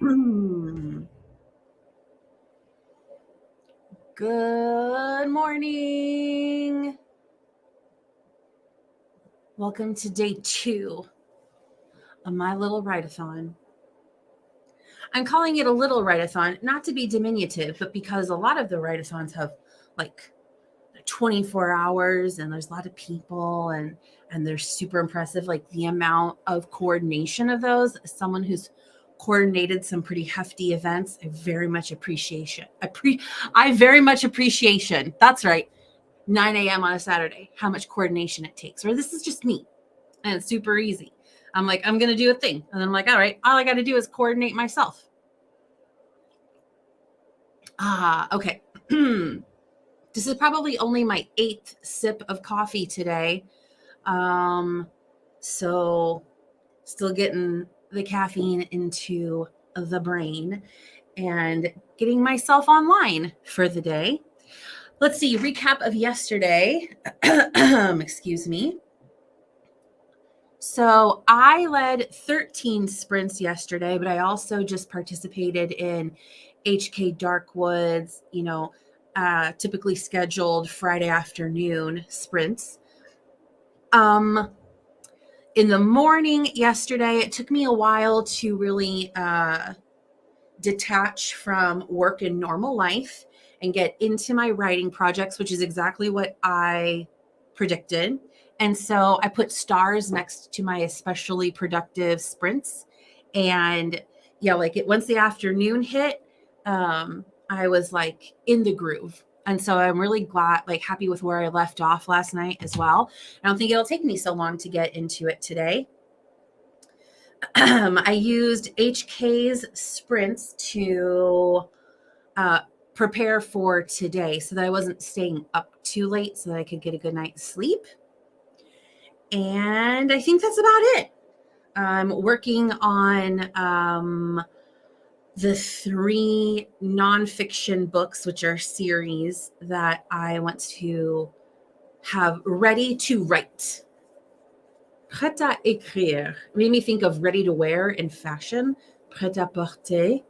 Good morning. Welcome to day 2 of my little write-a-thon. I'm calling it a little write-a-thon, not to be diminutive, but because a lot of the write-a-thons have like 24 hours and there's a lot of people and they're super impressive. Like the amount of coordination of those, as someone who's coordinated some pretty hefty events, I very much appreciation. That's right. 9 a.m. on a Saturday, how much coordination it takes. Or this is just me. And it's super easy. I'm like, I'm going to do a thing. And I'm like, all right, all I got to do is coordinate myself. Okay. This is probably only my 8th sip of coffee today. So still getting the caffeine into the brain and getting myself online for the day. Let's see, recap of yesterday. Excuse me. So I led 13 sprints yesterday, but I also just participated in HK Darkwoods, typically scheduled Friday afternoon sprints. In the morning yesterday, it took me a while to really detach from work and normal life and get into my writing projects, which is exactly what I predicted. And so I put stars next to my especially productive sprints. And once the afternoon hit, I was like in the groove. And so I'm really glad, happy with where I left off last night as well. I don't think it'll take me so long to get into it today. I used HK's sprints to prepare for today so that I wasn't staying up too late so that I could get a good night's sleep. And I think that's about it. I'm working on the 3 nonfiction books, which are series that I want to have ready to write. Prêt à écrire made me think of ready to wear in fashion. Prêt à porter.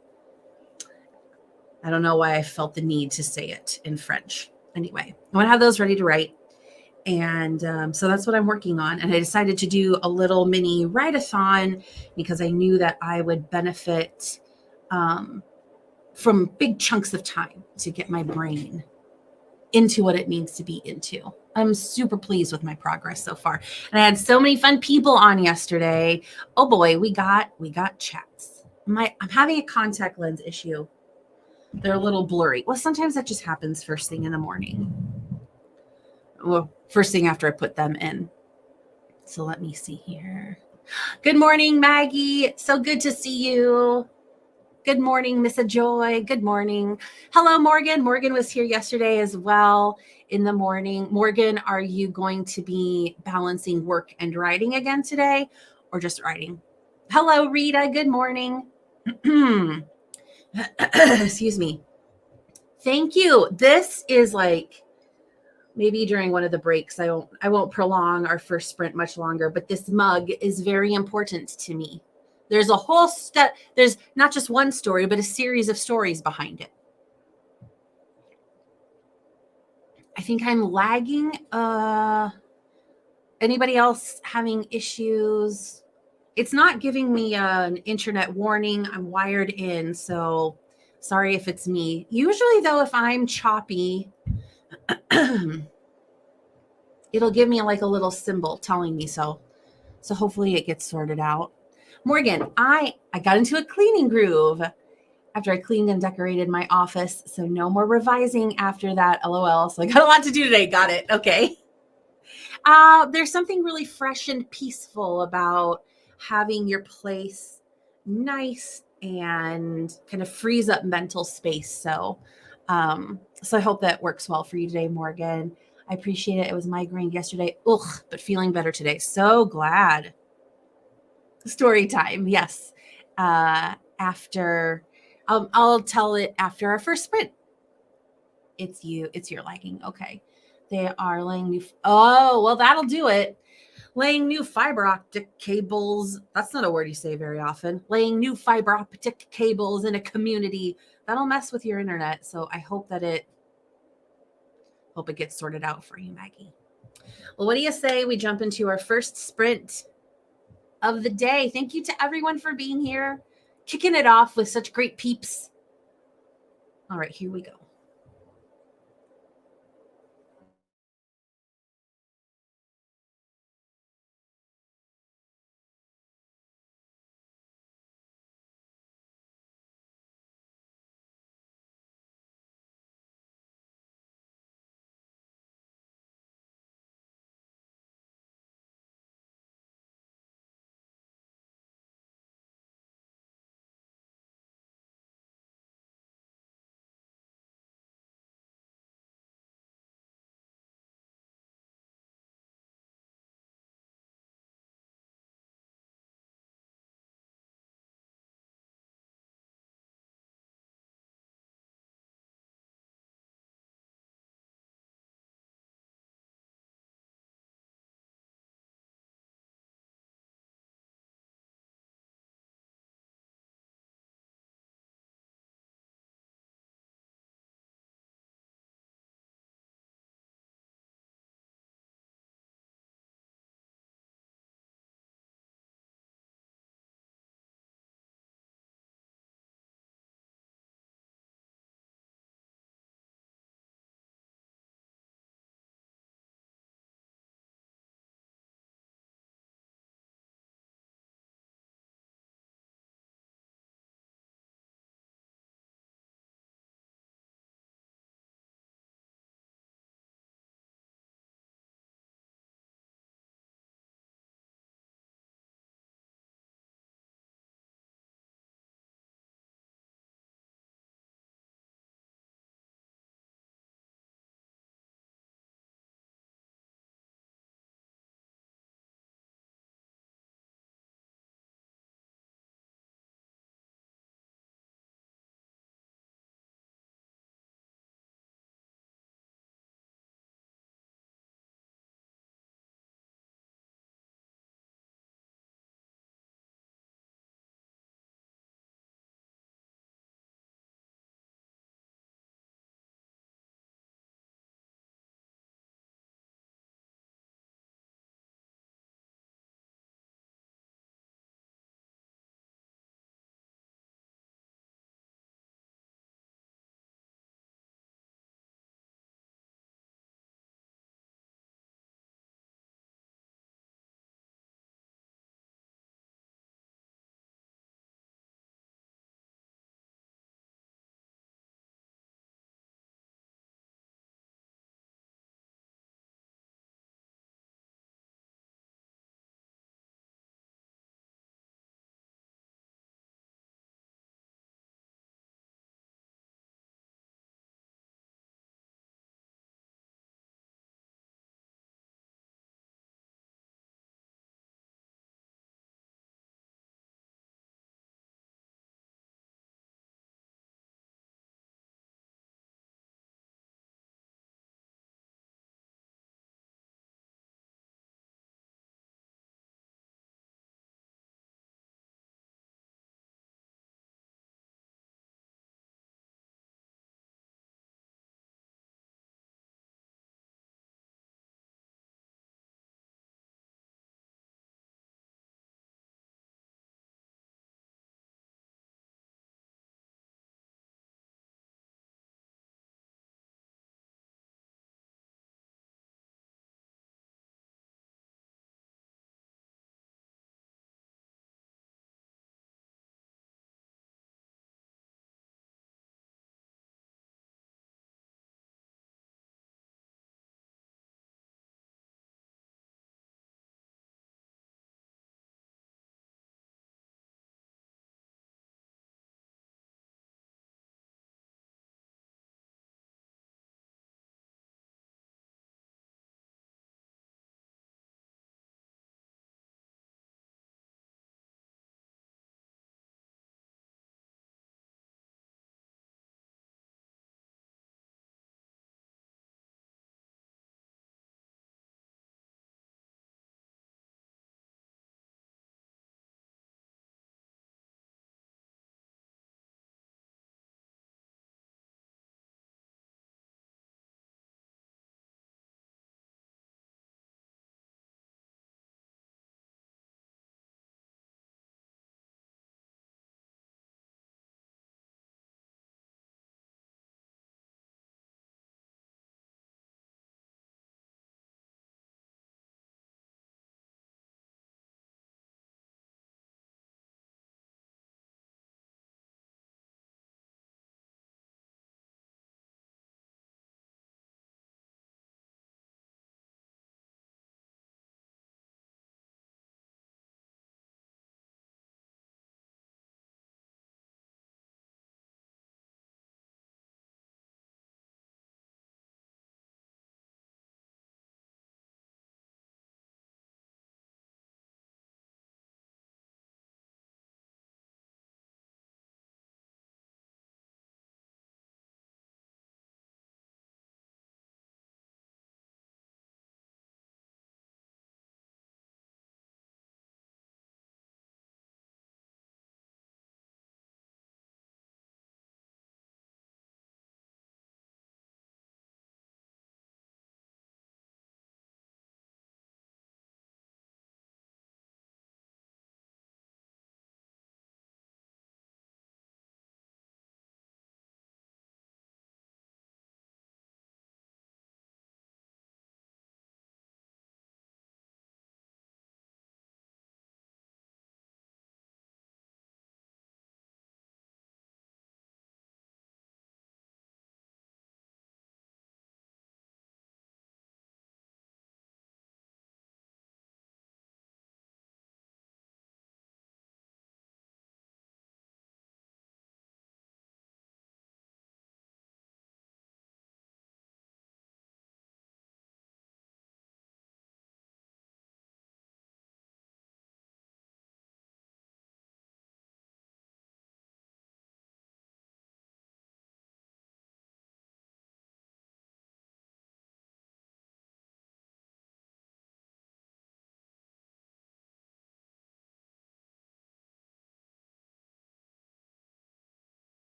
I don't know why I felt the need to say it in French. Anyway, I want to have those ready to write. And so that's what I'm working on. And I decided to do a little mini write-a-thon because I knew that I would benefit from big chunks of time to get my brain into what it needs to be into. I'm super pleased with my progress so far. And I had so many fun people on yesterday. Oh boy, we got chats. I'm having a contact lens issue. They're a little blurry. Well, sometimes that just happens first thing in the morning. Well, first thing after I put them in. So let me see here. Good morning, Maggie. So good to see you. Good morning, Miss Joy. Good morning. Hello, Morgan. Morgan was here yesterday as well in the morning. Morgan, are you going to be balancing work and writing again today or just writing? Hello, Rita. Good morning. Excuse me. Thank you. This is like maybe during one of the breaks. I won't prolong our first sprint much longer, but this mug is very important to me. There's a whole there's not just one story, but a series of stories behind it. I think I'm lagging. Anybody else having issues? It's not giving me an internet warning. I'm wired in, so sorry if it's me. Usually, though, if I'm choppy, it'll give me like a little symbol telling me so. So hopefully it gets sorted out. Morgan, I got into a cleaning groove after I cleaned and decorated my office. So no more revising after that, LOL. So I got a lot to do today. Got it. Okay. There's something really fresh and peaceful about having your place nice and kind of frees up mental space. So I hope that works well for you today, Morgan. I appreciate it. It was migraine yesterday. Ugh, but feeling better today. So glad. Story time. Yes. After I'll tell it after our first sprint. It's your liking. Okay. They are laying new. Oh, well, that'll do it. Laying new fiber optic cables. That's not a word you say very often. Laying new fiber optic cables in a community. That'll mess with your internet. So I hope it gets sorted out for you, Maggie. Well, what do you say we jump into our first sprint of the day? Thank you to everyone for being here, kicking it off with such great peeps. All right, here we go.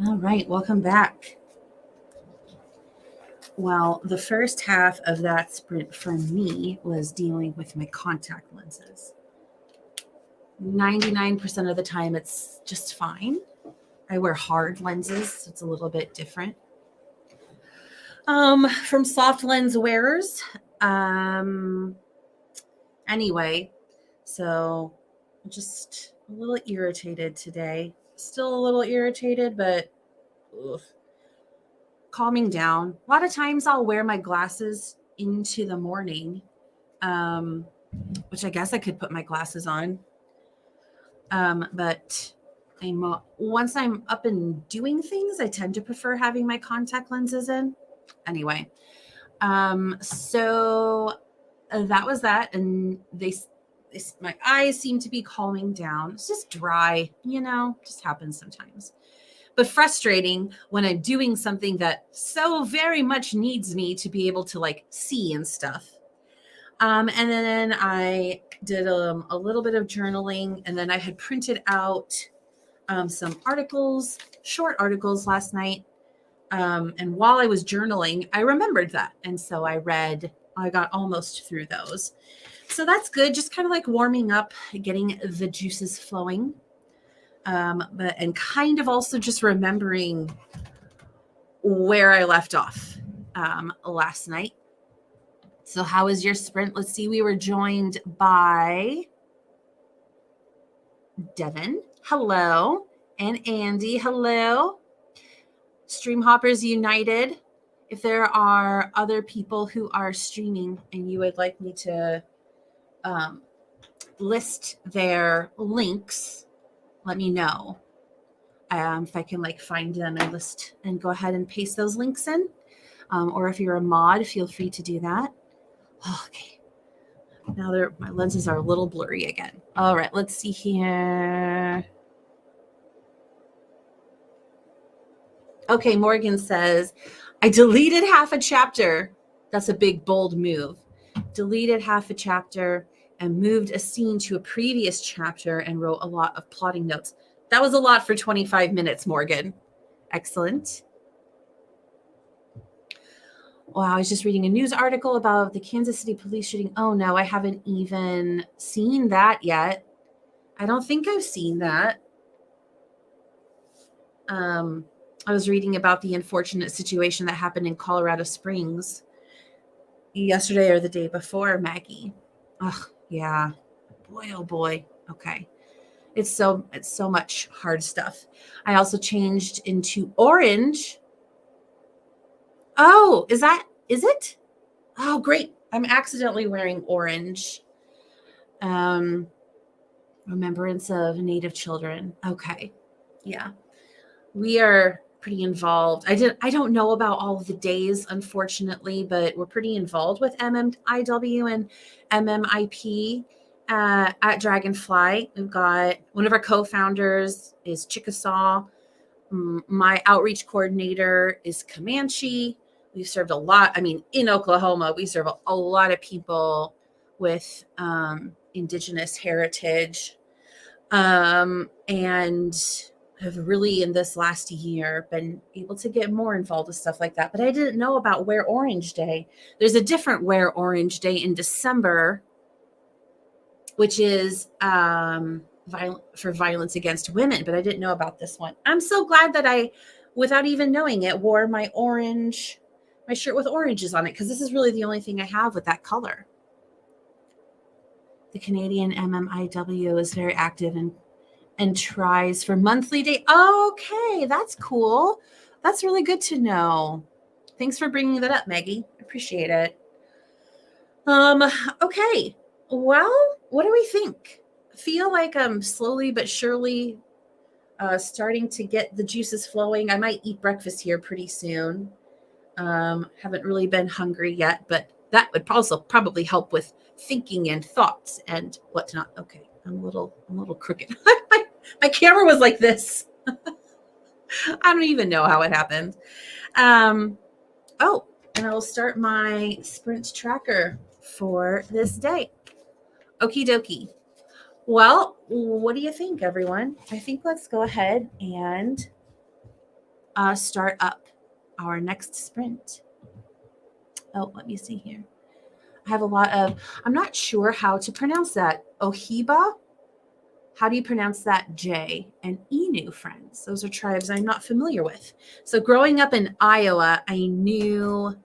All right, welcome back. Well, the first half of that sprint for me was dealing with my contact lenses. 99% of the time, it's just fine. I wear hard lenses, so it's a little bit different. From soft lens wearers. Anyway, so I'm just a little irritated today. Still a little irritated, but ugh, calming down. A lot of times I'll wear my glasses into the morning, which I guess I could put my glasses on. But once I'm up and doing things, I tend to prefer having my contact lenses in. Anyway, so that was that, and my eyes seem to be calming down. It's just dry, just happens sometimes. But frustrating when I'm doing something that so very much needs me to be able to like see and stuff. And then I did a little bit of journaling, and then I had printed out some articles, short articles last night. And while I was journaling, I remembered that. And so I got almost through those. So that's good. Just kind of like warming up, getting the juices flowing. And kind of also just remembering where I left off last night. So how was your sprint? Let's see. We were joined by Devin. Hello. And Andy. Hello. Stream Hoppers United. If there are other people who are streaming and you would like me to list their links, let me know. If I can find them and list and go ahead and paste those links in. Or if you're a mod, feel free to do that. Okay. Now my lenses are a little blurry again. All right, let's see here. Okay, Morgan says, I deleted half a chapter. That's a big, bold move. Deleted half a chapter and moved a scene to a previous chapter and wrote a lot of plotting notes. That was a lot for 25 minutes, Morgan. Excellent. Wow, I was just reading a news article about the Kansas City police shooting. Oh, no, I haven't even seen that yet. I don't think I've seen that. I was reading about the unfortunate situation that happened in Colorado Springs yesterday or the day before, Maggie. Oh, yeah. Boy, oh boy. Okay. It's so much hard stuff. I also changed into orange. Oh, is it? Oh, great. I'm accidentally wearing orange. Remembrance of Native children. Okay. Yeah. We are pretty involved. I don't know about all of the days, unfortunately, but we're pretty involved with MMIW and MMIP at Dragonfly. We've got one of our co-founders is Chickasaw. My outreach coordinator is Comanche. We've served a lot. In Oklahoma, we serve a lot of people with indigenous heritage. And have really in this last year been able to get more involved with stuff like that. But I didn't know about Wear Orange Day. There's a different Wear Orange Day in December, which is for violence against women. But I didn't know about this one. I'm so glad that I, without even knowing it, wore my shirt with oranges on it, because this is really the only thing I have with that color. The Canadian MMIW is very active and tries for monthly day. Okay, that's cool. That's really good to know. Thanks for bringing that up, Maggie. Appreciate it. Okay. Well, what do we think? Feel like I'm slowly but surely starting to get the juices flowing. I might eat breakfast here pretty soon. Haven't really been hungry yet, but that would also probably help with thinking and thoughts and whatnot. Okay, I'm a little crooked. My camera was like this. I don't even know how it happened. And I'll start my sprint tracker for this day. Okie dokie. Well, what do you think, everyone? I think let's go ahead and start up our next sprint. Oh, let me see here. I have a lot of, I'm not sure how to pronounce that. Ohiba? How do you pronounce that? J and Inu friends. Those are tribes I'm not familiar with. So growing up in Iowa, I knew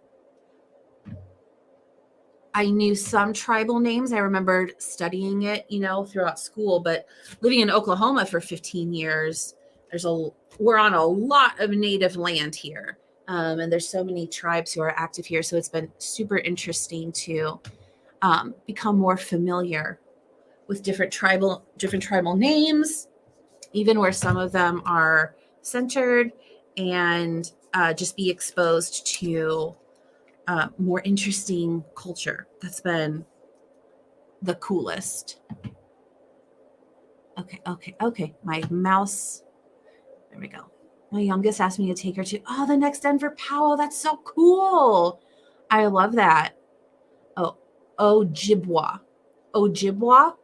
some tribal names. I remembered studying it, throughout school, but living in Oklahoma for 15 years, we're on a lot of native land here. And there's so many tribes who are active here. So it's been super interesting to become more familiar with different tribal names, even where some of them are centered, and just be exposed to more interesting culture. That's been the coolest. Okay. My mouse. There we go. My youngest asked me to take her to the next Denver Powwow. That's so cool. I love that. Oh, Ojibwa. Ojibwa.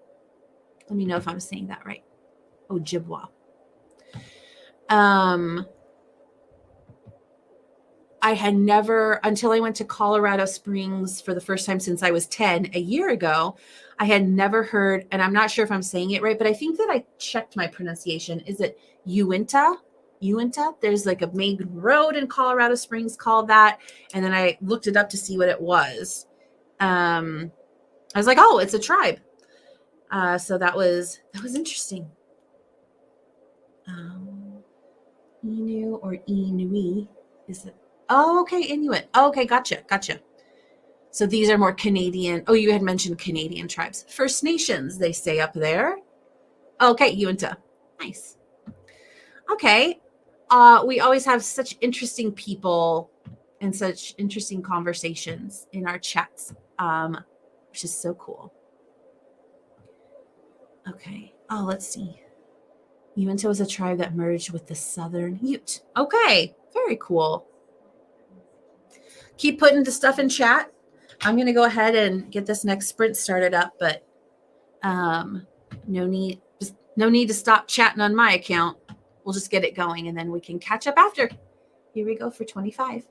Let me know if I'm saying that right. Ojibwa. I had never, until I went to Colorado Springs for the first time since I was 10 a year ago, I had never heard, and I'm not sure if I'm saying it right, but I think that I checked my pronunciation. Is it Uinta? Uinta? There's like a main road in Colorado Springs called that. And then I looked it up to see what it was. I was like, oh, it's a tribe. So that was interesting. Inu or Inui, is it? Oh, okay, Inuit. Oh, okay, gotcha. So these are more Canadian. Oh, you had mentioned Canadian tribes. First Nations, they say up there. Okay, Uinta. Nice. Okay. We always have such interesting people and such interesting conversations in our chats, which is so cool. Okay. Oh, let's see. Uinta was a tribe that merged with the Southern Ute. Okay. Very cool. Keep putting the stuff in chat. I'm going to go ahead and get this next sprint started up, but no need to stop chatting on my account. We'll just get it going and then we can catch up after. Here we go for 25.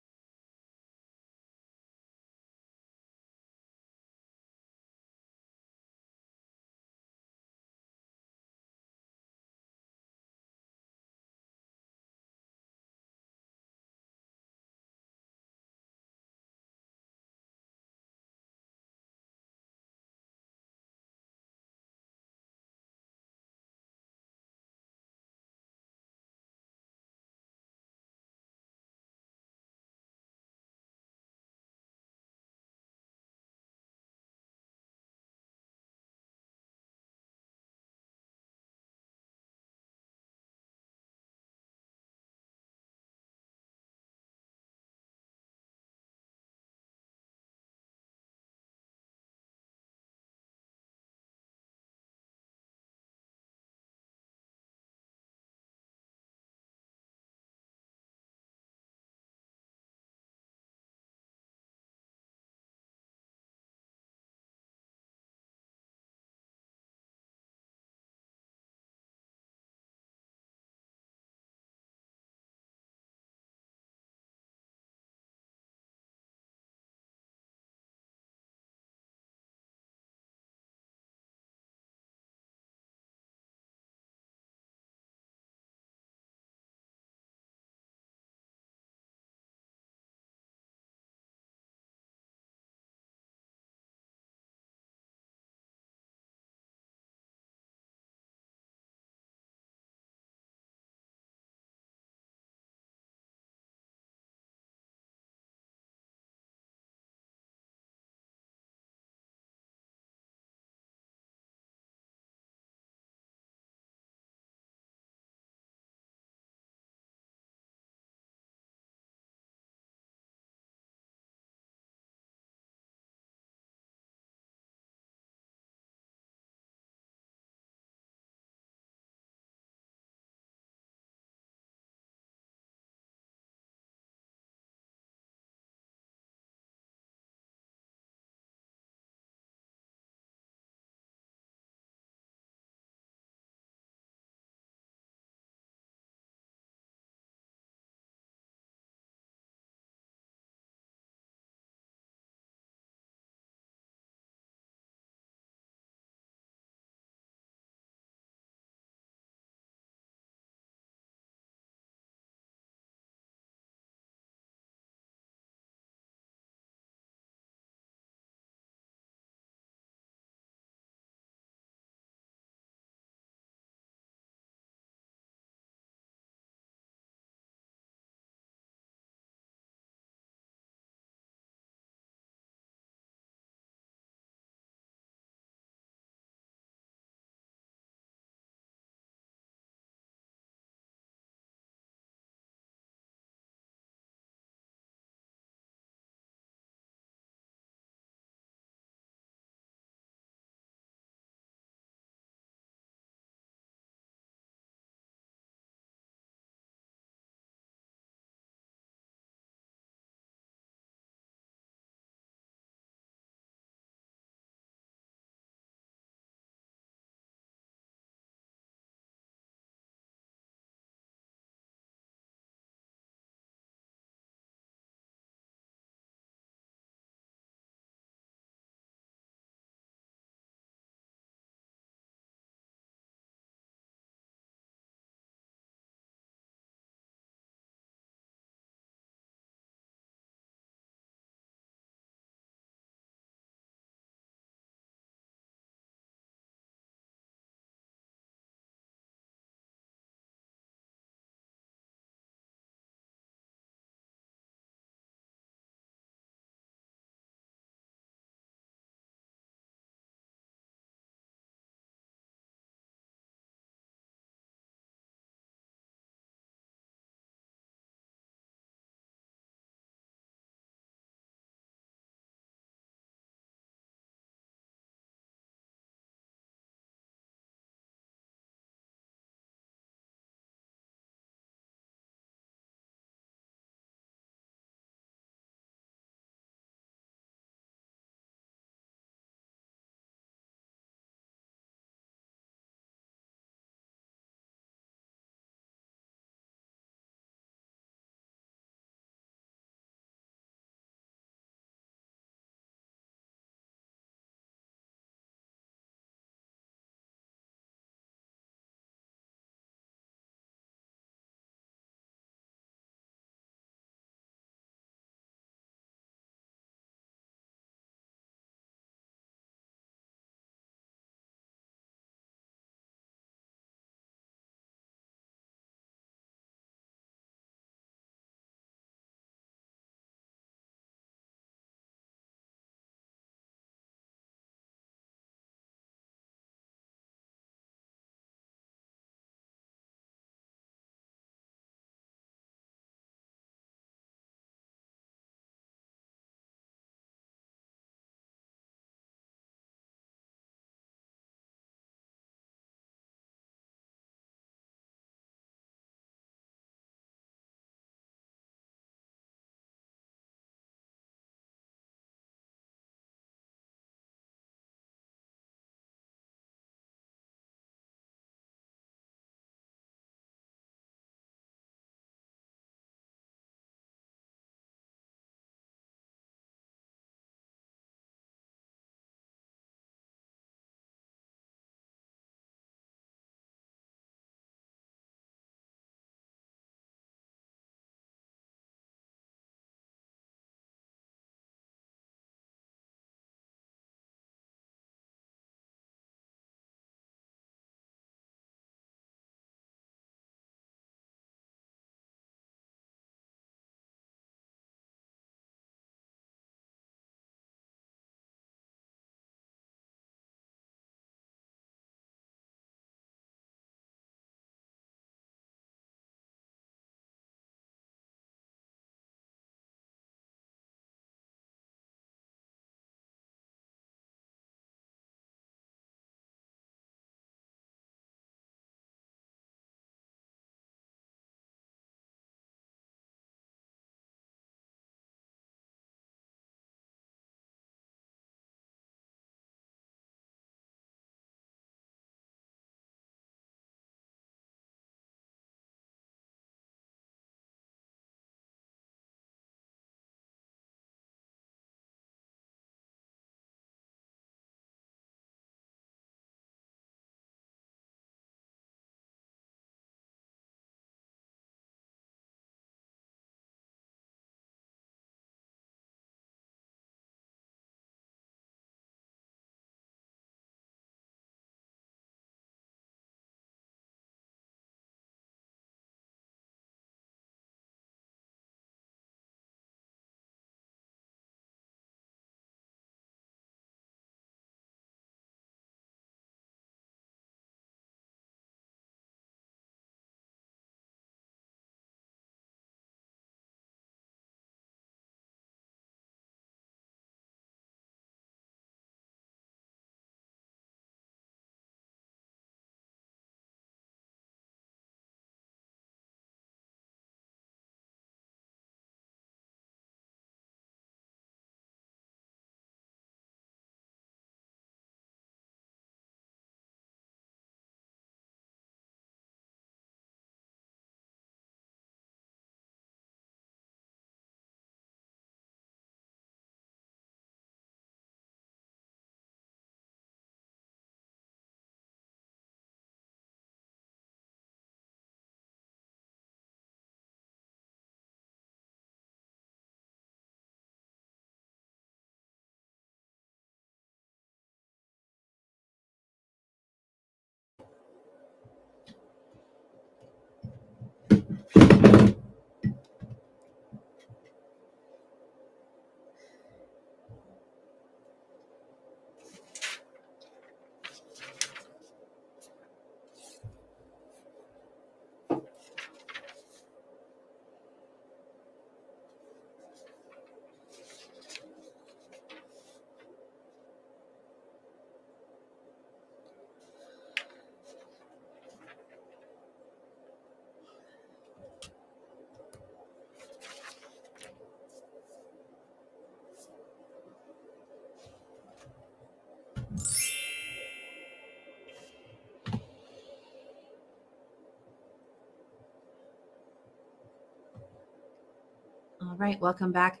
All right, welcome back.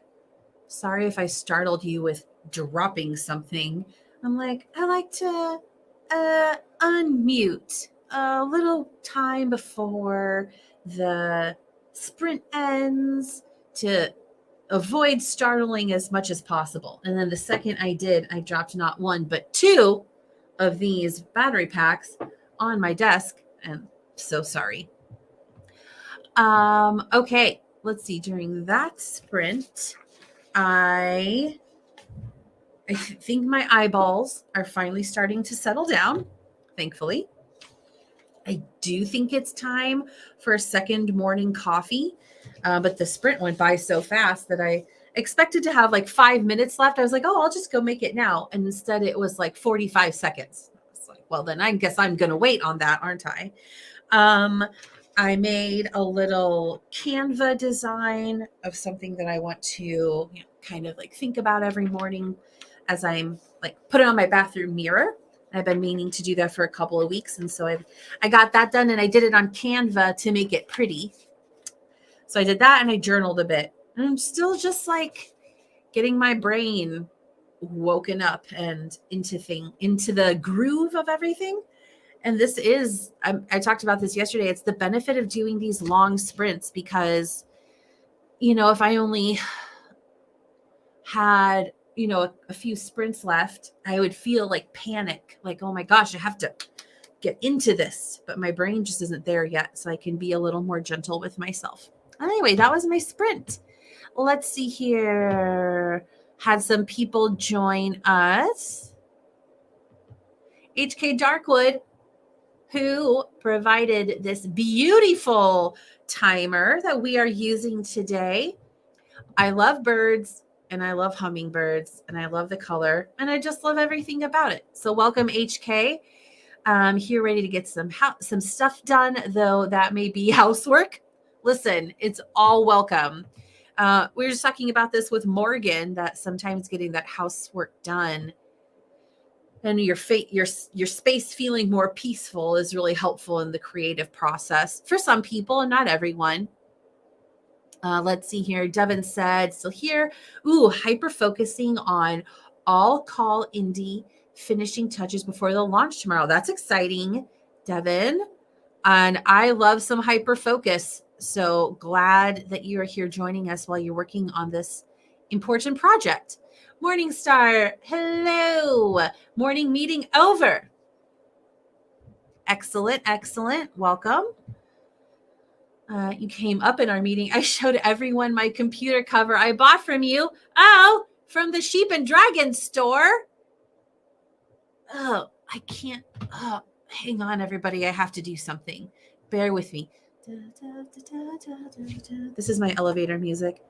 Sorry if I startled you with dropping something. I like to unmute a little time before the sprint ends to avoid startling as much as possible. And then the second I did, I dropped not one, but two of these battery packs on my desk. And so sorry. Okay, let's see. During that sprint, I think my eyeballs are finally starting to settle down, thankfully. I do think it's time for a second morning coffee, but the sprint went by so fast that I expected to have like 5 minutes left. I was like, oh, I'll just go make it now. And instead it was like 45 seconds. It's like, well, then I guess I'm going to wait on that, aren't I? I made a little Canva design of something that I want to kind of like think about every morning as I'm like put it on my bathroom mirror. I've been meaning to do that for a couple of weeks. And so I got that done, and I did it on Canva to make it pretty. So I did that, and I journaled a bit. And I'm still just like getting my brain woken up and into the groove of everything. And this is, I talked about this yesterday. It's the benefit of doing these long sprints because, if I only had, a few sprints left, I would feel like panic, like, oh my gosh, I have to get into this. But my brain just isn't there yet. So I can be a little more gentle with myself. Anyway, that was my sprint. Let's see here. Had some people join us. HK Darkwood, who provided this beautiful timer that we are using today. I love birds and I love hummingbirds and I love the color and I just love everything about it. So welcome, HK. Here ready to get some stuff done, though that may be housework. Listen, it's all welcome. We were just talking about this with Morgan, that sometimes getting that housework done and your space feeling more peaceful is really helpful in the creative process for some people and not everyone. Let's see here. Devin said, still here. Ooh, hyper focusing on all call indie finishing touches before the launch tomorrow. That's exciting, Devin. And I love some hyper focus. So glad that you are here joining us while you're working on this important project. Morningstar, hello. Morning meeting over. Excellent, excellent. Welcome. You came up in our meeting. I showed everyone my computer cover I bought from you. Oh, from the Sheep and Dragon store. Oh, I can't. Oh, hang on, everybody. I have to do something. Bear with me. This is my elevator music.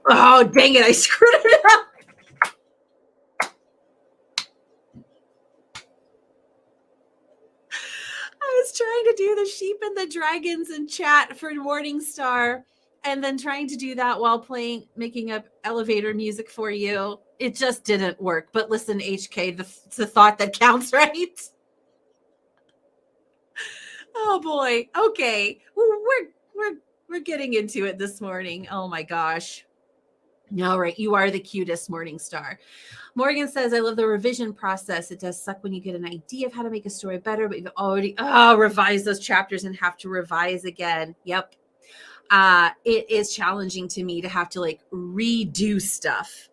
Oh, dang it. I screwed it up. I was trying to do the Sheep and the Dragons in chat for Morningstar and then trying to do that while making up elevator music for you. It just didn't work. But listen, HK, it's the thought that counts, right? Oh boy. Okay. We're getting into it this morning. Oh my gosh. All right. You are the cutest, Morningstar. Morgan says, I love the revision process. It does suck when you get an idea of how to make a story better, but you've already revised those chapters and have to revise again. Yep. It is challenging to me to have to like redo stuff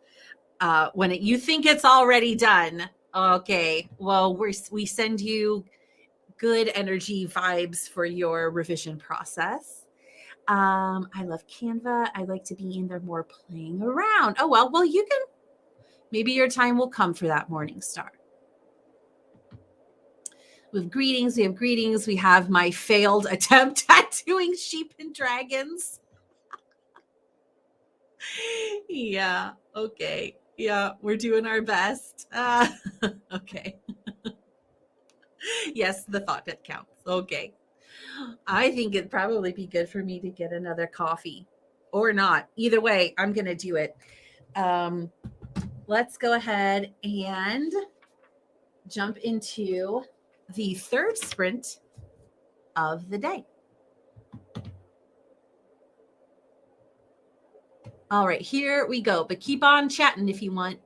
when you think it's already done. Okay. Well, we send you good energy vibes for your revision process. I love Canva. I like to be in there more playing around. Oh, well, you can, maybe your time will come for that, Morningstar. We have greetings. We have my failed attempt at doing Sheep and Dragons. Yeah. Okay. Yeah. We're doing our best. Okay. Yes. The thought that counts. Okay. I think it'd probably be good for me to get another coffee or not. Either way, I'm going to do it. let's go ahead and jump into the third sprint of the day. All right, here we go. But keep on chatting if you want.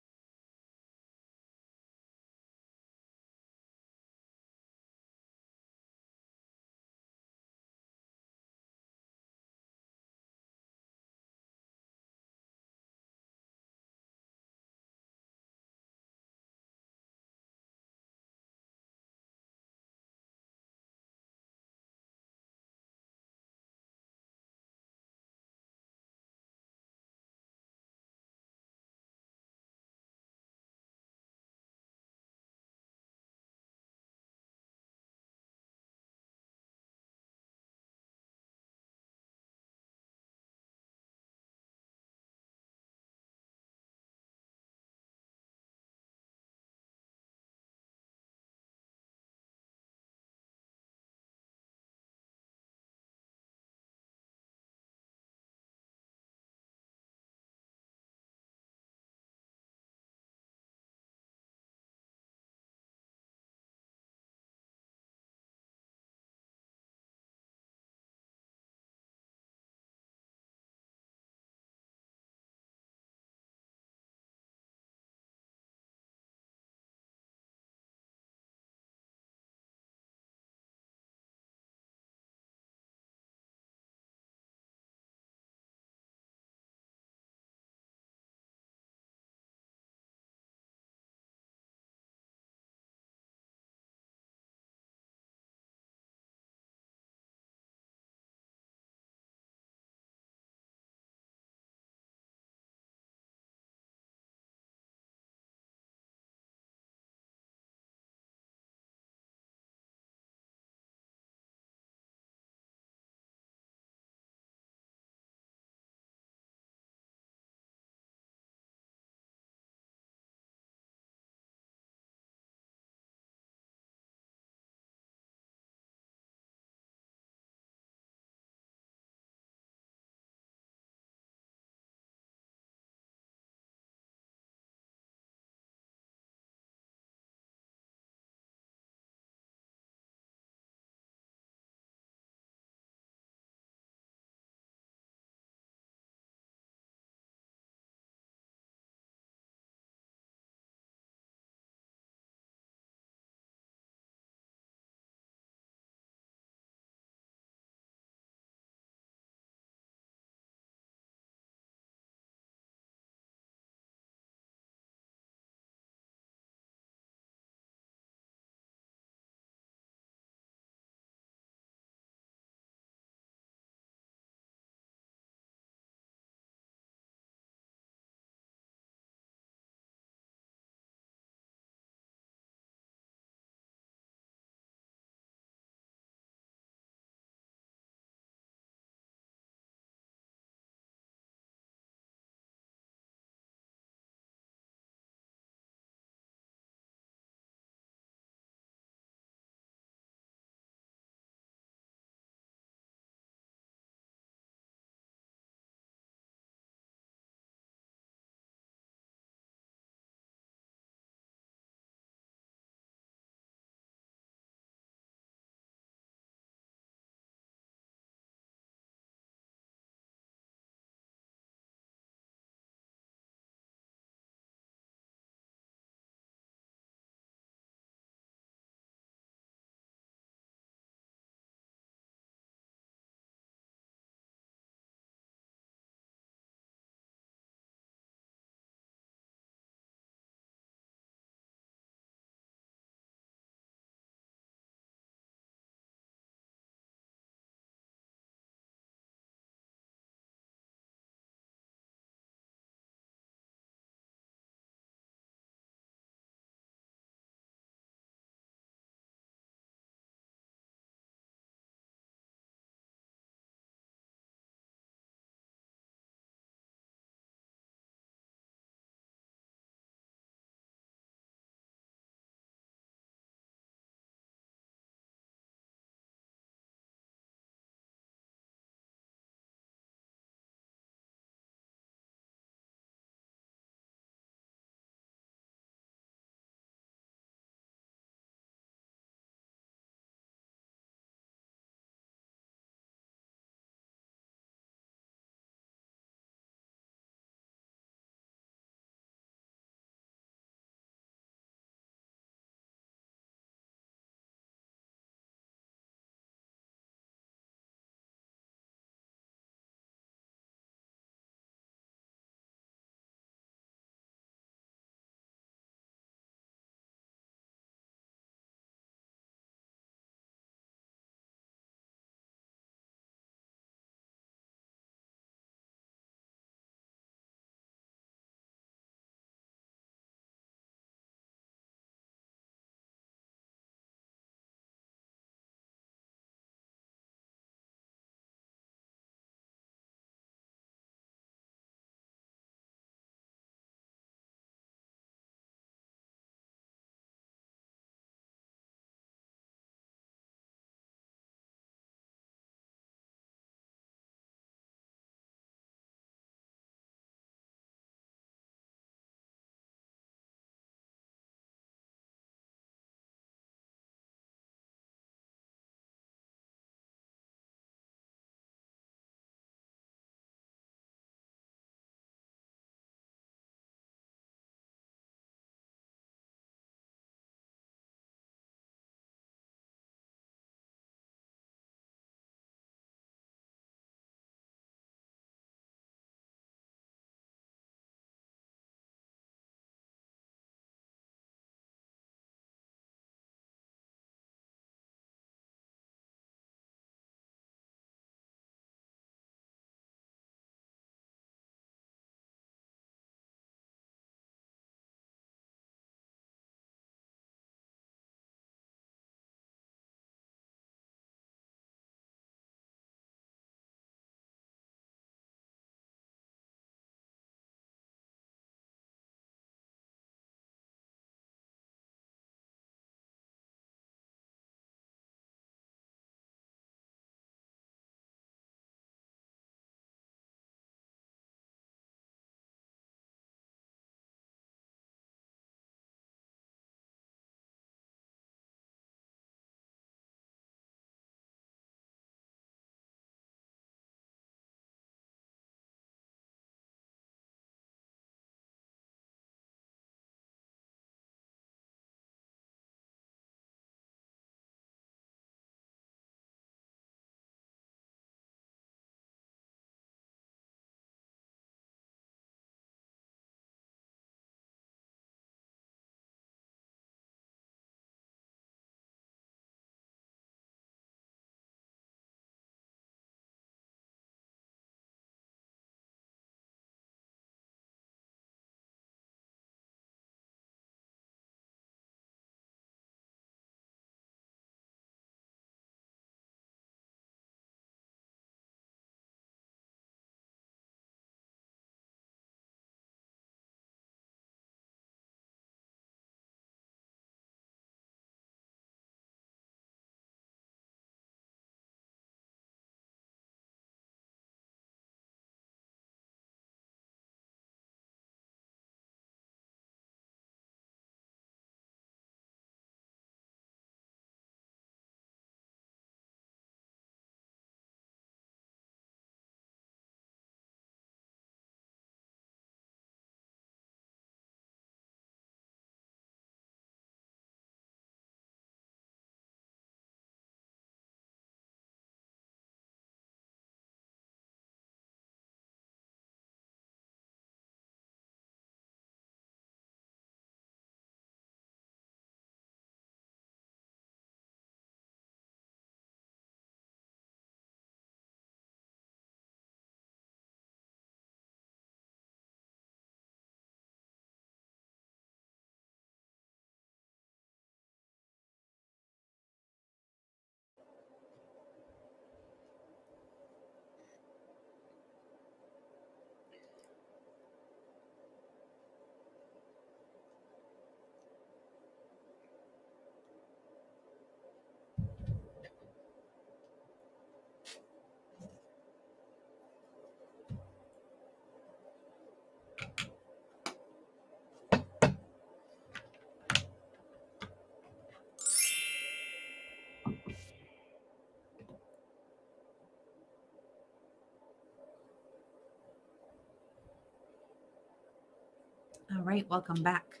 All right, welcome back.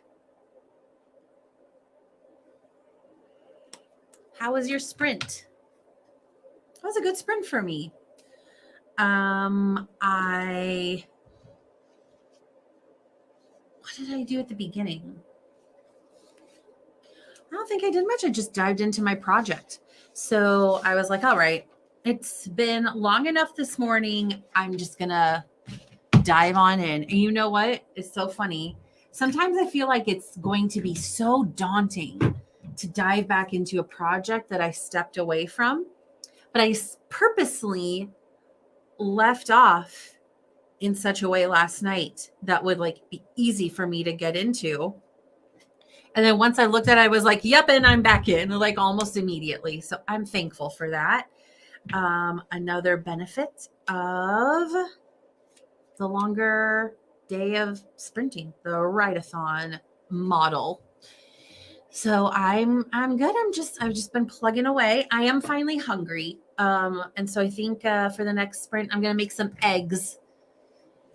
How was your sprint? That was a good sprint for me. What did I do at the beginning? I don't think I did much. I just dived into my project. So I was like, all right, it's been long enough this morning. I'm just going to dive on in. And you know what? It's so funny. Sometimes I feel like it's going to be so daunting to dive back into a project that I stepped away from. But I purposely left off in such a way last night that would like be easy for me to get into. And then once I looked at it, I was like, yep, and I'm back in like almost immediately. So I'm thankful for that. Another benefit of the longer day of sprinting, the Write-a-thon model. So I'm good. I've just been plugging away. I am finally hungry. And so I think for the next sprint, I'm gonna make some eggs.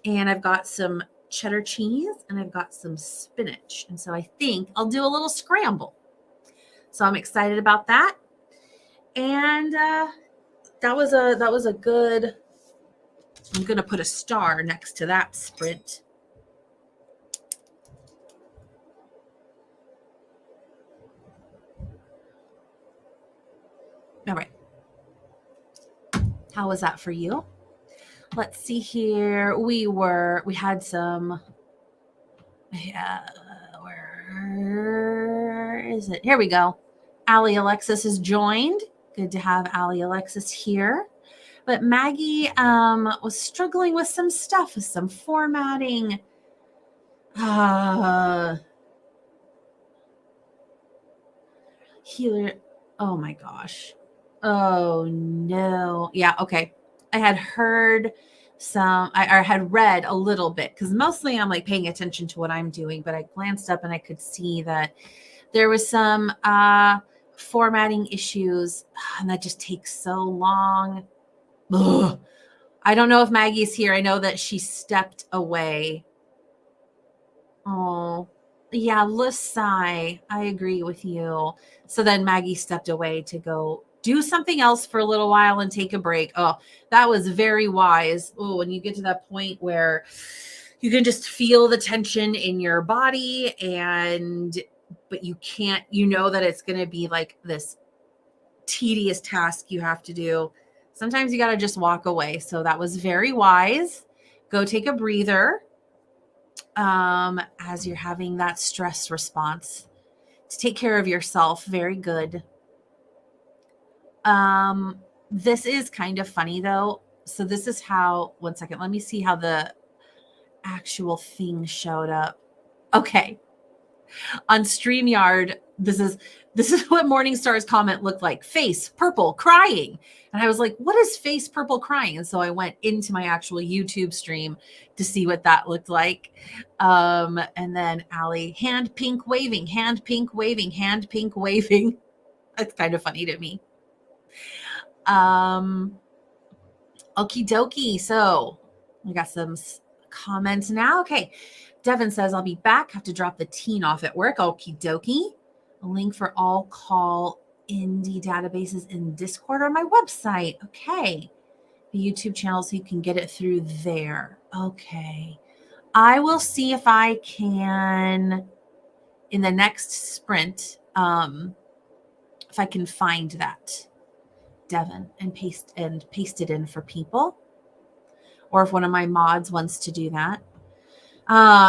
And I've got some cheddar cheese and I've got some spinach. And so I think I'll do a little scramble. So I'm excited about that. And that was a good, I'm going to put a star next to that sprint. All right. How was that for you? Let's see here. We had some, where is it? Here we go. Allie Alexis has joined. Good to have Allie Alexis here. But Maggie was struggling with some stuff, with some formatting. Healer. Oh my gosh. Oh no. Yeah, okay. I had heard I had read a little bit because mostly I'm like paying attention to what I'm doing, but I glanced up and I could see that there was some formatting issues and that just takes so long. Ugh. I don't know if Maggie's here. I know that she stepped away. Oh, yeah, Lasai. I agree with you. So then Maggie stepped away to go do something else for a little while and take a break. Oh, that was very wise. Oh, when you get to that point where you can just feel the tension in your body but you can't, you know that it's going to be like this tedious task you have to do. Sometimes you got to just walk away. So that was very wise. Go take a breather. As you're having that stress response to take care of yourself. Very good. This is kind of funny though. So this is how, one second, let me see how the actual thing showed up. Okay. On StreamYard, this is what Morningstar's comment looked like. Face purple crying. And I was like, what is face purple crying? And so I went into my actual YouTube stream to see what that looked like. And then Allie, hand pink waving, hand pink waving, hand pink waving. That's kind of funny to me. Okie dokie. So we got some comments now. Okay. Devin says, I'll be back. Have to drop the teen off at work. Okie dokie. A link for all call indie databases in Discord on my website. Okay. The YouTube channel so you can get it through there. Okay. I will see if I can, in the next sprint, if I can find that, Devin, and paste it in for people. Or if one of my mods wants to do that.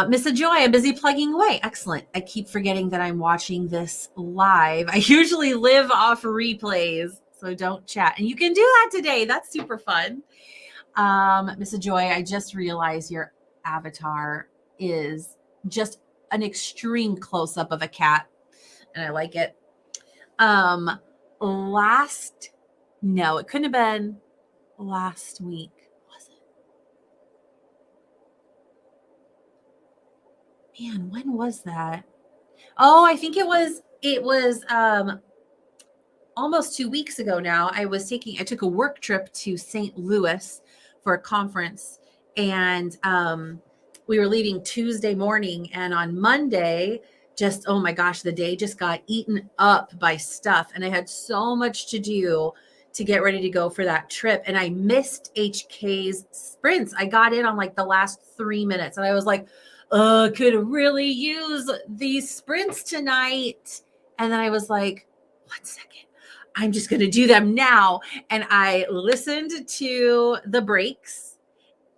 Miss Joy, I'm busy plugging away. Excellent. I keep forgetting that I'm watching this live. I usually live off replays, so don't chat. And you can do that today. That's super fun. Miss Joy, I just realized your avatar is just an extreme close-up of a cat, and I like it. No, it couldn't have been last week. Man, when was that? Oh, I think it was almost 2 weeks ago now. I took a work trip to St. Louis for a conference, and we were leaving Tuesday morning, and on Monday, just, oh my gosh, the day just got eaten up by stuff. And I had so much to do to get ready to go for that trip. And I missed HK's sprints. I got in on like the last 3 minutes, and I was like, could really use these sprints tonight. And then I was like, 1 second, I'm just going to do them now. And I listened to the breaks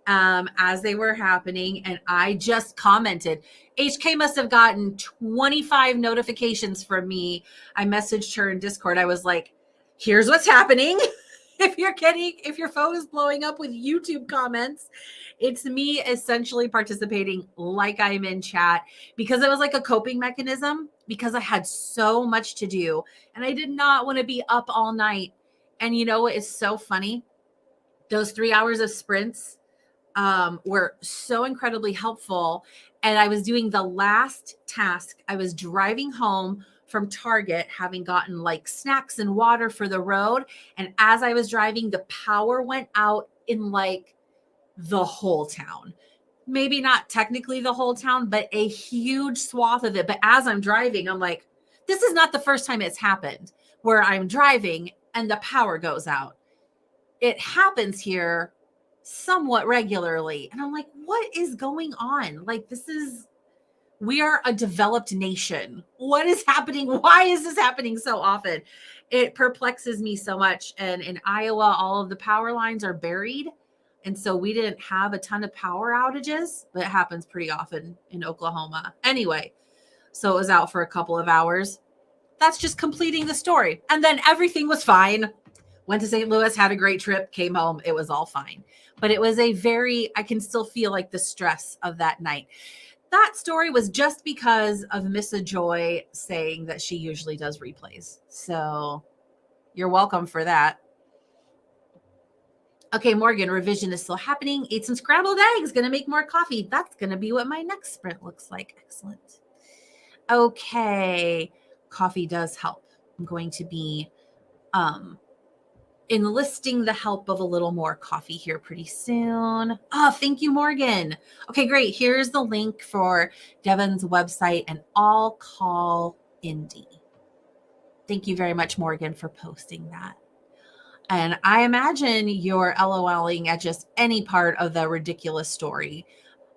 as they were happening, and I just commented. HK must have gotten 25 notifications from me. I messaged her in Discord. I was like, here's what's happening. If your phone is blowing up with YouTube comments, it's me essentially participating like I'm in chat, because it was like a coping mechanism, because I had so much to do and I did not want to be up all night. And you know what is so funny? Those 3 hours of sprints were so incredibly helpful. And I was doing the last task. I was driving home from Target, having gotten like snacks and water for the road. And as I was driving, the power went out in like the whole town. Maybe not technically the whole town, but a huge swath of it. But as I'm driving, I'm like, this is not the first time it's happened where I'm driving and the power goes out. It happens here somewhat regularly. And I'm like, what is going on? Like, we are a developed nation. What is happening? Why is this happening so often? It perplexes me so much. And in Iowa, all of the power lines are buried. And so we didn't have a ton of power outages, but it happens pretty often in Oklahoma. Anyway, so it was out for a couple of hours. That's just completing the story. And then everything was fine. Went to St. Louis, had a great trip, came home. It was all fine. But it was I can still feel like the stress of that night. That story was just because of Missa Joy saying that she usually does replays. So you're welcome for that. Okay, Morgan, revision is still happening. Ate some scrambled eggs, gonna make more coffee. That's gonna be what my next sprint looks like. Excellent. Okay, coffee does help. I'm going to be enlisting the help of a little more coffee here pretty soon. Oh, thank you, Morgan. Okay, great. Here's the link for Devin's website, and I'll call Indy. Thank you very much, Morgan, for posting that. And I imagine you're LOLing at just any part of the ridiculous story.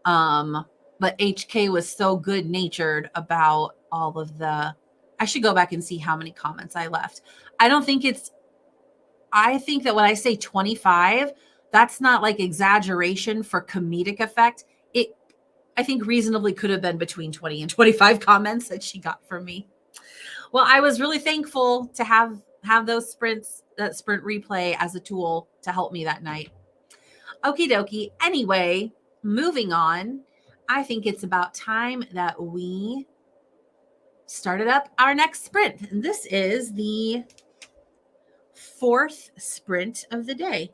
But HK was so good natured about all of I should go back and see how many comments I left. I think that when I say 25, that's not like exaggeration for comedic effect. I think reasonably could have been between 20 and 25 comments that she got from me. Well, I was really thankful to have that sprint replay as a tool to help me that night. Okie dokie. Anyway, moving on. I think it's about time that we started up our next sprint. And this is the 4th sprint of the day.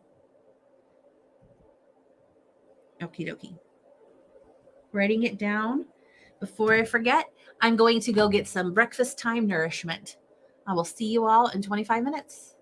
Okie dokie. Writing it down. Before I forget, I'm going to go get some breakfast time nourishment. I will see you all in 25 minutes.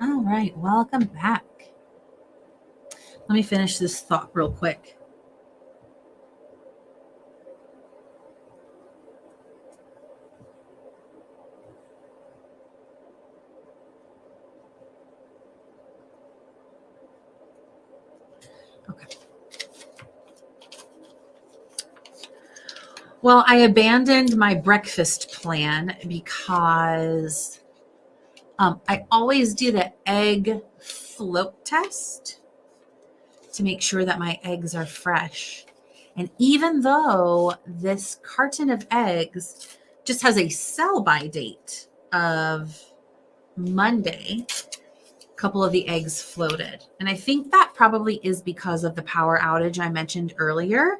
All right, welcome back. Let me finish this thought real quick. Okay. Well, I abandoned my breakfast plan because I always do the egg float test to make sure that my eggs are fresh. And even though this carton of eggs just has a sell by date of Monday, a couple of the eggs floated. And I think that probably is because of the power outage I mentioned earlier.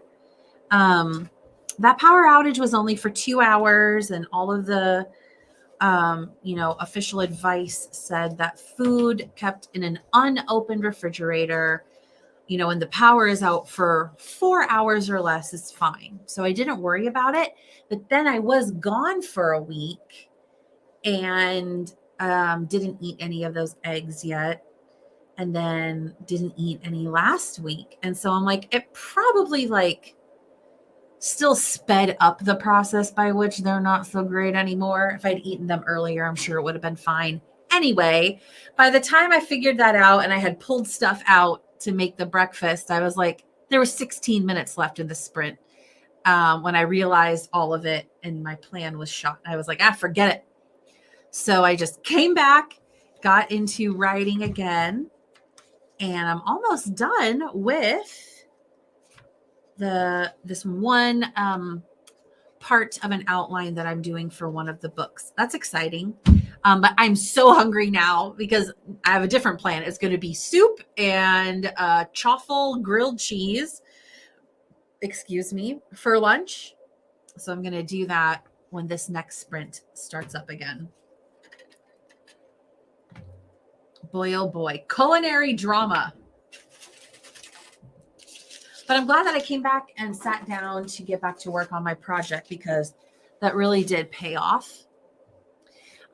That power outage was only for 2 hours, and all of the official advice said that food kept in an unopened refrigerator, when the power is out for 4 hours or less is fine. So I didn't worry about it. But then I was gone for a week and didn't eat any of those eggs yet. And then didn't eat any last week. And so I'm like, it probably still sped up the process by which they're not so great anymore. If I'd eaten them earlier, I'm sure it would have been fine. Anyway, by the time I figured that out and I had pulled stuff out to make the breakfast, I was like, there was 16 minutes left in the sprint when I realized all of it and my plan was shot. I was like, forget it. So I just came back, got into writing again, and I'm almost done with this one part of an outline that I'm doing for one of the books. That's exciting. But I'm so hungry now because I have a different plan. It's going to be soup and chaffle grilled cheese, for lunch. So I'm going to do that when this next sprint starts up again. Boy, oh boy, culinary drama. But I'm glad that I came back and sat down to get back to work on my project because that really did pay off.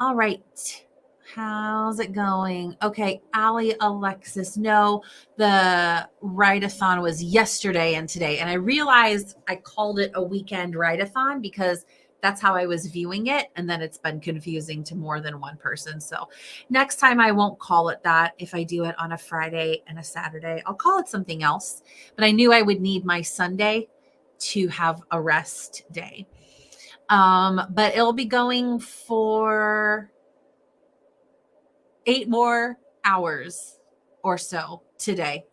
All right. How's it going? Okay, Allie, Alexis. No, the write-a-thon was yesterday and today. And I realized I called it a weekend write-a-thon because that's how I was viewing it. And then it's been confusing to more than one person. So next time I won't call it that. If I do it on a Friday and a Saturday, I'll call it something else. But I knew I would need my Sunday to have a rest day. But it'll be going for 8 more hours or so today.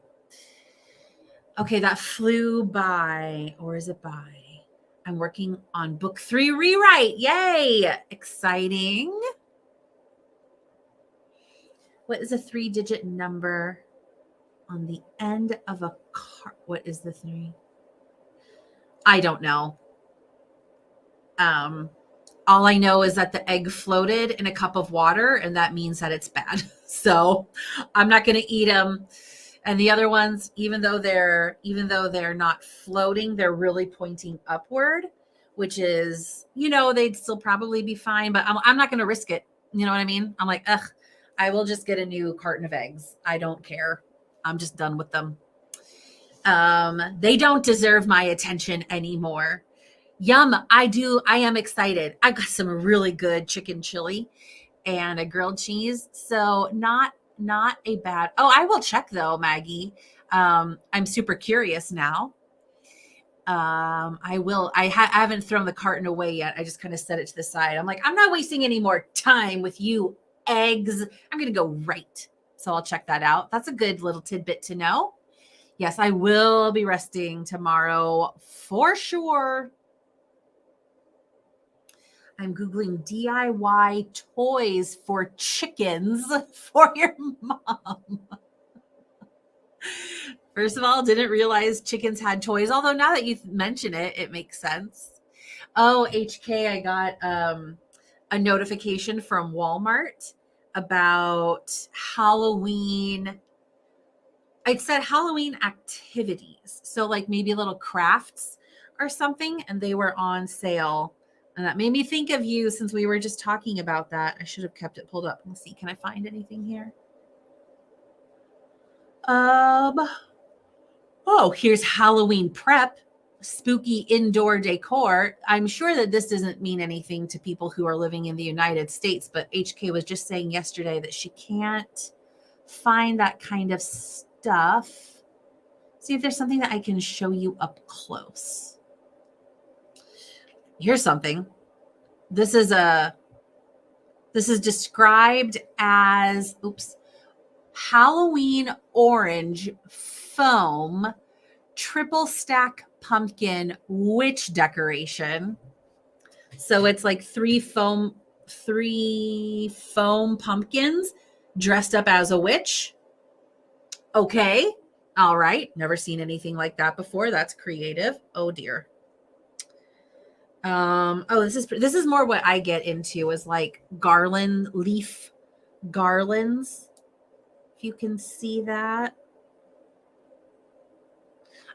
Okay, that flew by, or is it by? I'm working on book 3 rewrite. Yay! Exciting. What is a 3-digit number on the end of a card? What is the 3? I don't know. All I know is that the egg floated in a cup of water, and that means that it's bad. So I'm not going to eat them. And the other ones, even though they're not floating, they're really pointing upward, which is, they'd still probably be fine, but I'm not going to risk it. You know what I mean? I'm like, I will just get a new carton of eggs. I don't care. I'm just done with them. They don't deserve my attention anymore. Yum. I am excited. I got some really good chicken chili and a grilled cheese. So not a bad. Oh, I will check though, Maggie. I'm super curious now. I will. I haven't thrown the carton away yet. I just kind of set it to the side. I'm like, I'm not wasting any more time with you eggs. I'm going to go right. So I'll check that out. That's a good little tidbit to know. Yes, I will be resting tomorrow for sure. I'm Googling DIY toys for chickens for your mom. First of all, didn't realize chickens had toys, although now that you mention it, it makes sense. Oh, HK, I got a notification from Walmart about Halloween. It said Halloween activities. So like maybe little crafts or something, and they were on sale. And that made me think of you since we were just talking about that. I should have kept it pulled up. Let's see. Can I find anything here? Um, oh, here's Halloween prep, spooky indoor decor. I'm sure that this doesn't mean anything to people who are living in the United States, but HK was just saying yesterday that she can't find that kind of stuff. See if there's something that I can show you up close. Here's something. This is described as, Halloween orange foam triple stack pumpkin witch decoration. So it's like three foam pumpkins dressed up as a witch. Okay. All right. Never seen anything like that before. That's creative. Oh dear. This is more what I get into, is like leaf garlands. If you can see that.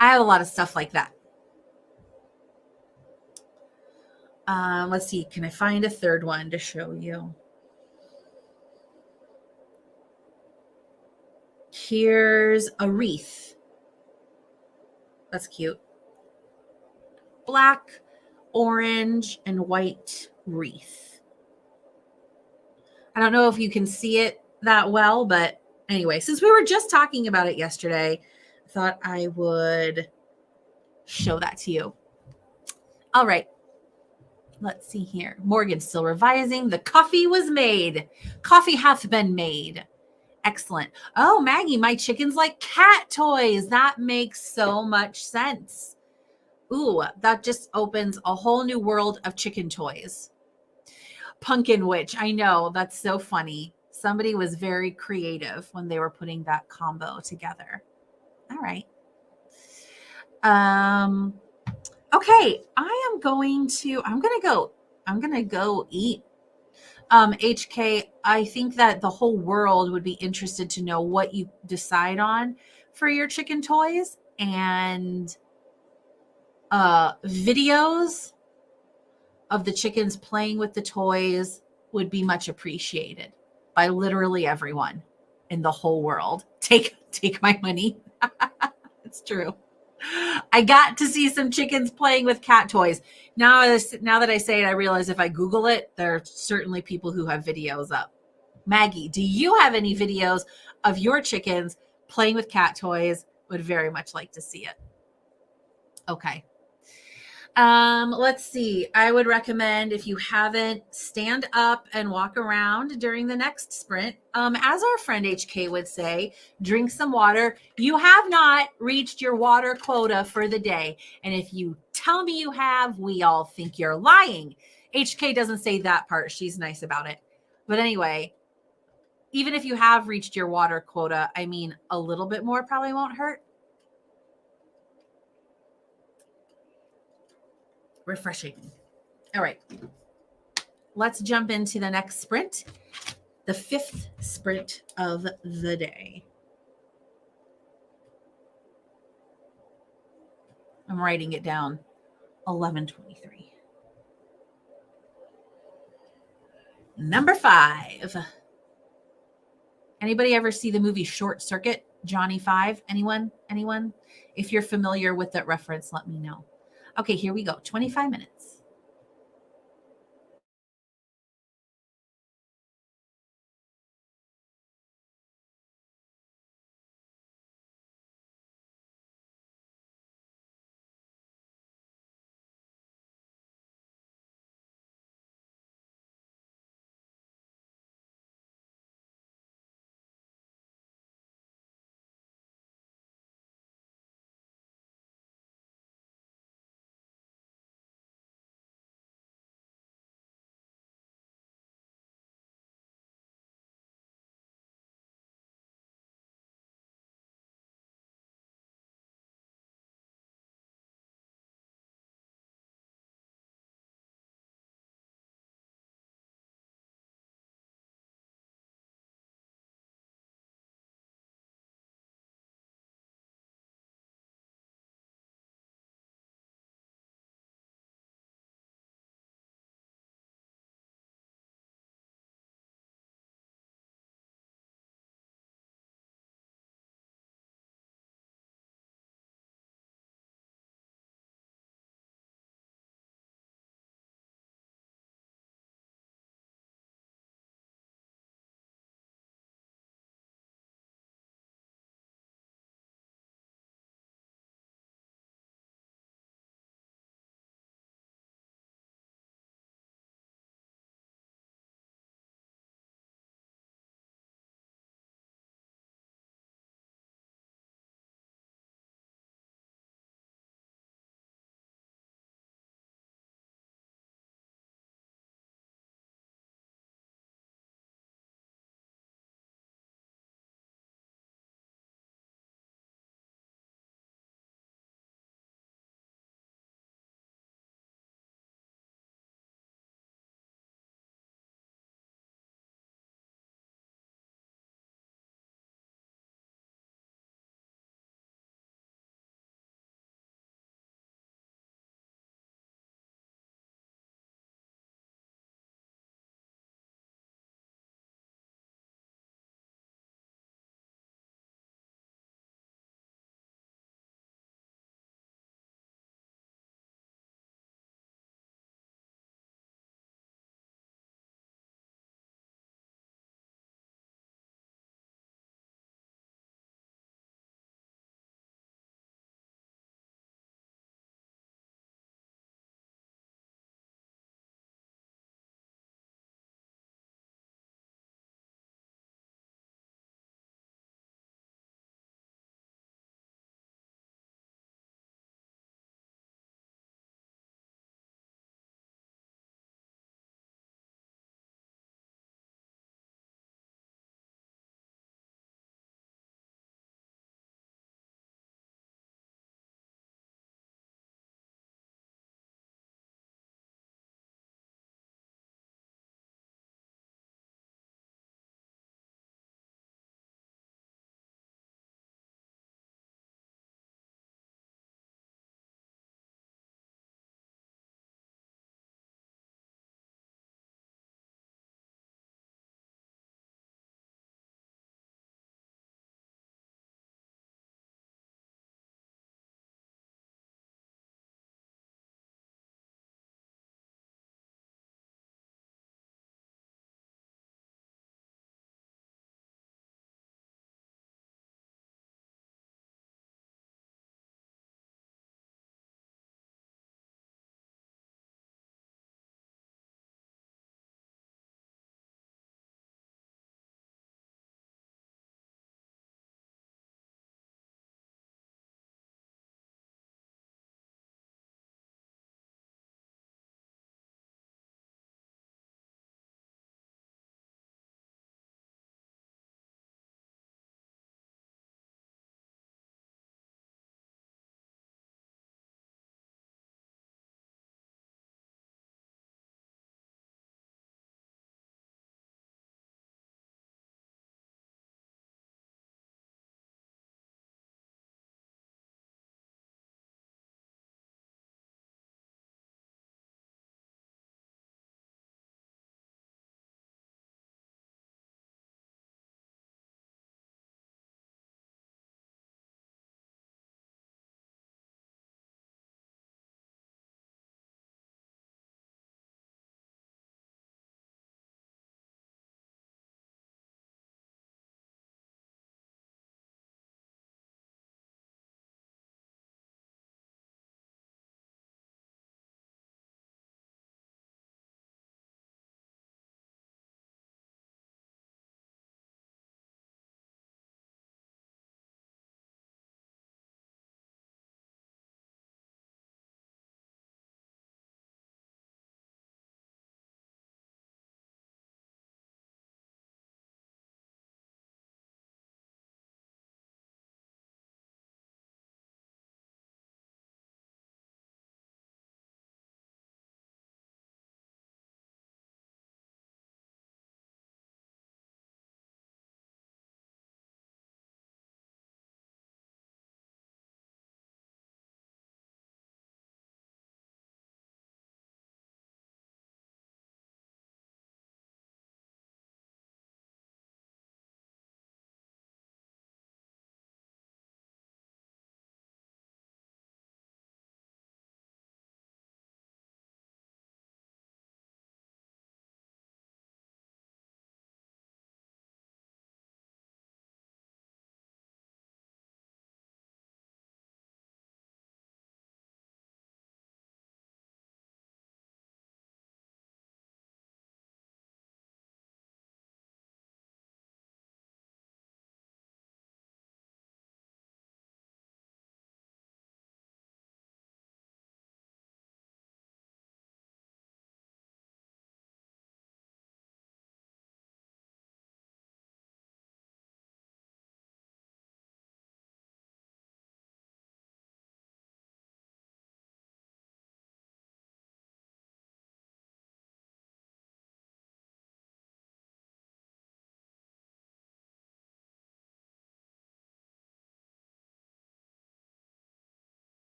I have a lot of stuff like that. Let's see. Can I find a third one to show you? Here's a wreath. That's cute. Black, orange, and white wreath. I don't know if you can see it that well, but anyway, since we were just talking about it yesterday, I thought I would show that to you. All right. Let's see here. Morgan's still revising. The coffee was made. Coffee hath been made. Excellent. Oh, Maggie, my chickens like cat toys. That makes so much sense. Ooh, that just opens a whole new world of chicken toys. Pumpkin witch. I know. That's so funny. Somebody was very creative when they were putting that combo together. All right. Okay. I'm going to go eat. HK, I think that the whole world would be interested to know what you decide on for your chicken toys, and videos of the chickens playing with the toys would be much appreciated by literally everyone in the whole world. Take my money. It's true. I got to see some chickens playing with cat toys. Now that I say it, I realize if I Google it, there are certainly people who have videos up. Maggie, do you have any videos of your chickens playing with cat toys? Would very much like to see it. Okay. Let's see. I would recommend, if you haven't, stand up and walk around during the next sprint. As our friend HK would say, drink some water. You have not reached your water quota for the day. And if you tell me you have, we all think you're lying. HK doesn't say that part. She's nice about it. But anyway, even if you have reached your water quota, I mean, a little bit more probably won't hurt. Refreshing. All right. Let's jump into the next sprint, the 5th sprint of the day. I'm writing it down. 11:23. Number 5. Anybody ever see the movie Short Circuit? Johnny 5? Anyone? If you're familiar with that reference, let me know. Okay, here we go. 25 minutes.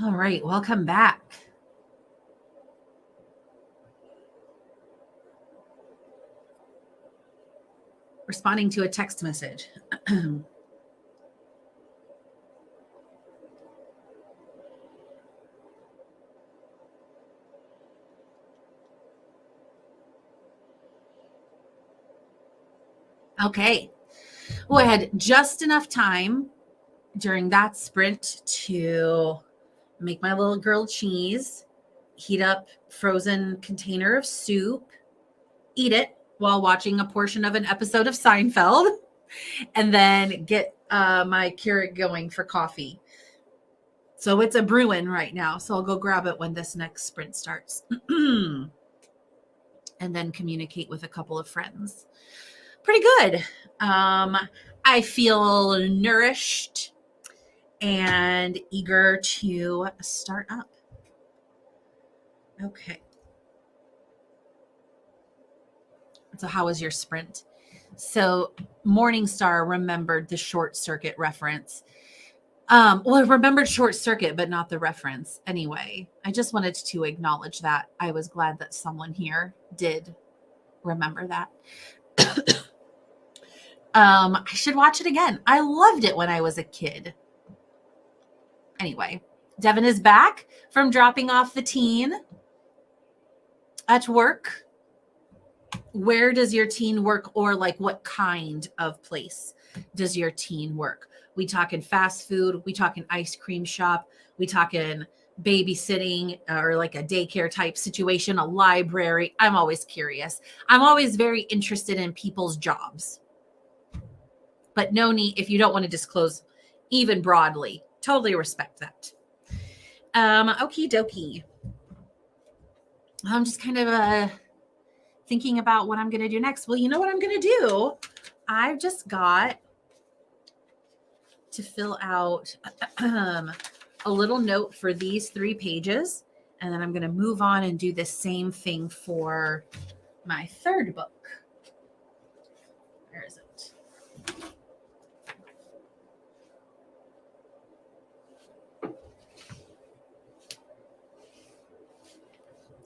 All right, welcome back. Responding to a text message. Okay. Well, I had just enough time during that sprint to make my little grilled cheese, heat up frozen container of soup, eat it while watching a portion of an episode of Seinfeld, and then get my Keurig going for coffee. So it's a brewing right now. So I'll go grab it when this next sprint starts. And then communicate with a couple of friends. Pretty good. I feel nourished and eager to start up. Okay. So how was your sprint? So Morningstar remembered the short circuit reference. Well, I remembered short circuit, but not the reference. Anyway, I just wanted to acknowledge that. I was glad that someone here did remember that. I should watch it again. I loved it when I was a kid. Anyway, Devin is back from dropping off the teen at work. Where does your teen work, or like what kind of place does your teen work? We talking fast food, we talking ice cream shop, we talking babysitting or like a daycare type situation, a library. I'm always curious. I'm always very interested in people's jobs. But no need, if you don't want to disclose even broadly, totally respect that. Okie dokie. I'm just kind of thinking about what I'm going to do next. Well, you know what I'm going to do? I've just got to fill out a little note for these 3 pages, and then I'm going to move on and do the same thing for my 3rd book. Where is it?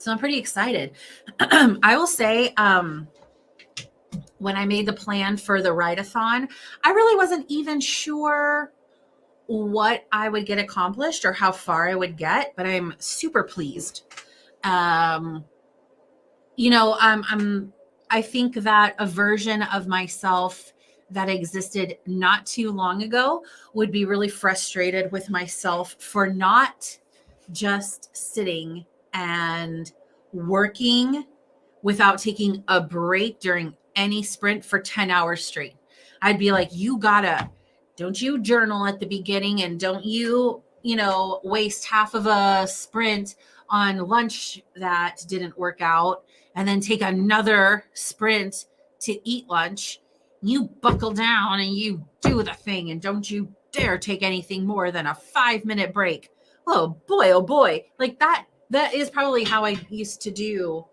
So I'm pretty excited. I will say, when I made the plan for the write-a-thon, I really wasn't even sure what I would get accomplished or how far I would get, but I'm super pleased. I think that a version of myself that existed not too long ago would be really frustrated with myself for not just sitting and working without taking a break during any sprint for 10 hours straight. I'd be like, don't you journal at the beginning, and don't you, waste half of a sprint on lunch that didn't work out and then take another sprint to eat lunch. You buckle down and you do the thing, and don't you dare take anything more than a 5-minute break. Oh boy. Like that is probably how I used to do.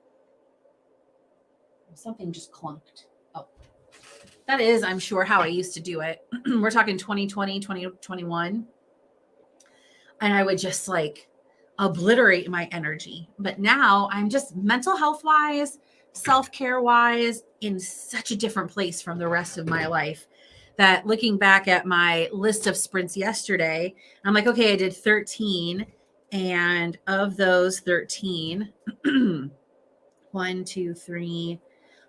Something just clunked. Oh, that is, I'm sure, how I used to do it. We're talking 2020, 2021. And I would just like obliterate my energy. But now I'm just mental health wise, self-care wise, in such a different place from the rest of my life that looking back at my list of sprints yesterday, I'm like, okay, I did 13. And of those 13, 1, 2, 3,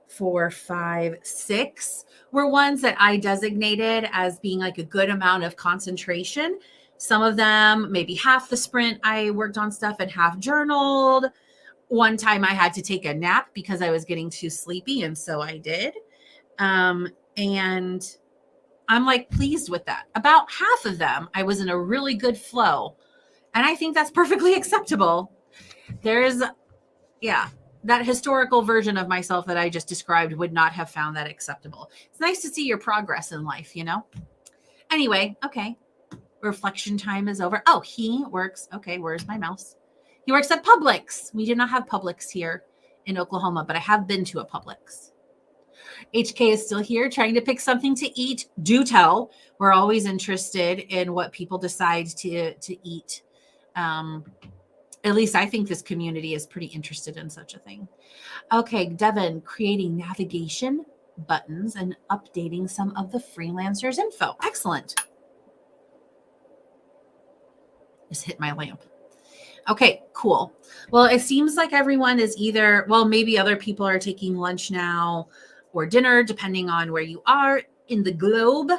4, 5, 6 were ones that I designated as being like a good amount of concentration. Some of them, maybe half the sprint, I worked on stuff and half journaled. One time I had to take a nap because I was getting too sleepy, and so I did. And I'm like pleased with that. About half of them, I was in a really good flow. And I think that's perfectly acceptable. There's, that historical version of myself that I just described would not have found that acceptable. It's nice to see your progress in life, Anyway, okay. Reflection time is over. Oh, he works. Okay, where's my mouse? He works at Publix. We do not have Publix here in Oklahoma, but I have been to a Publix. HK is still here trying to pick something to eat. Do tell. We're always interested in what people decide to eat At least I think this community is pretty interested in such a thing. Okay, Devin, creating navigation buttons and updating some of the freelancers info. Excellent. Just hit my lamp. Okay, cool. Well, it seems like everyone is either, well, maybe other people are taking lunch now or dinner, depending on where you are in the globe,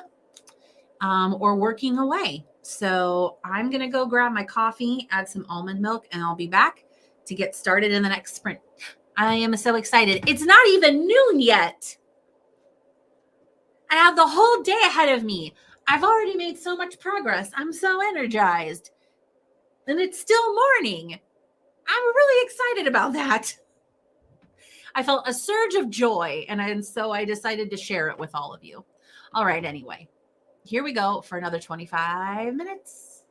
or working away. So I'm going to go grab my coffee, add some almond milk, and I'll be back to get started in the next sprint. I am so excited. It's not even noon yet. I have the whole day ahead of me. I've already made so much progress. I'm so energized. And it's still morning. I'm really excited about that. I felt a surge of joy, and so I decided to share it with all of you. All right, anyway, here we go for another 25 minutes.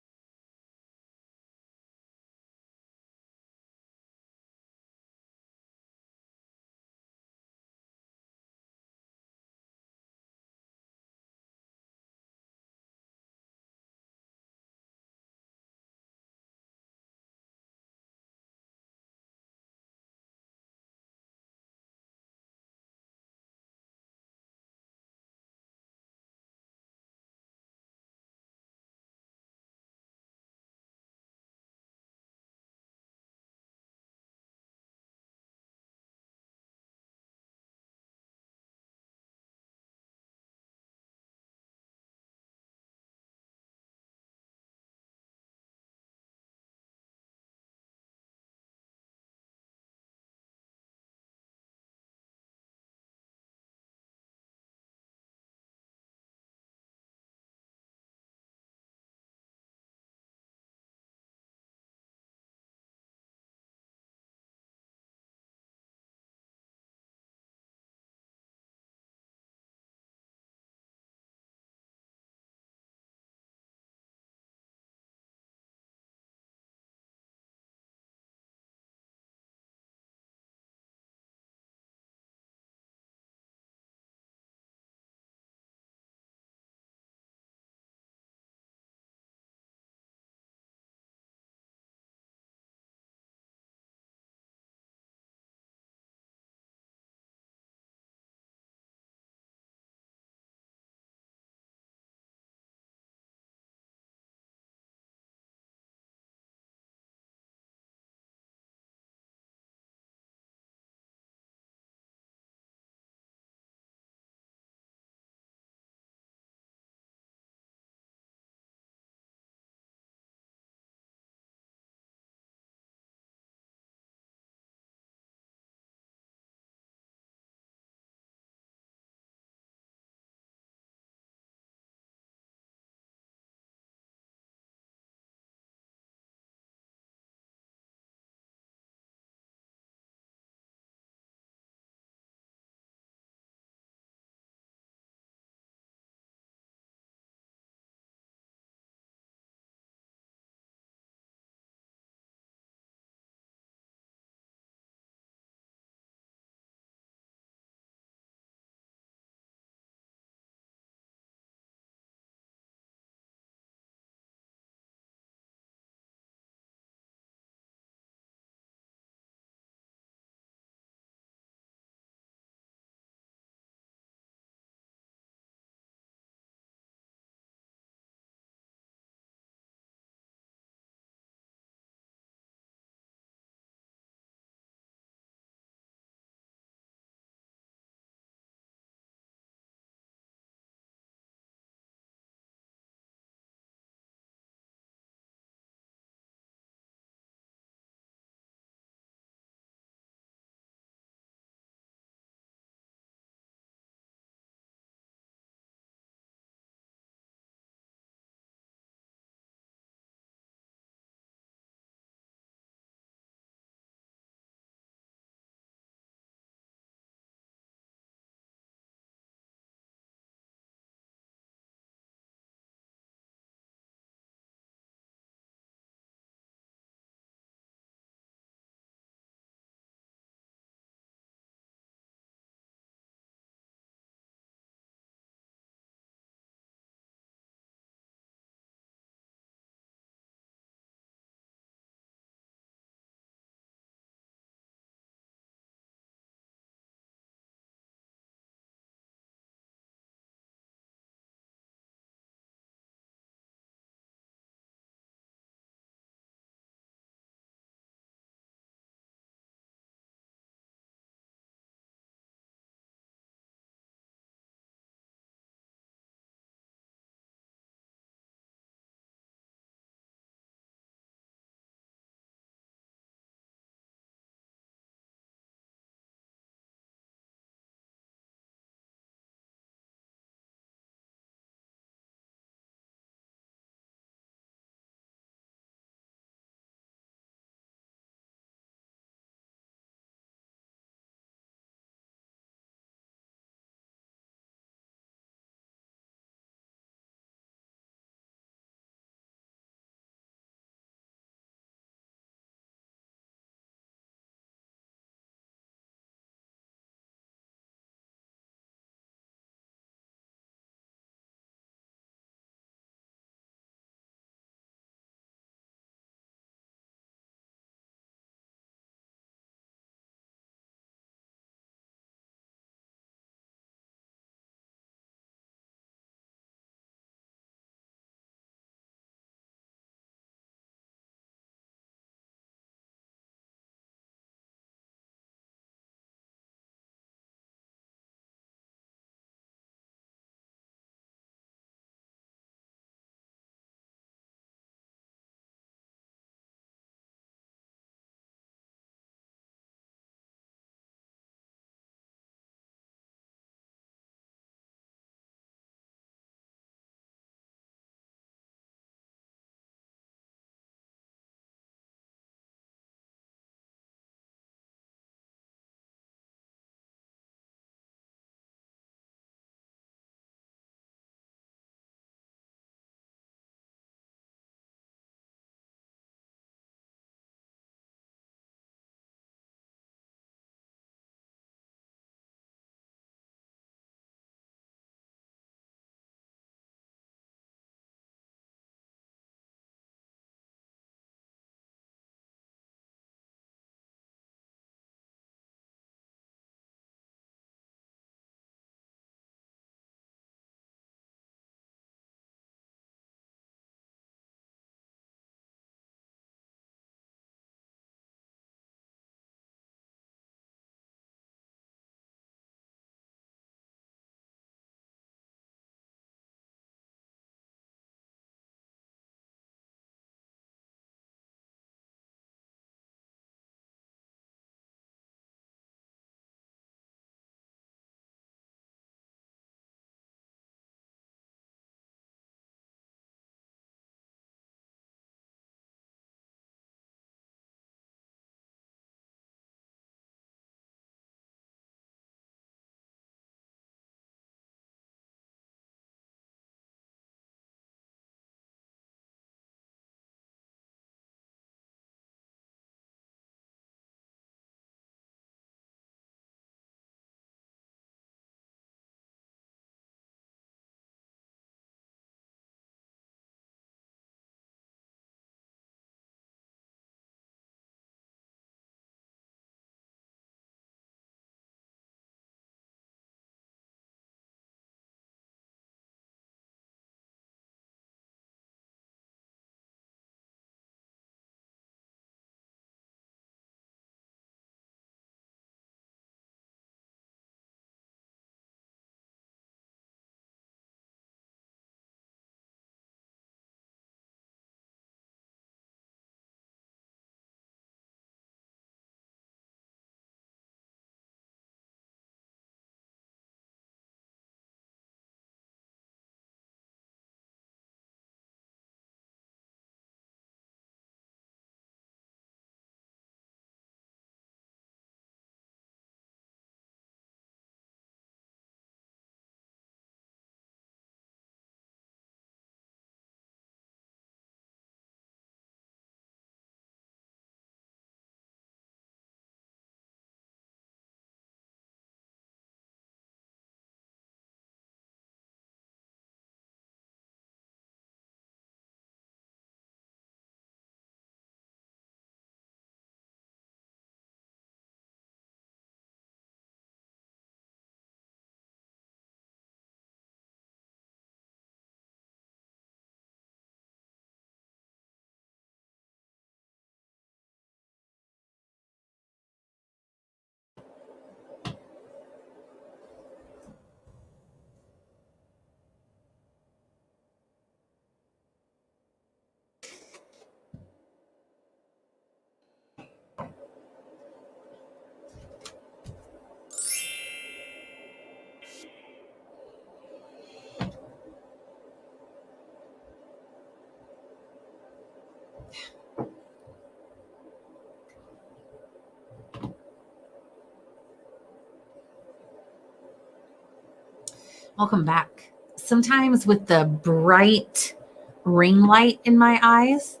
Welcome back. Sometimes with the bright ring light in my eyes,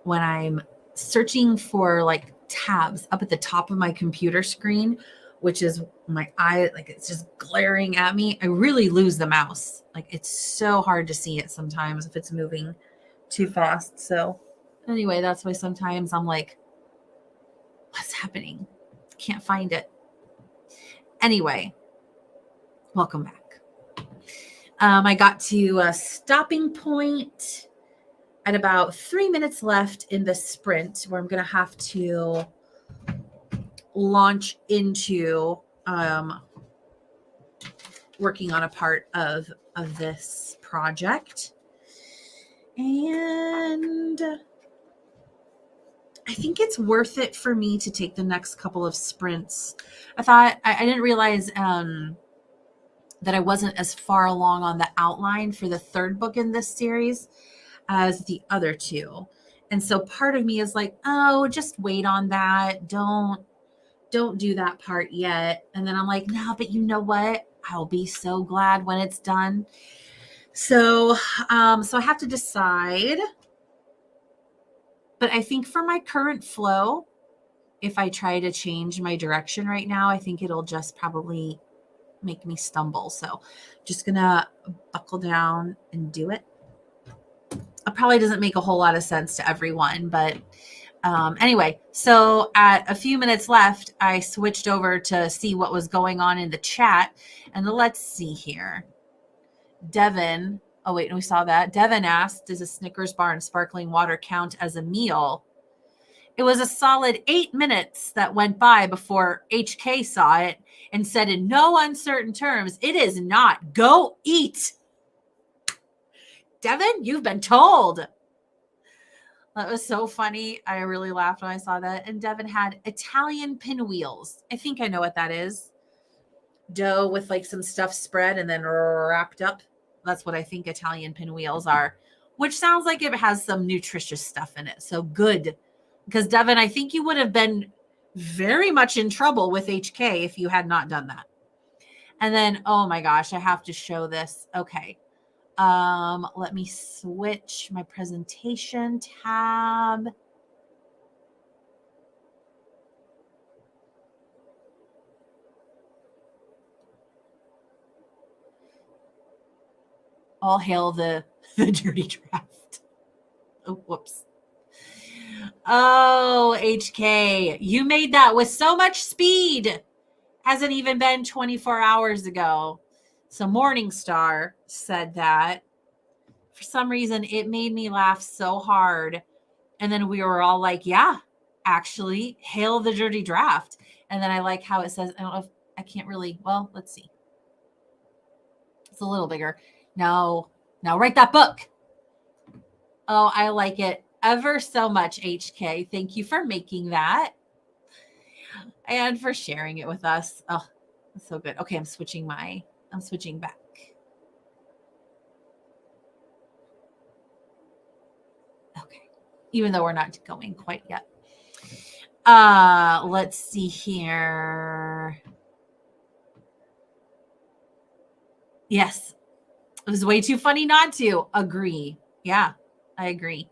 when I'm searching for like tabs up at the top of my computer screen, which is my eye, like it's just glaring at me, I really lose the mouse. Like it's so hard to see it sometimes if it's moving too fast. So anyway, that's why sometimes I'm like, what's happening? Can't find it. Anyway, welcome back. I got to a stopping point at about 3 minutes left in the sprint where I'm going to have to launch into working on a part of this project. And I think it's worth it for me to take the next couple of sprints. I thought I didn't realize that I wasn't as far along on the outline for the third book in this series as the other two. And so part of me is like, oh, just wait on that. Don't do that part yet. And then I'm like, no, but you know what? I'll be so glad when it's done. So I have to decide. But I think for my current flow, if I try to change my direction right now, I think it'll just probably make me stumble. So just gonna buckle down and do it. It probably doesn't make a whole lot of sense to everyone, but anyway, so at a few minutes left, I switched over to see what was going on in the chat. And let's see here. Devin, oh wait, we saw that. Devin asked, does a Snickers bar and sparkling water count as a meal? It was a solid 8 minutes that went by before HK saw it and said in no uncertain terms, it is not. Go eat. Devin, you've been told. That was so funny. I really laughed when I saw that. And Devin had Italian pinwheels. I think I know what that is. Dough with like some stuff spread and then wrapped up. That's what I think Italian pinwheels are, which sounds like it has some nutritious stuff in it. So good. Because Devin, I think you would have been very much in trouble with HK if you had not done that. And then, oh my gosh, I have to show this. Okay. Let me switch my presentation tab. All hail the dirty draft. Oh, whoops. Oh, HK, you made that with so much speed. Hasn't even been 24 hours ago. So Morningstar said that. For some reason, it made me laugh so hard. And then we were all like, yeah, actually, hail the dirty draft. And then I like how it says, I don't know if I can't really, well, let's see. It's a little bigger. No, now write that book. Oh, I like it ever so much, HK. Thank you for making that and for sharing it with us. Oh, that's so good. Okay, I'm switching back. Okay, even though we're not going quite yet. Let's see here. Yes, it was way too funny not to agree. Yeah, I agree.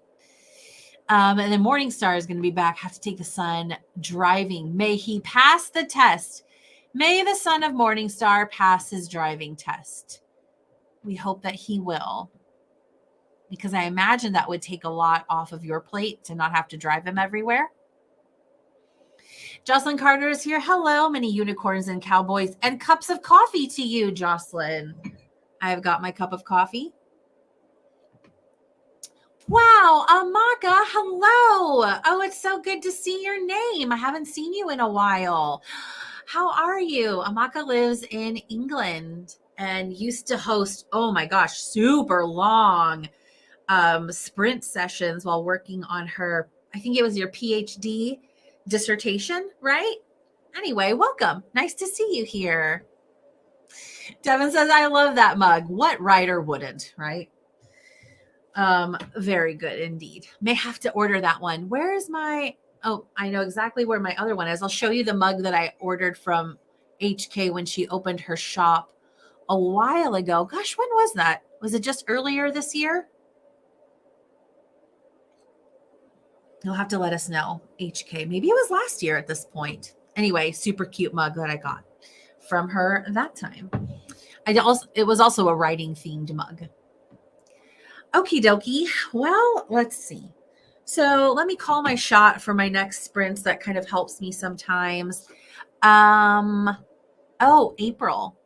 And then Morningstar is going to be back. Have to take the son driving. May he pass the test. May the son of Morningstar pass his driving test. We hope that he will. Because I imagine that would take a lot off of your plate to not have to drive him everywhere. Jocelyn Carter is here. Hello, many unicorns and cowboys and cups of coffee to you, Jocelyn. I've got my cup of coffee. Wow, Amaka, hello. Oh, it's so good to see your name. I haven't seen you in a while. How are you? Amaka lives in England and used to host, oh my gosh, super long sprint sessions while working on her, I think it was your PhD dissertation, right? Anyway, welcome. Nice to see you here. Devin says, I love that mug. What writer wouldn't, right? Very good indeed. May have to order that one. Where is my, oh, I know exactly where my other one is. I'll show you the mug that I ordered from HK when she opened her shop a while ago. Gosh, when was that? Was it just earlier this year? You'll have to let us know, HK. Maybe it was last year at this point. Anyway, super cute mug that I got from her that time. It was also a writing themed mug. Okie dokie. Well, let's see. So let me call my shot for my next sprints. That kind of helps me sometimes. April.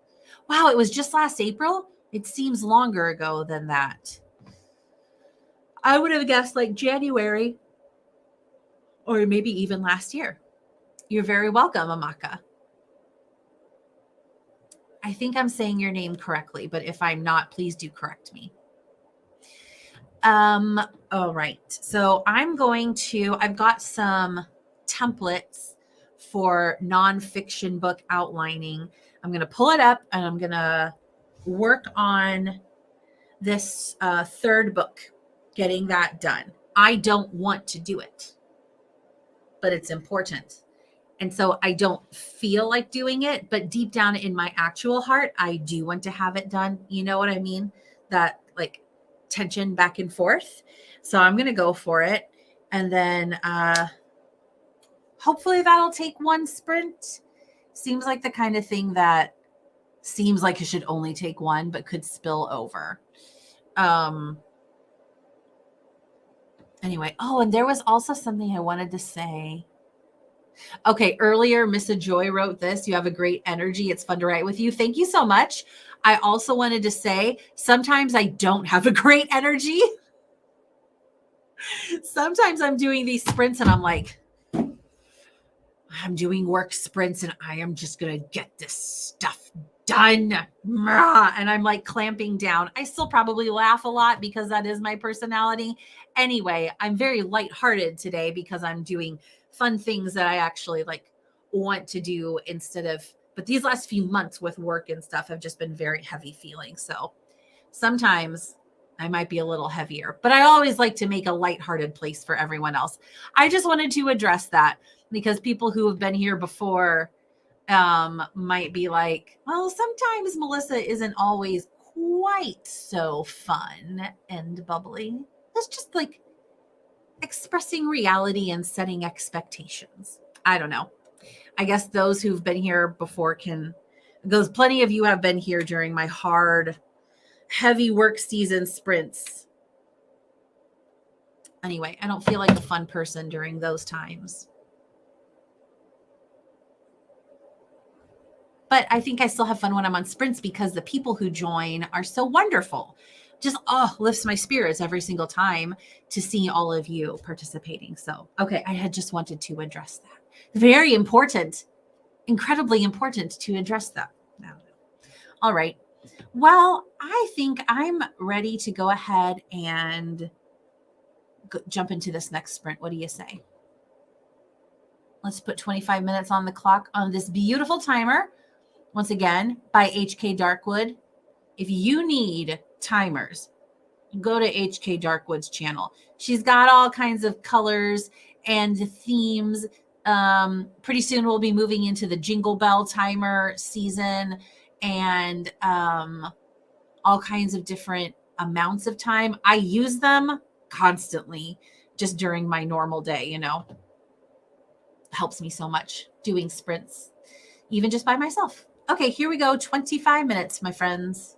Wow, it was just last April. It seems longer ago than that. I would have guessed like January or maybe even last year. You're very welcome, Amaka. I think I'm saying your name correctly, but if I'm not, please do correct me. All right. So I've got some templates for nonfiction book outlining. I'm going to pull it up and I'm going to work on this third book, getting that done. I don't want to do it, but it's important. And so I don't feel like doing it, but deep down in my actual heart, I do want to have it done. You know what I mean? That like tension back and forth. So I'm going to go for it. And then hopefully that'll take one sprint. Seems like the kind of thing that seems like it should only take one, but could spill over. Anyway, and there was also something I wanted to say. Okay, earlier, Missa Joy wrote this. You have a great energy. It's fun to write with you. Thank you so much. I also wanted to say sometimes I don't have a great energy. Sometimes I'm doing these sprints and I'm like, I'm doing work sprints and I am just going to get this stuff done. And I'm like clamping down. I still probably laugh a lot because that is my personality. Anyway, I'm very lighthearted today because I'm doing fun things that I actually like want to do but these last few months with work and stuff have just been very heavy feeling. So sometimes I might be a little heavier, but I always like to make a lighthearted place for everyone else. I just wanted to address that because people who have been here before might be like, well, sometimes Melissa isn't always quite so fun and bubbly. That's just like expressing reality and setting expectations. I don't know. I guess those who've been here before plenty of you have been here during my hard, heavy work season sprints. Anyway, I don't feel like a fun person during those times. But I think I still have fun when I'm on sprints because the people who join are so wonderful. Just lifts my spirits every single time to see all of you participating. So, okay, I had just wanted to address that. Very important, incredibly important to address that. Now, all right. Well, I think I'm ready to go ahead and jump into this next sprint. What do you say? Let's put 25 minutes on the clock on this beautiful timer. Once again, by HK Darkwood. If you need timers, go to HK Darkwood's channel. She's got all kinds of colors and themes. Pretty soon we'll be moving into the Jingle Bell timer season and all kinds of different amounts of time. I use them constantly just during my normal day, helps me so much doing sprints, even just by myself. Okay, here we go. 25 minutes, my friends.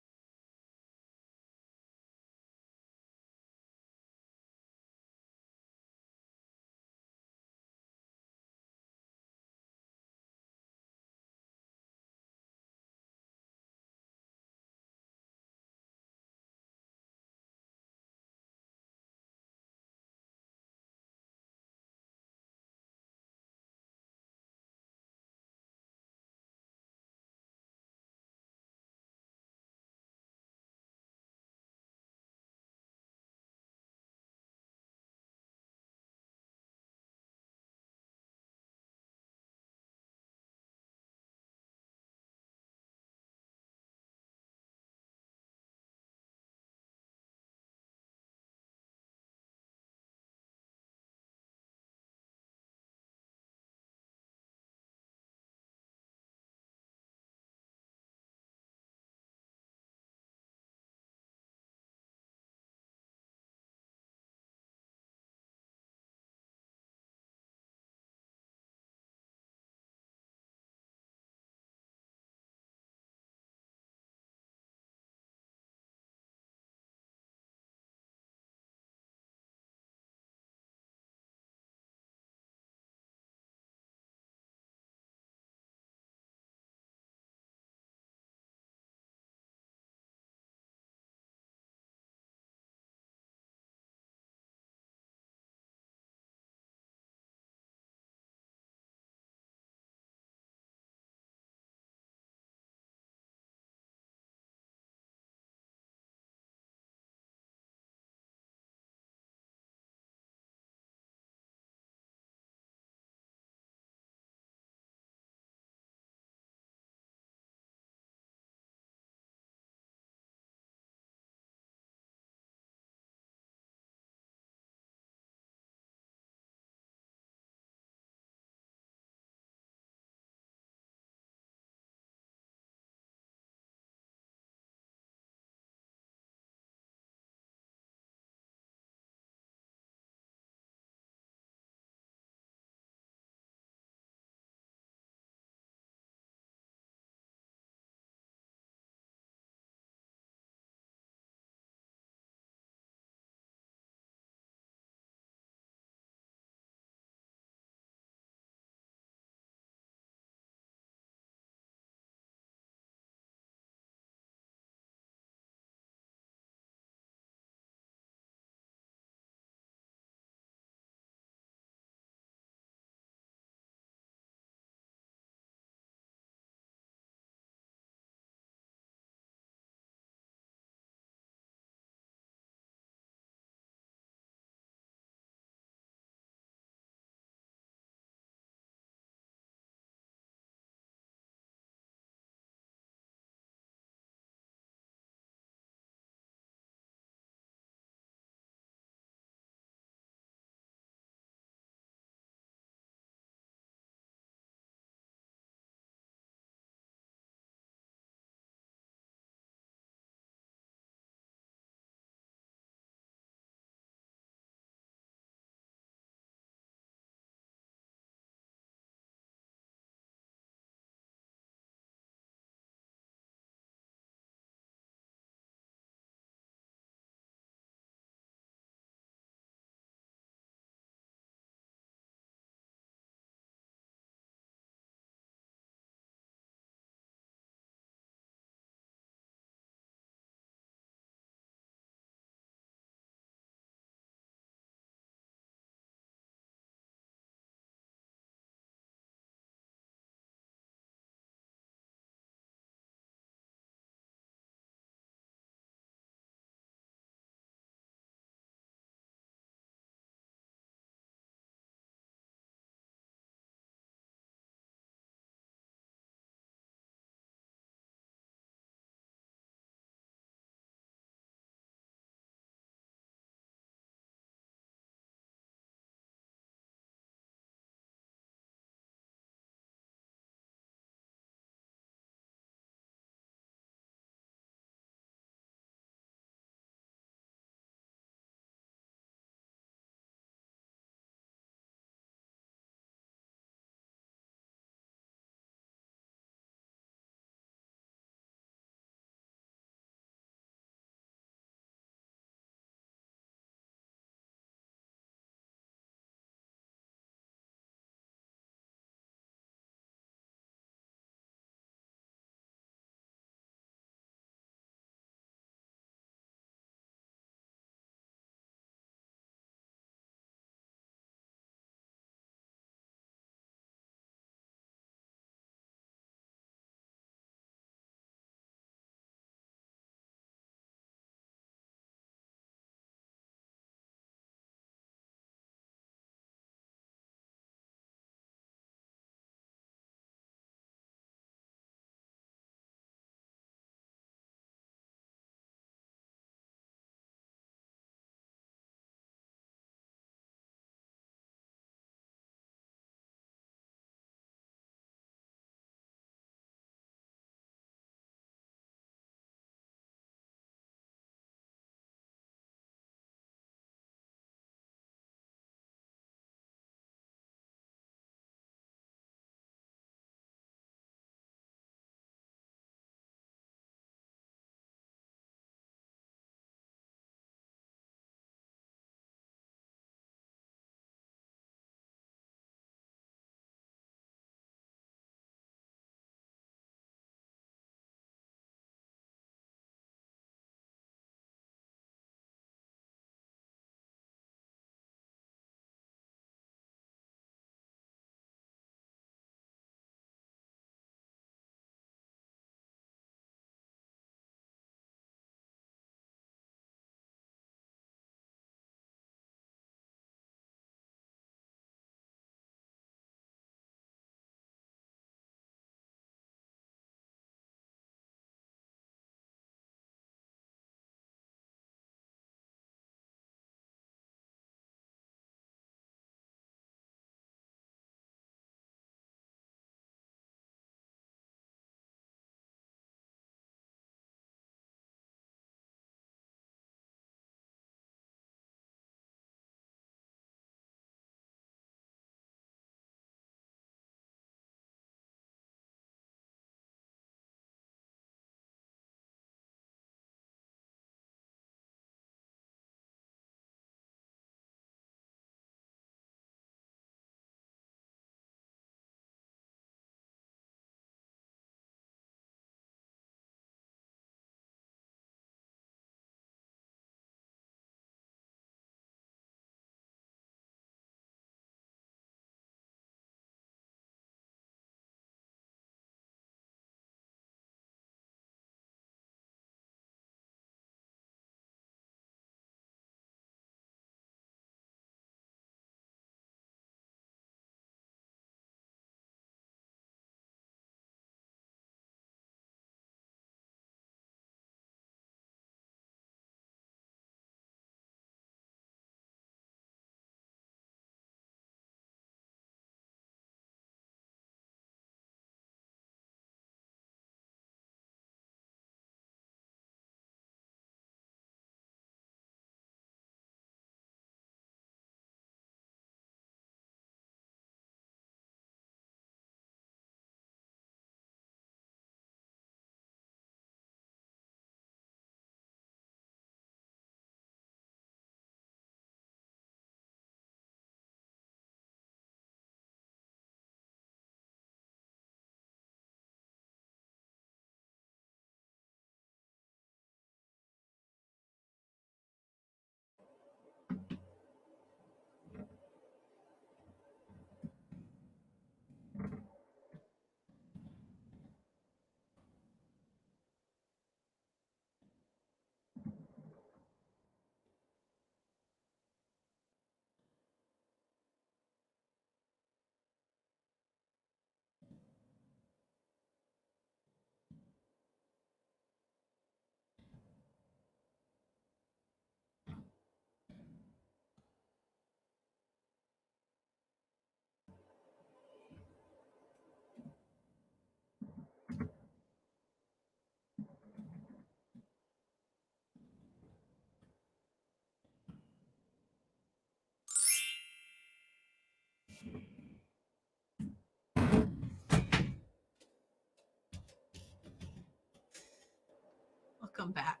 Welcome back.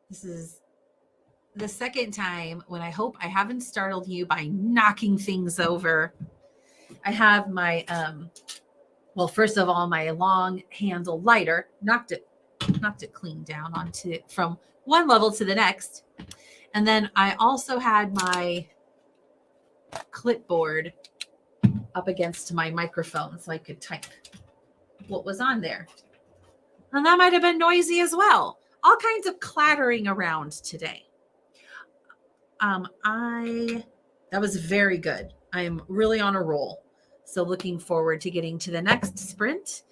This is the second time when I hope I haven't startled you by knocking things over. I have my, well, first of all, my long handle lighter, knocked it clean down onto from one level to the next. And then I also had my clipboard up against my microphone so I could type what was on there. And that might have been noisy as well. All kinds of clattering around today. That was very good. I'm really on a roll. So looking forward to getting to the next sprint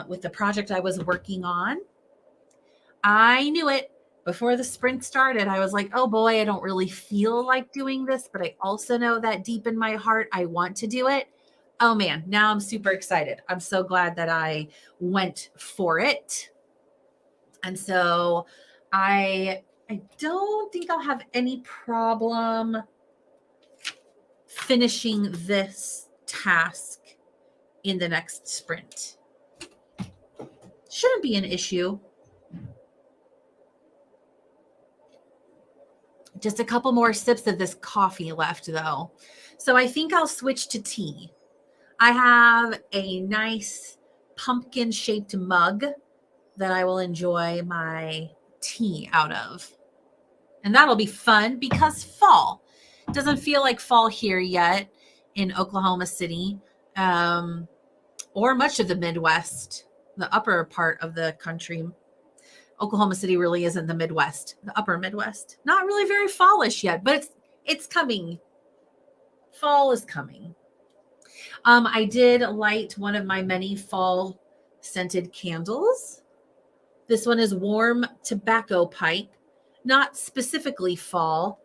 with the project I was working on. I knew it before the sprint started. I was like, oh boy, I don't really feel like doing this, but I also know that deep in my heart, I want to do it. Oh man, now I'm super excited. I'm so glad that I went for it. And so I don't think I'll have any problem finishing this task in the next sprint. Shouldn't be an issue. Just a couple more sips of this coffee left though. So I think I'll switch to tea. I have a nice pumpkin shaped mug that I will enjoy my tea out of. And that'll be fun because fall. It doesn't feel like fall here yet in Oklahoma City or much of the Midwest, the upper part of the country. Oklahoma City really isn't the Midwest, the upper Midwest. Not really very fallish yet, but it's coming. Fall is coming. I did light one of my many fall scented candles. This one is warm tobacco pipe, not specifically fall.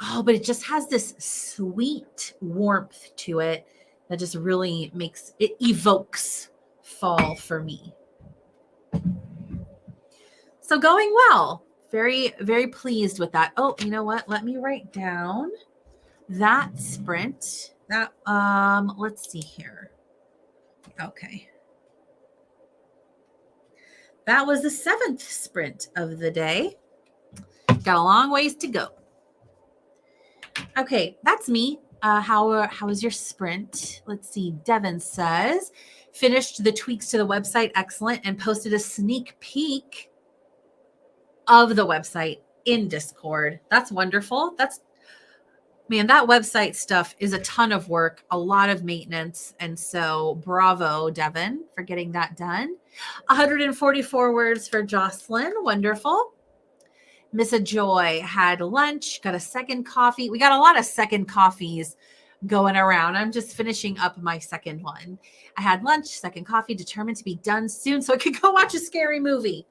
Oh, but it just has this sweet warmth to it that just really evokes fall for me. So going well. Very, very pleased with that. Oh, you know what? Let me write down that sprint. That let's see here. Okay. That was the 7th sprint of the day. Got a long ways to go. Okay, that's me. How was your sprint? Let's see. Devin says, finished the tweaks to the website. Excellent. And posted a sneak peek of the website in Discord. That's wonderful. Man, that website stuff is a ton of work, a lot of maintenance. And so bravo, Devin, for getting that done. 144 words for Jocelyn. Wonderful. Miss Joy had lunch, got a second coffee. We got a lot of second coffees going around. I'm just finishing up my second one. I had lunch, second coffee, determined to be done soon so I could go watch a scary movie.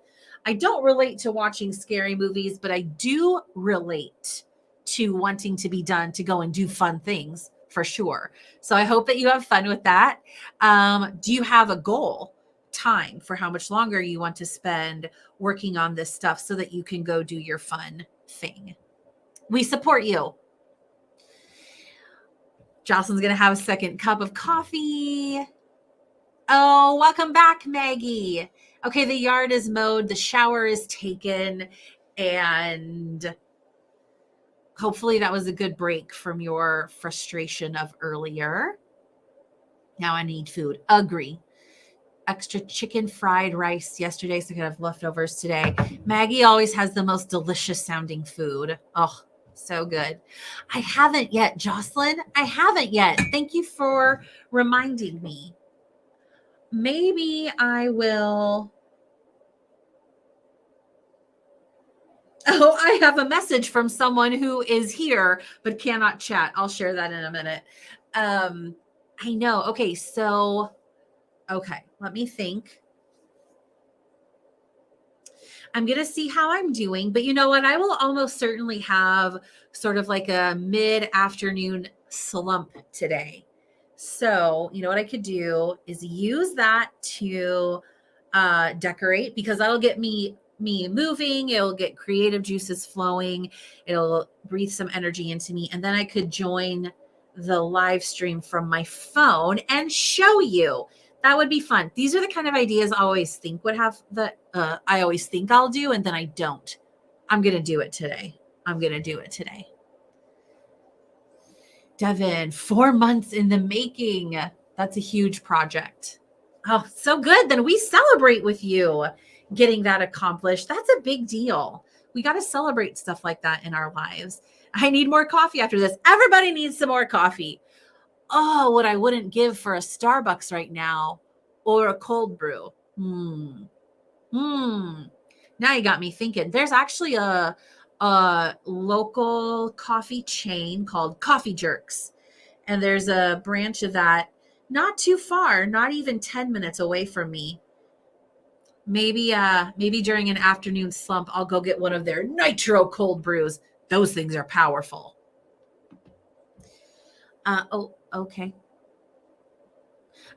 I don't relate to watching scary movies, but I do relate to wanting to be done to go and do fun things for sure. So I hope that you have fun with that. Do you have a goal time for how much longer you want to spend working on this stuff so that you can go do your fun thing? We support you. Jocelyn's going to have a second cup of coffee. Oh, welcome back, Maggie. Okay, the yard is mowed, the shower is taken, and hopefully that was a good break from your frustration of earlier. Now I need food. Agree. Extra chicken fried rice yesterday, so I could have leftovers today. Maggie always has the most delicious sounding food. Oh, so good. I haven't yet, Jocelyn. I haven't yet. Thank you for reminding me. Maybe I will. Oh, I have a message from someone who is here but cannot chat. I'll share that in a minute. I know. Okay, so, okay, let me think. I'm going to see how I'm doing, but you know what? I will almost certainly have sort of like a mid-afternoon slump today. So, you know what I could do is use that to decorate, because that'll get me me moving. It'll get creative juices flowing. It'll breathe some energy into me. And then I could join the live stream from my phone and show you. That would be fun. These are the kind of ideas I always think would have I always think I'll do, and then I don't. I'm going to do it today. Devin, 4 months in the making. That's a huge project. Oh, so good. Then we celebrate with you getting that accomplished. That's a big deal. We got to celebrate stuff like that in our lives. I need more coffee after this. Everybody needs some more coffee. Oh, what I wouldn't give for a Starbucks right now or a cold brew. Now you got me thinking. There's actually a local coffee chain called Coffee Jerks. And there's a branch of that not too far, not even 10 minutes away from me. Maybe during an afternoon slump, I'll go get one of their nitro cold brews. Those things are powerful. Okay.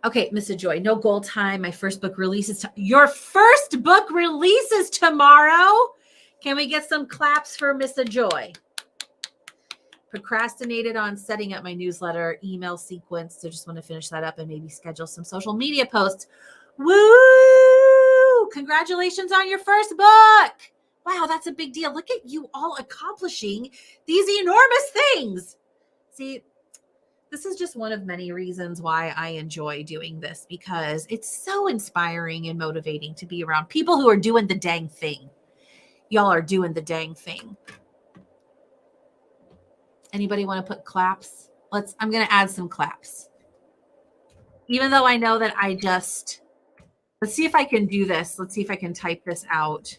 Okay, Mr. Joy, no goal time. My first book releases. Your first book releases tomorrow? Can we get some claps for Mr. Joy? Procrastinated on setting up my newsletter email sequence. So just want to finish that up and maybe schedule some social media posts. Woo! Congratulations on your first book. Wow, that's a big deal. Look at you all accomplishing these enormous things. See, this is just one of many reasons why I enjoy doing this, because it's so inspiring and motivating to be around people who are doing the dang thing. Y'all are doing the dang thing. Anybody want to put claps? I'm going to add some claps. Even though I know that let's see if I can do this. Let's see if I can type this out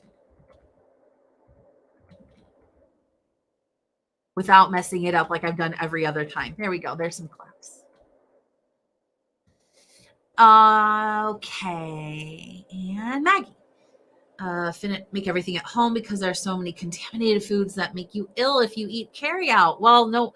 without messing it up like I've done every other time. There we go. There's some claps. Okay. And Maggie. Make everything at home because there are so many contaminated foods that make you ill if you eat carryout. Well, no,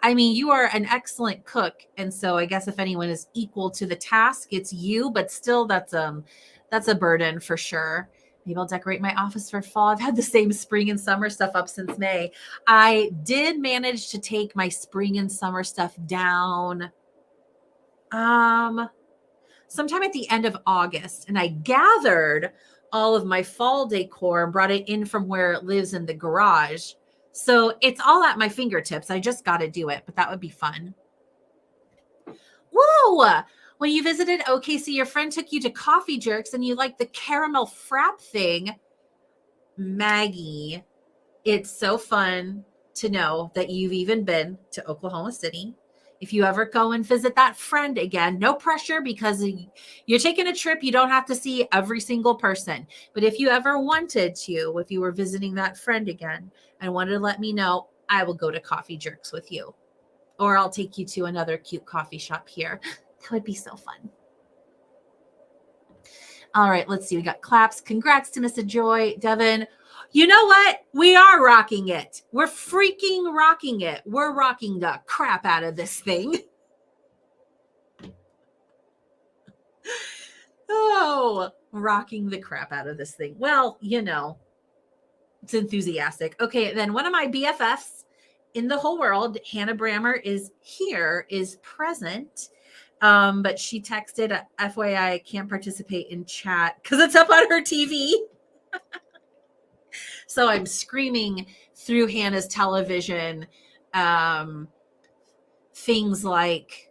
I mean, you are an excellent cook. And so I guess if anyone is equal to the task, it's you, but still that's a burden for sure. Maybe I'll decorate my office for fall. I've had the same spring and summer stuff up since May. I did manage to take my spring and summer stuff down sometime at the end of August, and I gathered all of my fall decor and brought it in from where it lives in the garage. So it's all at my fingertips. I just got to do it, but that would be fun. Whoa! When you visited OKC, your friend took you to Coffee Jerks and you liked the caramel frap thing. Maggie, it's so fun to know that you've even been to Oklahoma City. If you ever go and visit that friend again, no pressure, because you're taking a trip. You don't have to see every single person. But if you ever wanted to, if you were visiting that friend again and wanted to let me know, I will go to Coffee Jerks with you. Or I'll take you to another cute coffee shop here. That would be so fun. All right, let's see. We got claps. Congrats to Mr. Joy. Devin, you know what? We are rocking it. We're freaking rocking it. We're rocking the crap out of this thing. Oh, rocking the crap out of this thing. Well, it's enthusiastic. Okay, then one of my BFFs in the whole world, Hannah Brammer, is present. But she texted, FYI, I can't participate in chat because it's up on her TV. So I'm screaming through Hannah's television things like,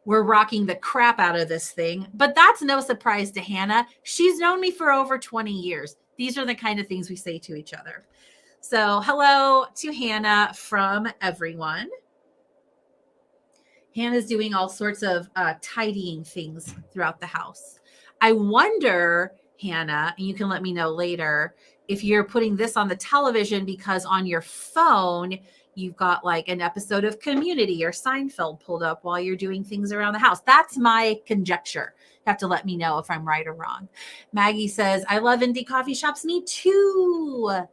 we're rocking the crap out of this thing. But that's no surprise to Hannah. She's known me for over 20 years. These are the kind of things we say to each other. So hello to Hannah from everyone. Hannah's doing all sorts of tidying things throughout the house. I wonder, Hannah, and you can let me know later, if you're putting this on the television because on your phone, you've got like an episode of Community or Seinfeld pulled up while you're doing things around the house. That's my conjecture. You have to let me know if I'm right or wrong. Maggie says, I love indie coffee shops. Me too.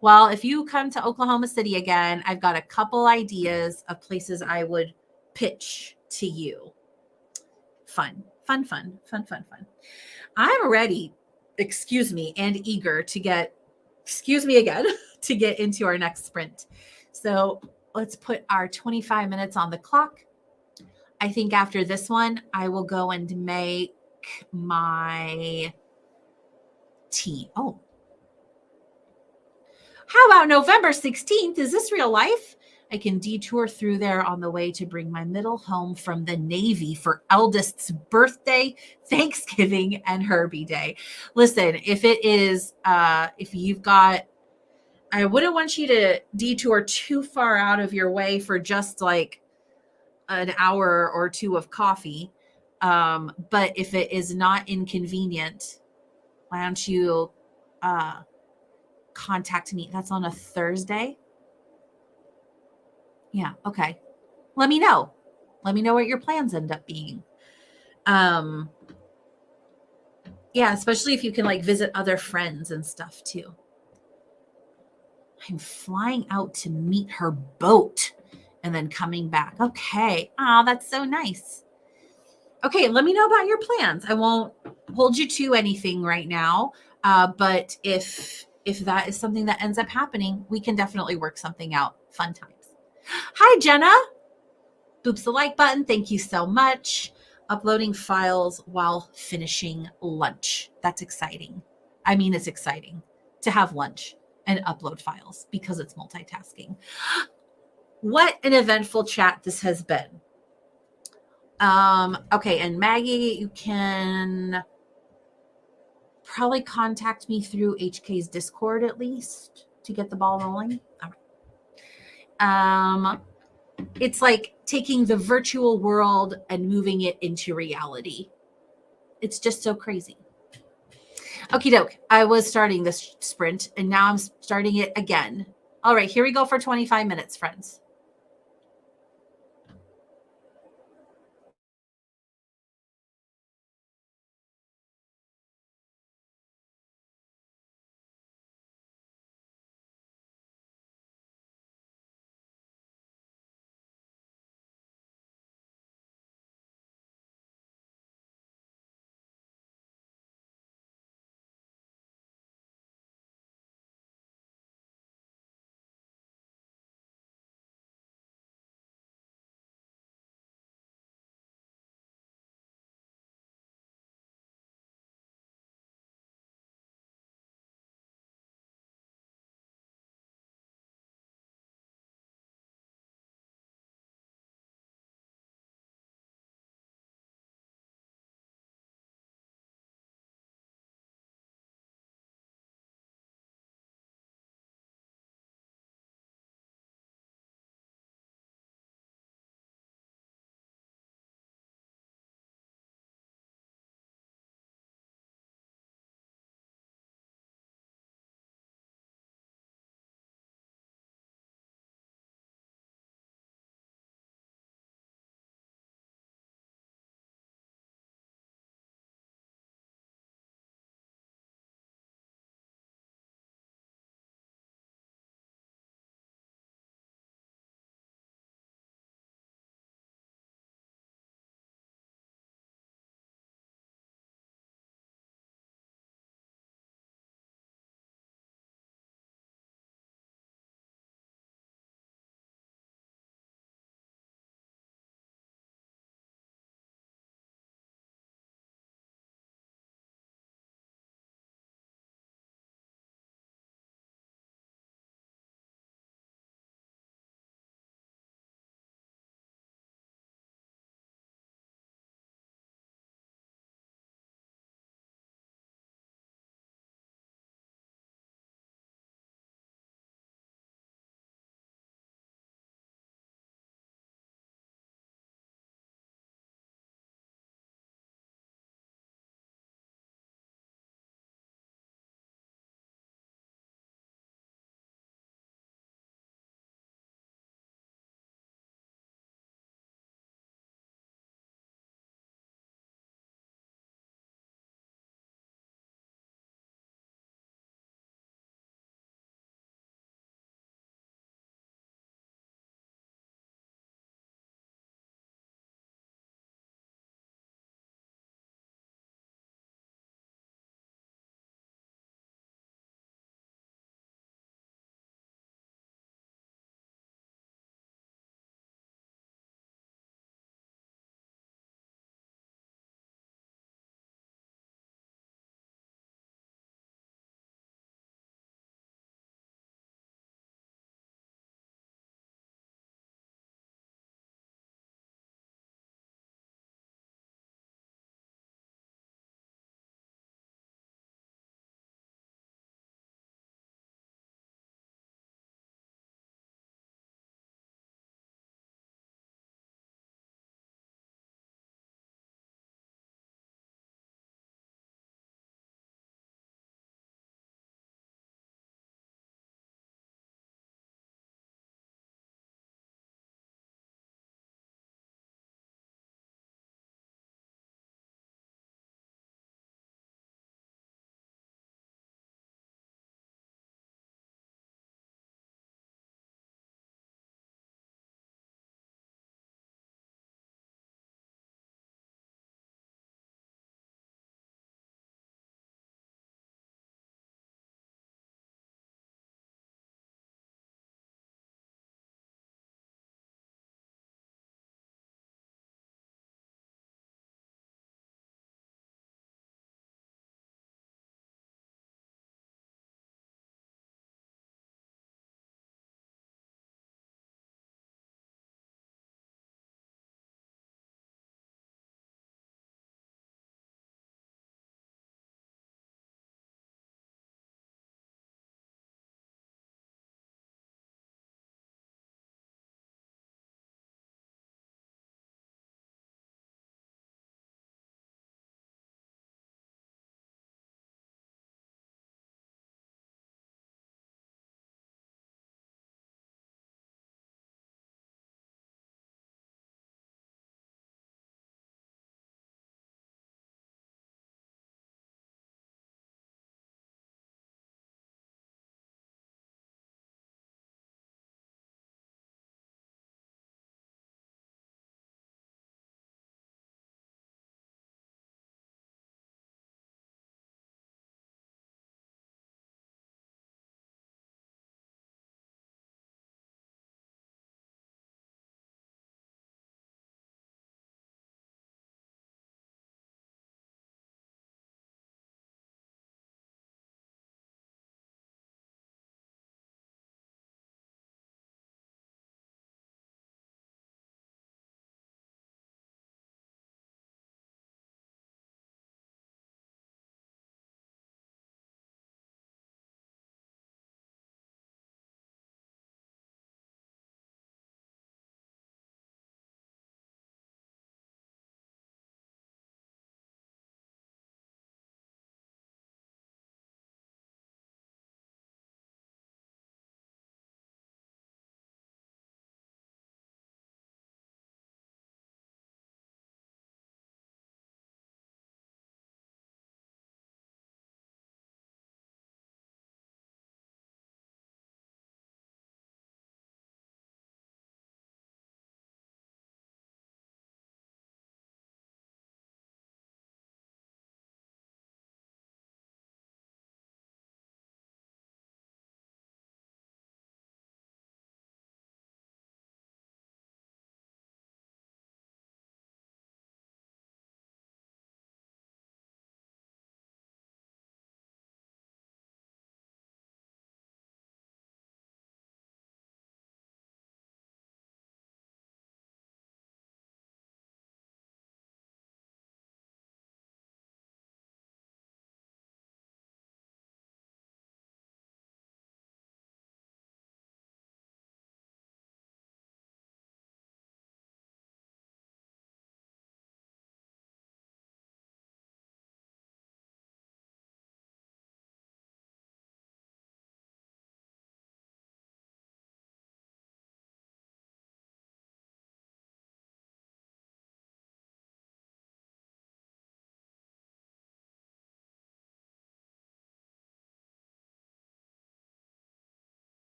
Well, if you come to Oklahoma City again, I've got a couple ideas of places I would pitch to you. Fun. I'm ready. excuse me, and eager to get, excuse me again, to get into our next sprint. So let's put our 25 minutes on the clock. I think after this one, I will go and make my tea. Oh, how about November 16th? Is this real life? I can detour through there on the way to bring my middle home from the Navy for eldest's birthday, Thanksgiving, and Herbie Day. Listen, if it is, if you've got, I wouldn't want you to detour too far out of your way for just like an hour or two of coffee. But if it is not inconvenient, why don't you contact me? That's on a Thursday. Yeah. Okay. Let me know. Let me know what your plans end up being. Um, yeah, especially if you can like visit other friends and stuff too. I'm flying out to meet her boat and then coming back. Okay. Oh, that's so nice. Okay, let me know about your plans. I won't hold you to anything right now, but if that is something that ends up happening, we can definitely work something out. Fun times. Hi, Jenna. Boops the like button. Thank you so much. Uploading files while finishing lunch. That's exciting. I mean, it's exciting to have lunch and upload files because it's multitasking. What an eventful chat this has been. Okay, and Maggie, you can probably contact me through HK's Discord at least to get the ball rolling. All right. It's like taking the virtual world and moving it into reality. It's just so crazy. Okie doke. I was starting this sprint and now I'm starting it again. All right, here we go for 25 minutes, friends.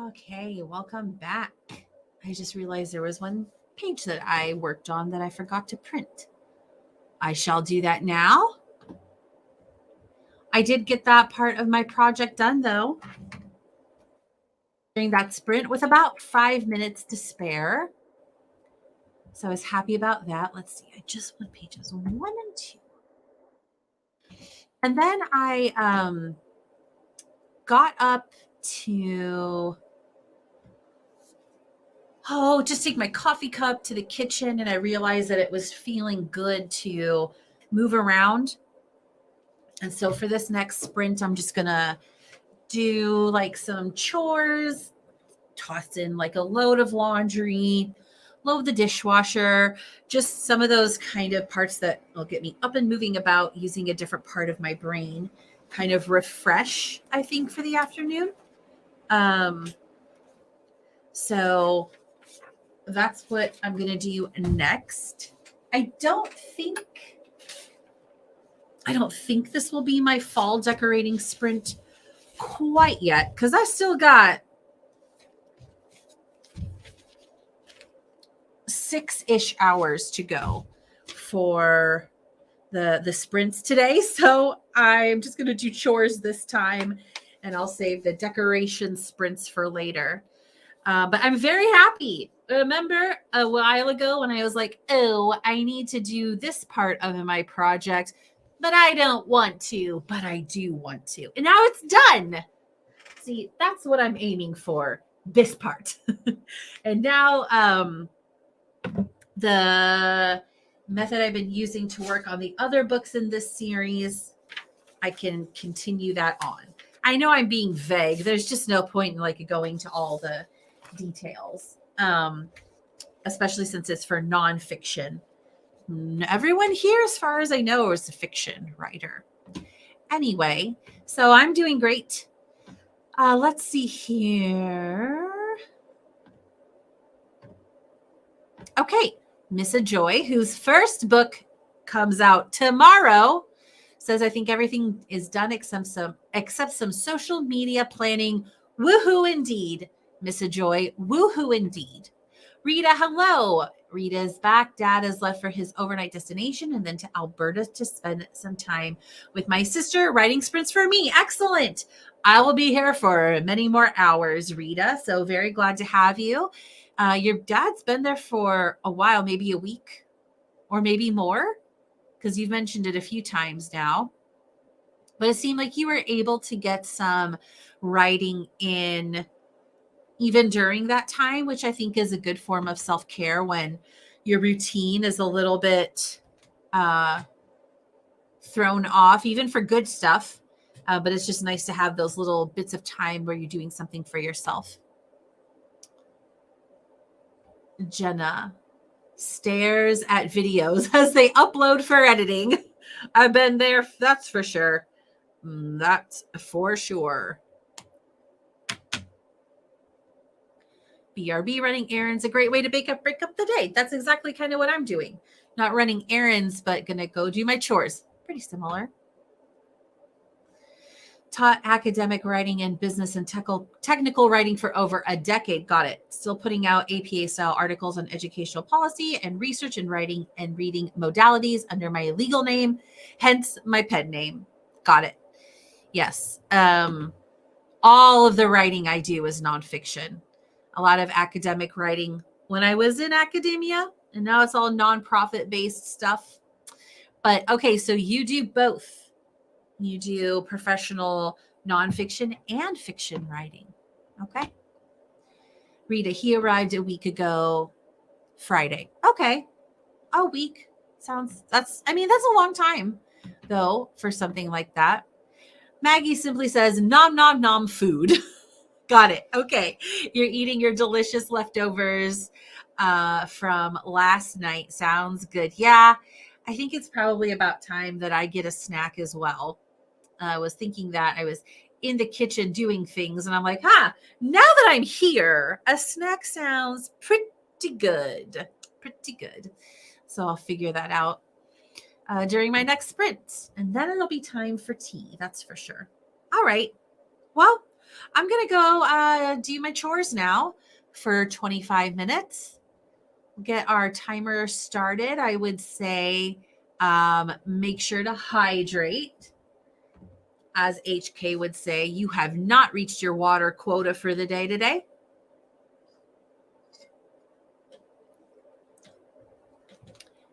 Okay, welcome back. I just realized there was one page that I worked on that I forgot to print. I shall do that now. I did get that part of my project done, though, during that sprint with about 5 minutes to spare. So I was happy about that. Let's see. I just went pages 1 and 2. And then I got up to just take my coffee cup to the kitchen, and I realized that it was feeling good to move around. And so for this next sprint, I'm just gonna do like some chores, toss in like a load of laundry, load the dishwasher, just some of those kind of parts that will get me up and moving about, using a different part of my brain, kind of refresh, I think, for the afternoon. So that's what I'm going to do next. I don't think this will be my fall decorating sprint quite yet, because I still got 6-ish hours to go for the sprints today. So I'm just going to do chores this time, and I'll save the decoration sprints for later. But I'm very happy. Remember a while ago when I was like, oh, I need to do this part of my project, but I don't want to, but I do want to. And now it's done. See, that's what I'm aiming for, this part. And now the method I've been using to work on the other books in this series, I can continue that on. I know I'm being vague. There's just no point in like going to all the details, especially since it's for nonfiction. Everyone here, as far as I know, is a fiction writer. Anyway, so I'm doing great. Let's see here. Okay, Miss Joy, whose first book comes out tomorrow, says, I think everything is done except some social media planning. Woohoo indeed. Miss Joy, woohoo indeed. Rita, hello. Rita is back. Dad has left for his overnight destination and then to Alberta to spend some time with my sister writing sprints for me. Excellent. I will be here for many more hours, Rita. So very glad to have you. Your dad's been there for a while, maybe a week or maybe more, because you've mentioned it a few times now. But it seemed like you were able to get some writing in even during that time, which I think is a good form of self-care when your routine is a little bit thrown off, even for good stuff. But it's just nice to have those little bits of time where you're doing something for yourself. Jenna stares at videos as they upload for editing. I've been there, that's for sure. That's for sure. BRB, running errands, a great way to break up the day. That's exactly kind of what I'm doing. Not running errands, but gonna go do my chores. Pretty similar. Taught academic writing and business and technical writing for over a decade. Got it. Still putting out APA-style articles on educational policy and research and writing and reading modalities under my legal name, hence my pen name. Got it. Yes. All of the writing I do is nonfiction. A lot of academic writing when I was in academia, and now it's all nonprofit-based stuff. But okay, so you do both. You do professional nonfiction and fiction writing. Okay. Rita, he arrived a week ago Friday. Okay. A week. That's a long time, though, for something like that. Maggie simply says, nom, nom, nom, food. Got it. Okay. You're eating your delicious leftovers from last night. Sounds good. Yeah. I think it's probably about time that I get a snack as well. I was thinking that I was in the kitchen doing things, and I'm like, now that I'm here, a snack sounds pretty good. Pretty good. So I'll figure that out during my next sprint, and then it'll be time for tea. That's for sure. All right. Well, I'm going to go do my chores now for 25 minutes. Get our timer started. I would say make sure to hydrate. As HK would say, you have not reached your water quota for the day today.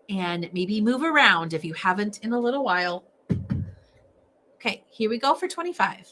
And maybe move around if you haven't in a little while. Okay, here we go for 25.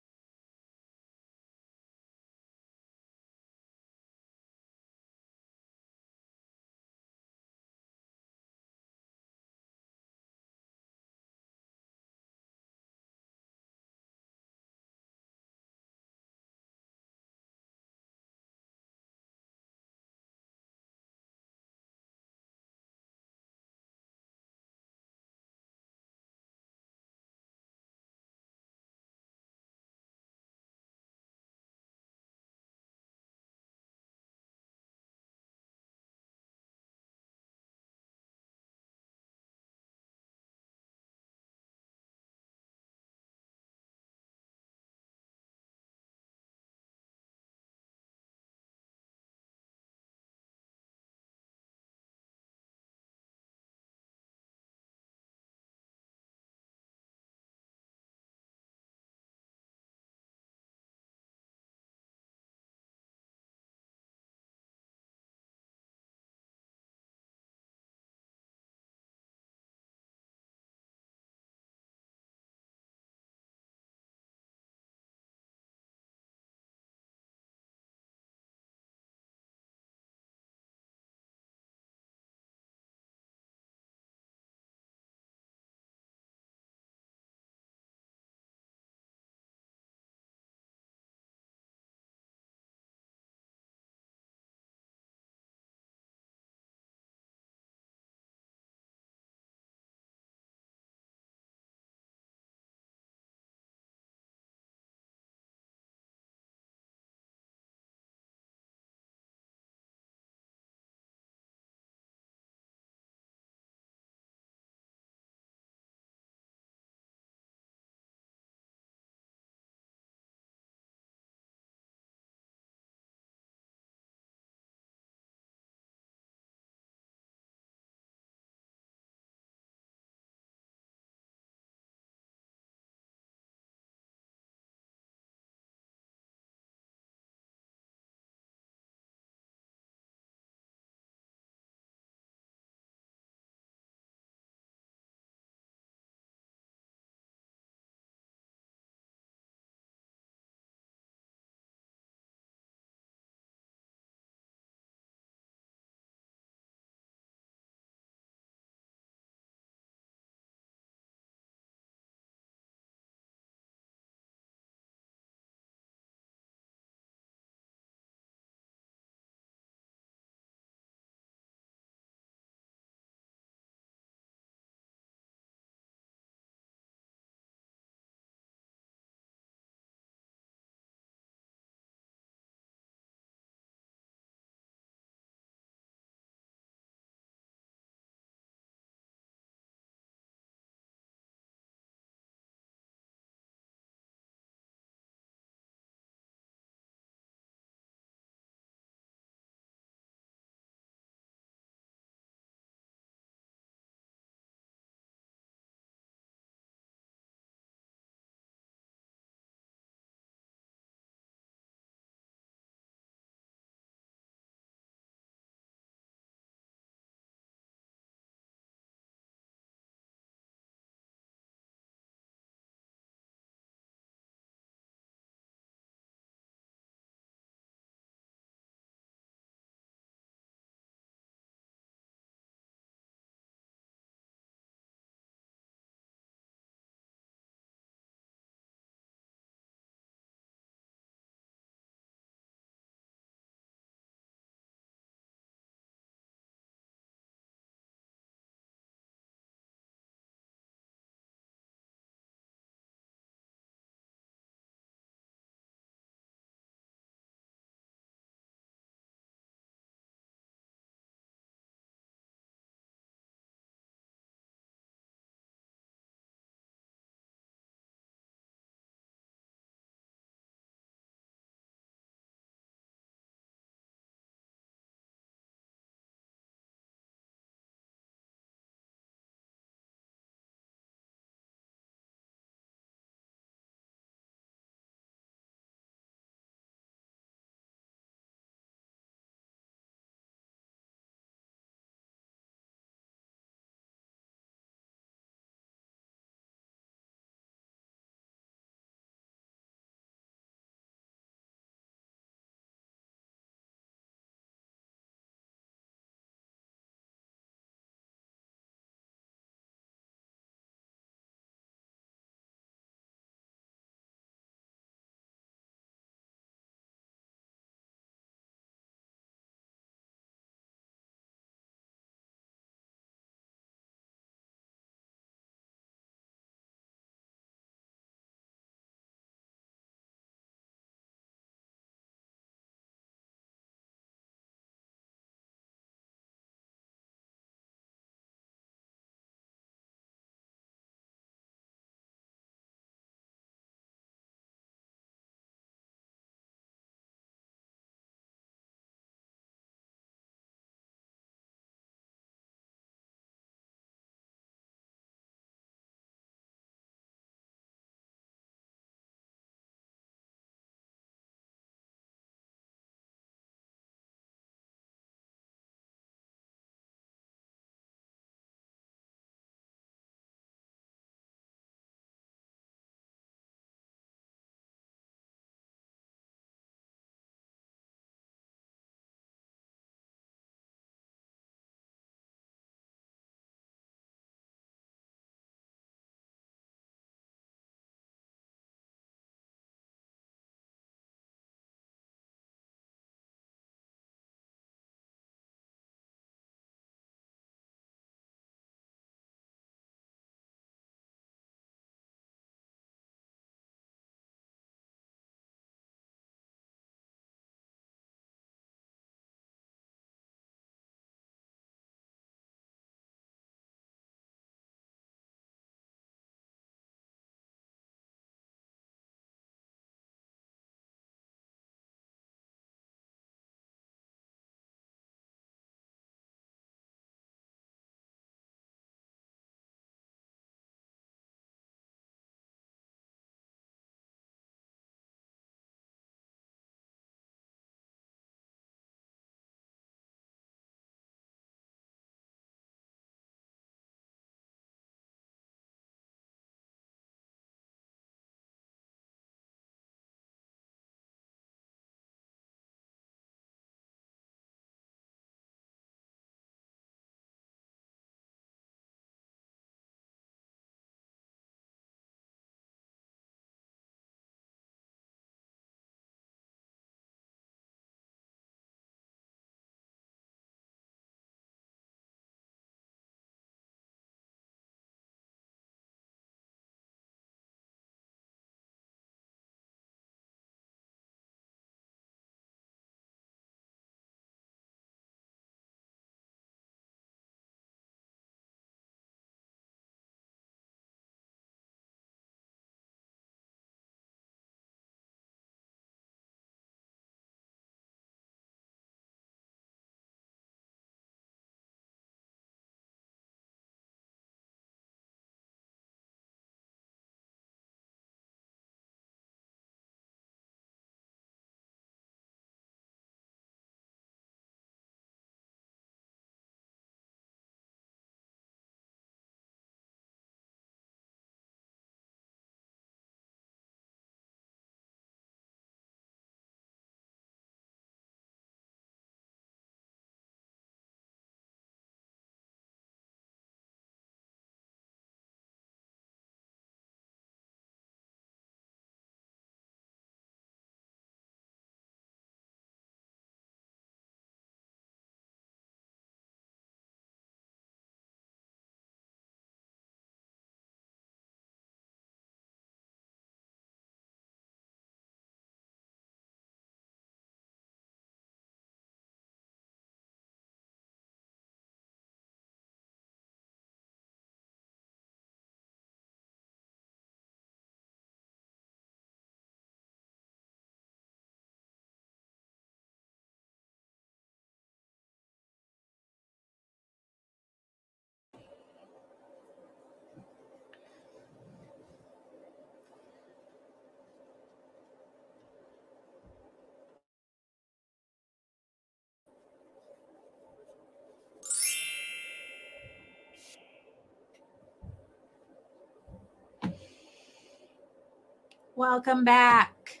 Welcome back.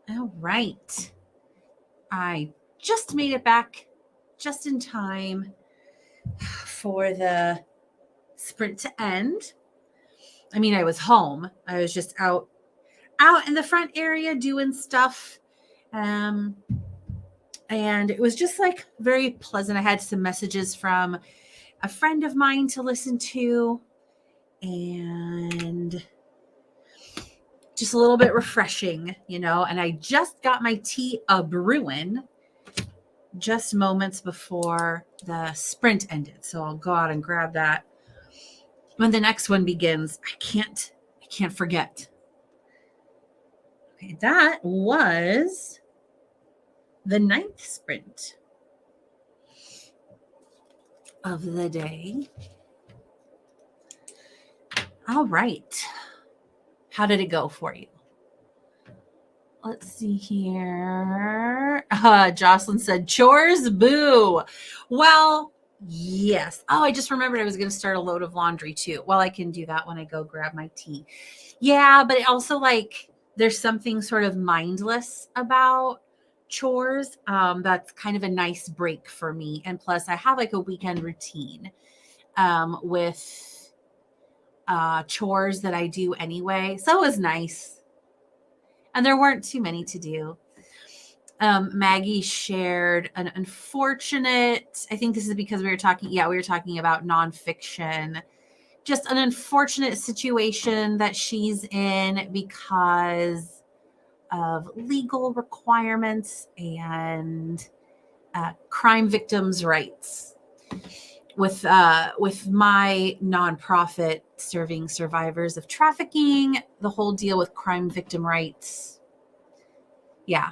All right. I just made it back just in time for the sprint to end. I mean, I was home. I was just out in the front area doing stuff. And it was just like very pleasant. I had some messages from a friend of mine to listen to, and just a little bit refreshing, and I just got my tea a-brewing just moments before the sprint ended. So I'll go out and grab that when the next one begins. I can't forget. Okay, that was the 9th sprint of the day. All right. How did it go for you? Let's see here. Jocelyn said, chores, boo. Well, yes. Oh, I just remembered I was going to start a load of laundry too. Well, I can do that when I go grab my tea. Yeah, but it also there's something sort of mindless about chores. That's kind of a nice break for me. And plus I have a weekend routine with chores that I do anyway. So it was nice. And there weren't too many to do. Maggie shared an unfortunate, I think this is because we were talking about nonfiction, just an unfortunate situation that she's in because of legal requirements and crime victims' rights. With my nonprofit serving survivors of trafficking, the whole deal with crime victim rights. Yeah,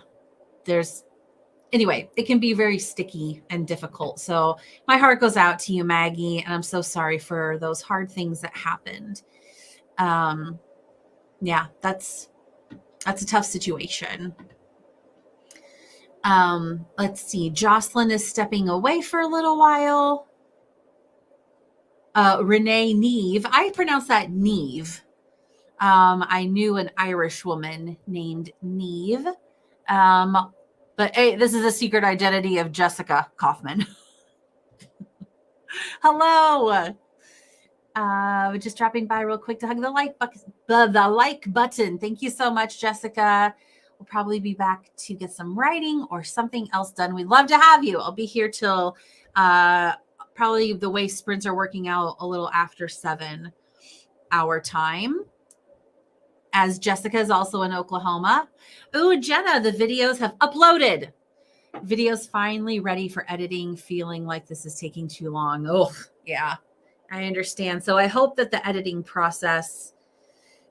anyway, it can be very sticky and difficult. So my heart goes out to you, Maggie, and I'm so sorry for those hard things that happened. Yeah, that's a tough situation. Let's see. Jocelyn is stepping away for a little while. Renee Neve. I pronounce that Neve. I knew an Irish woman named Neve. But hey, this is a secret identity of Jessica Kaufman. Hello. Just dropping by real quick to hug the like button. Thank you so much, Jessica. We'll probably be back to get some writing or something else done. We'd love to have you. I'll be here till probably the way sprints are working out a little after 7 our time, as Jessica is also in Oklahoma. Ooh, Jenna, the videos have uploaded. Videos finally ready for editing, feeling like this is taking too long. Oh, yeah, I understand. So I hope that the editing process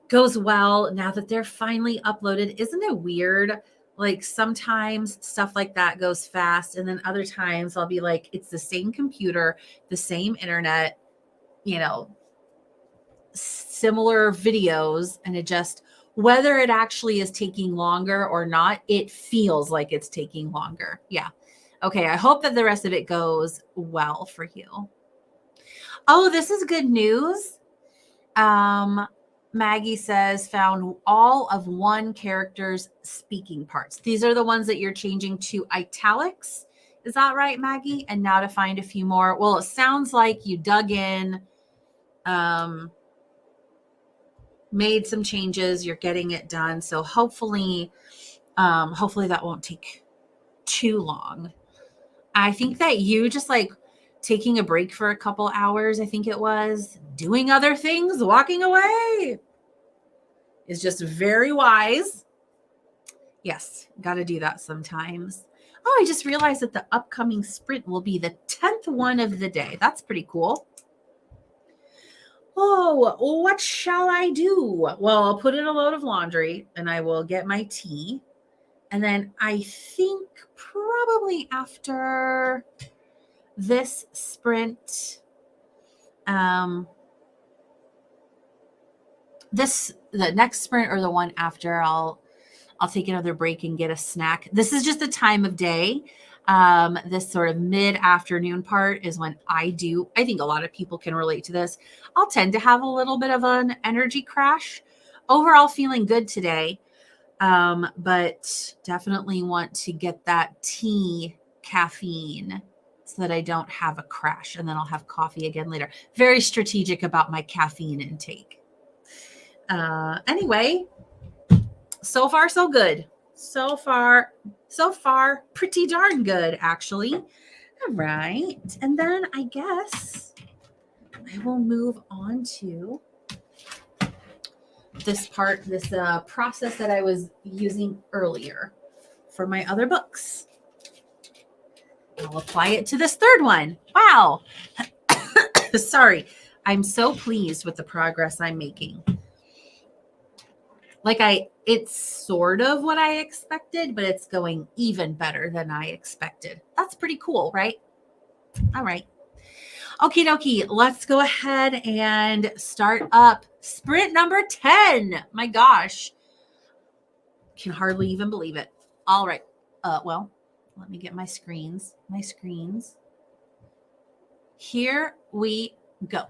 goes well now that they're finally uploaded. Isn't it weird? Sometimes stuff like that goes fast, and then other times I'll be like, it's the same computer, the same internet, similar videos, and it just, whether it actually is taking longer or not, it feels like it's taking longer. Yeah. Okay. I hope that the rest of it goes well for you. Oh, this is good news. Maggie says, found all of one character's speaking parts. These are the ones that you're changing to italics. Is that right, Maggie? And now to find a few more. Well, it sounds like you dug in, made some changes. You're getting it done. So hopefully that won't take too long. I think that you just taking a break for a couple hours, I think it was, doing other things, walking away, is just very wise. Yes, got to do that sometimes. Oh, I just realized that the upcoming sprint will be the 10th one of the day. That's pretty cool. Oh, what shall I do? Well, I'll put in a load of laundry and I will get my tea. And then I think probably after this sprint, the next sprint or the one after, I'll take another break and get a snack. This is just the time of day. This sort of mid-afternoon part is when I think a lot of people can relate to this. I'll tend to have a little bit of an energy crash overall feeling good today. But definitely want to get that tea caffeine so that I don't have a crash, and then I'll have coffee again later. Very strategic about my caffeine intake. Anyway, so far so good. So far, pretty darn good, actually. All right. And then I guess I will move on to this part, this process that I was using earlier for my other books. I'll apply it to this third one. Wow. Sorry. I'm so pleased with the progress I'm making. It's sort of what I expected, but it's going even better than I expected. That's pretty cool, right? All right. Okie dokie. Let's go ahead and start up sprint number 10. My gosh. Can hardly even believe it. All right. Well, let me get my screens. Here we go.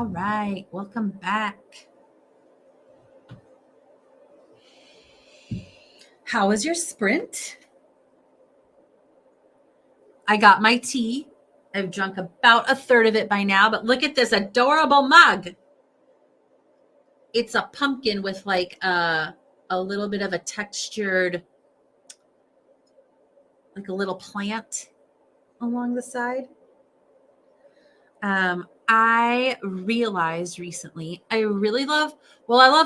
All right, welcome back. How was your sprint? I got my tea. I've drunk about a third of it by now, but look at this adorable mug. It's a pumpkin with like a little bit of a textured, like a little plant along the side. I realized recently I love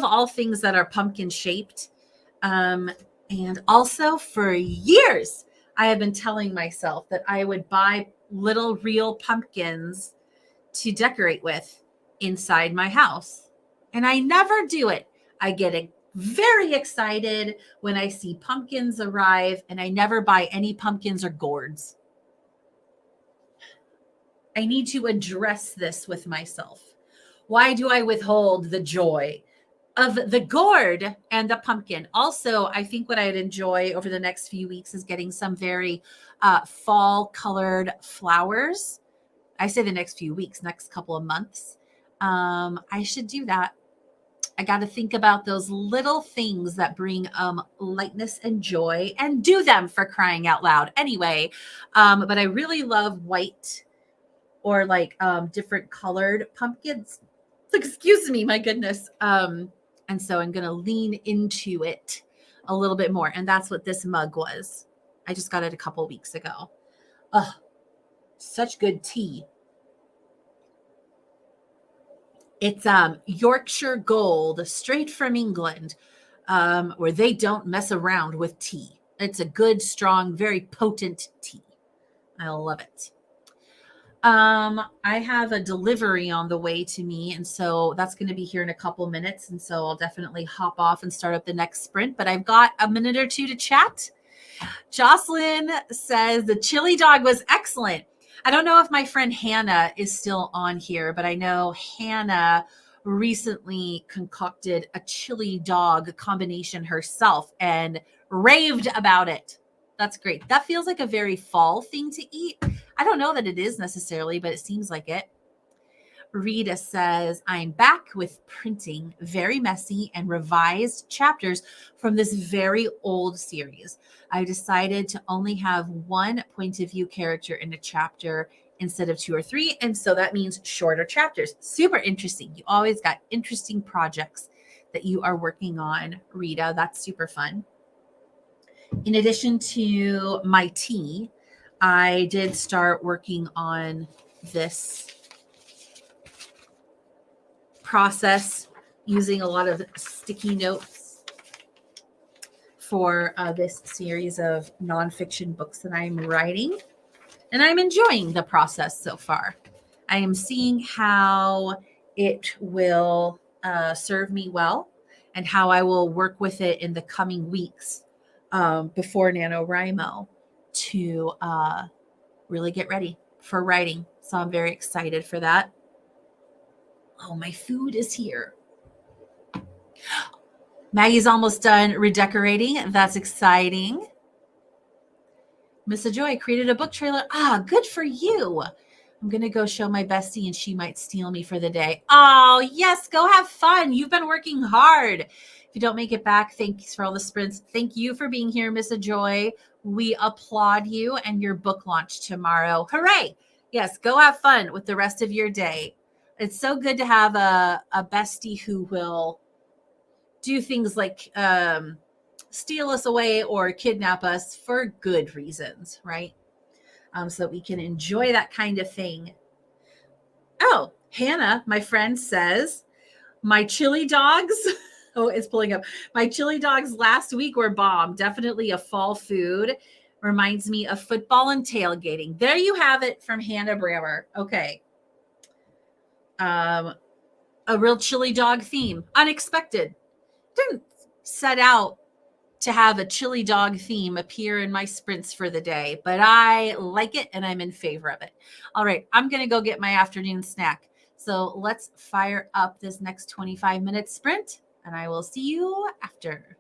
all things that are pumpkin shaped. And also for years, I have been telling myself that I would buy little real pumpkins to decorate with inside my house. And I never do it. I get very excited when I see pumpkins arrive, and I never buy any pumpkins or gourds. I need to address this with myself. Why do I withhold the joy of the gourd and the pumpkin? Also, I think what I'd enjoy over the next few weeks is getting some very fall colored flowers. I say the next few weeks, next couple of months. I should do that. I got to think about those little things that bring lightness and joy and do them, for crying out loud. Anyway, but I really love white or like different colored pumpkins. Excuse me, my goodness. And so I'm going to lean into it a little bit more. And that's what this mug was. I just got it a couple weeks ago. Oh, such good tea. It's Yorkshire Gold, straight from England, where they don't mess around with tea. It's a good, strong, very potent tea. I love it. I have a delivery on the way to me, and so that's going to be here in a couple minutes. And so I'll definitely hop off and start up the next sprint. But I've got a minute or two to chat. Jocelyn says the chili dog was excellent. I don't know if my friend Hannah is still on here, but I know Hannah recently concocted a chili dog combination herself and raved about it. That's great. That feels like a very fall thing to eat. I don't know that it is necessarily, but it seems like it. Rita says, I'm back with printing very messy and revised chapters from this very old series. I decided to only have one point of view character in a chapter instead of 2 or 3. And so that means shorter chapters. Super interesting. You always got interesting projects that you are working on, Rita. That's super fun. In addition to my tea, I did start working on this process using a lot of sticky notes for this series of nonfiction books that I'm writing. And I'm enjoying the process so far. I am seeing how it will serve me well and how I will work with it in the coming weeks before NaNoWriMo to really get ready for writing. So I'm very excited for that. Oh, my food is here. Maggie's almost done redecorating. That's exciting. Missa Joy created a book trailer. Good for you. I'm going to go show my bestie and she might steal me for the day. Oh, yes. Go have fun. You've been working hard. If you don't make it back, thanks for all the sprints. Thank you for being here, Missa Joy. We applaud you and your book launch tomorrow. Hooray. Yes, go have fun with the rest of your day. It's so good to have a bestie who will do things like steal us away or kidnap us for good reasons, right? So that we can enjoy that kind of thing. Oh, Hannah, my friend, says, my chili dogs, oh, it's pulling up. My chili dogs last week were bomb. Definitely a fall food. Reminds me of football and tailgating. There you have it from Hannah Brammer. Okay. A real chili dog theme. Unexpected. Didn't set out to have a chili dog theme appear in my sprints for the day, but I like it and I'm in favor of it. All right, I'm going to go get my afternoon snack. So let's fire up this next 25-minute sprint and I will see you after.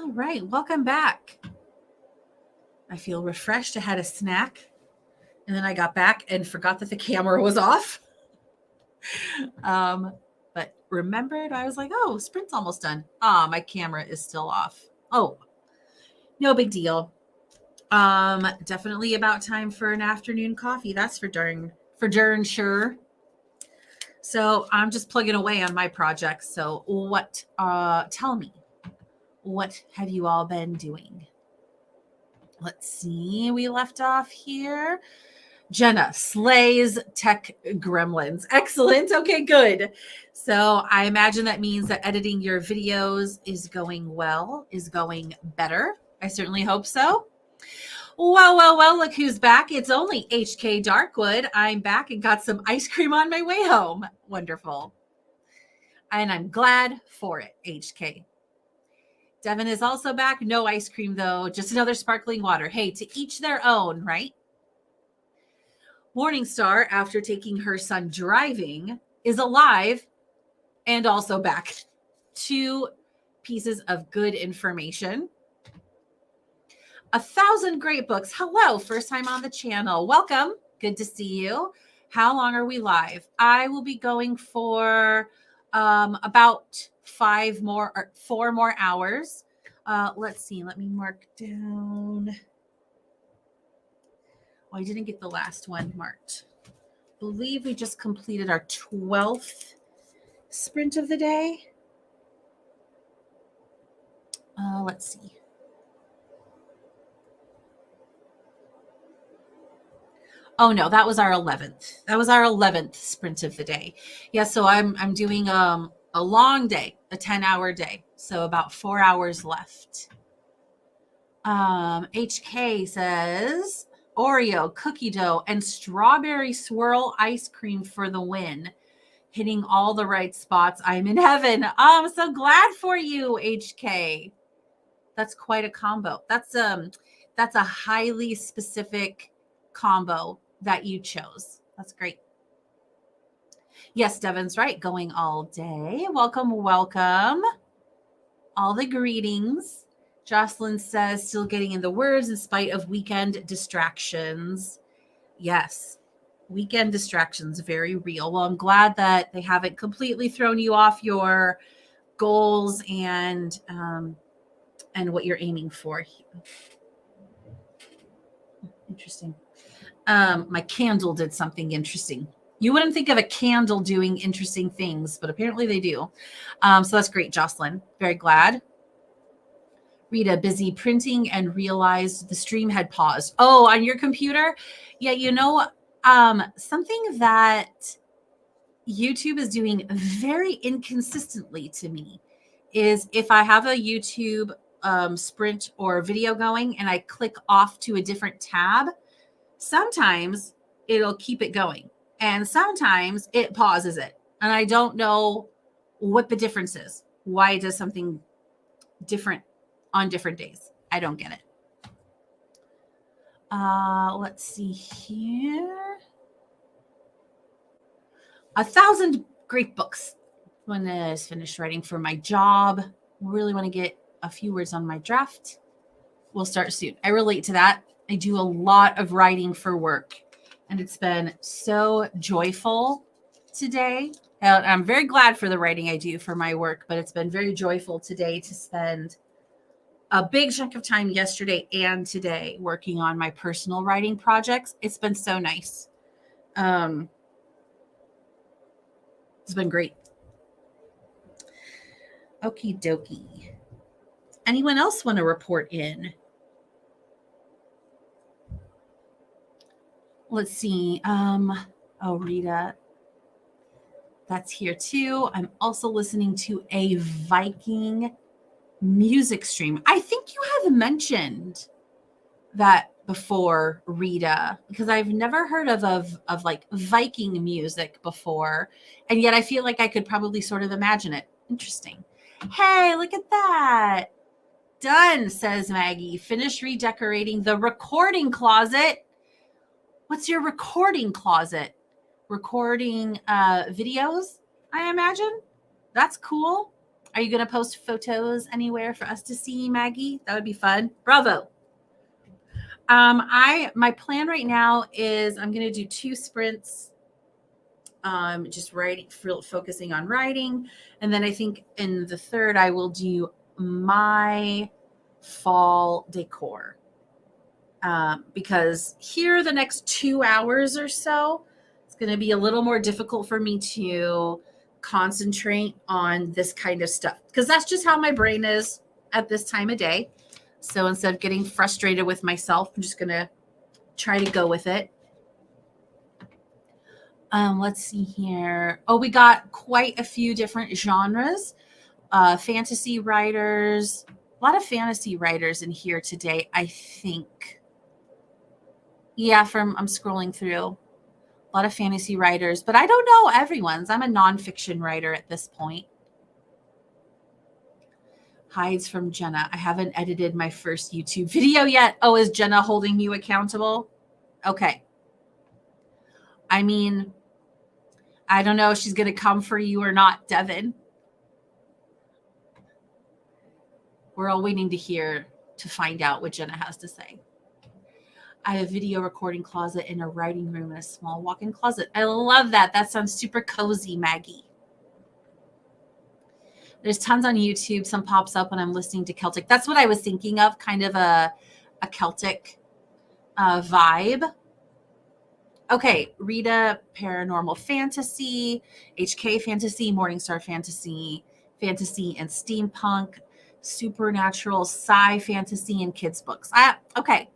All right, welcome back. I feel refreshed. I had a snack, and then I got back and forgot that the camera was off. But remembered, I was like, oh, sprint's almost done. My camera is still off. Oh, no big deal. Definitely about time for an afternoon coffee. That's for darn sure. So I'm just plugging away on my projects. So what, tell me, what have you all been doing? Let's see. We left off here. Jenna slays tech gremlins. Excellent. Okay, good. So I imagine that means that editing your videos is going well, is going better. I certainly hope so. Well, look who's back. It's only HK Darkwood. I'm back and got some ice cream on my way home. Wonderful. And I'm glad for it, HK. Devin is also back. No ice cream, though. Just another sparkling water. Hey, to each their own, right? Morningstar, after taking her son driving, is alive and also back. 2 pieces of good information. 1,000 great books. Hello, first time on the channel. Welcome. Good to see you. How long are we live? I will be going for about 4 more hours. Let's see. Let me mark down. Oh, I didn't get the last one marked. I believe we just completed our 12th sprint of the day. Let's see. Oh no, that was our 11th. That was our 11th sprint of the day. Yeah, so I'm doing a long day, a 10-hour day. So about 4 hours left. HK says Oreo, cookie dough, and strawberry swirl ice cream for the win. Hitting all the right spots. I'm in heaven. I'm so glad for you, HK. That's quite a combo. That's a highly specific combo that you chose. That's great. Yes, Devin's right. Going all day. Welcome. All the greetings. Jocelyn says, still getting in the words in spite of weekend distractions. Yes, weekend distractions, very real. Well, I'm glad that they haven't completely thrown you off your goals and what you're aiming for. Interesting. My candle did something interesting. You wouldn't think of a candle doing interesting things, but apparently they do. So that's great, Jocelyn. Very glad. Rita, busy printing and realized the stream had paused. Oh, on your computer? Yeah, something that YouTube is doing very inconsistently to me is if I have a YouTube sprint or video going and I click off to a different tab, sometimes it'll keep it going and sometimes it pauses it. And I don't know what the difference is. Why it does something different on different days. I don't get it. Let's see here. 1,000 great books. When I finished writing for my job, really want to get a few words on my draft. We'll start soon. I relate to that. I do a lot of writing for work, and it's been so joyful today. I'm very glad for the writing I do for my work, but it's been very joyful today to spend a big chunk of time yesterday and today working on my personal writing projects. It's been so nice. It's been great. Okie dokie. Anyone else want to report in? Let's see. Rita, that's here too. I'm also listening to a Viking music stream. I think you have mentioned that before, Rita, because I've never heard of like Viking music before, and yet I feel like I could probably sort of imagine it. Interesting. Hey, look at that. Done, says Maggie. Finish redecorating the recording closet. What's your recording closet? Recording videos, I imagine. That's cool. Are you going to post photos anywhere for us to see, Maggie? That would be fun. Bravo. My plan right now is I'm going to do 2 sprints, just writing, focusing on writing. And then I think in the third, I will do my fall decor. Because here the next 2 hours or so, it's going to be a little more difficult for me to concentrate on this kind of stuff, because that's just how my brain is at this time of day. So instead of getting frustrated with myself, I'm just going to try to go with it. Let's see here. Oh, we got quite a few different genres. Fantasy writers, a lot of fantasy writers in here today, I think. Yeah, I'm scrolling through. A lot of fantasy writers, but I don't know everyone's. I'm a nonfiction writer at this point. Hides from Jenna. I haven't edited my first YouTube video yet. Oh, is Jenna holding you accountable? Okay. I mean, I don't know if she's going to come for you or not, Devin. We're all waiting to find out what Jenna has to say. I have a video recording closet in a writing room and a small walk-in closet. I love that. That sounds super cozy, Maggie. There's tons on YouTube. Some pops up when I'm listening to Celtic. That's what I was thinking of, kind of a Celtic vibe. Okay, Rita, paranormal fantasy, HK fantasy, Morningstar fantasy, fantasy and steampunk, supernatural, sci fantasy, and kids books. Okay.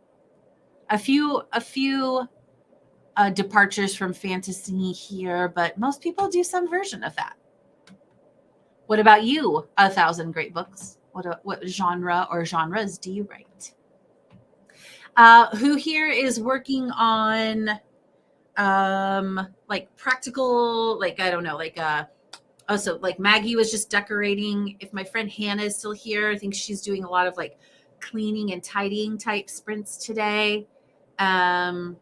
A few departures from fantasy here, but most people do some version of that. What about you? 1,000 Great Books. What genre or genres do you write? Who here is working on like practical, like, I don't know, like so like Maggie was just decorating. If my friend Hannah is still here, I think she's doing a lot of like cleaning and tidying type sprints today. And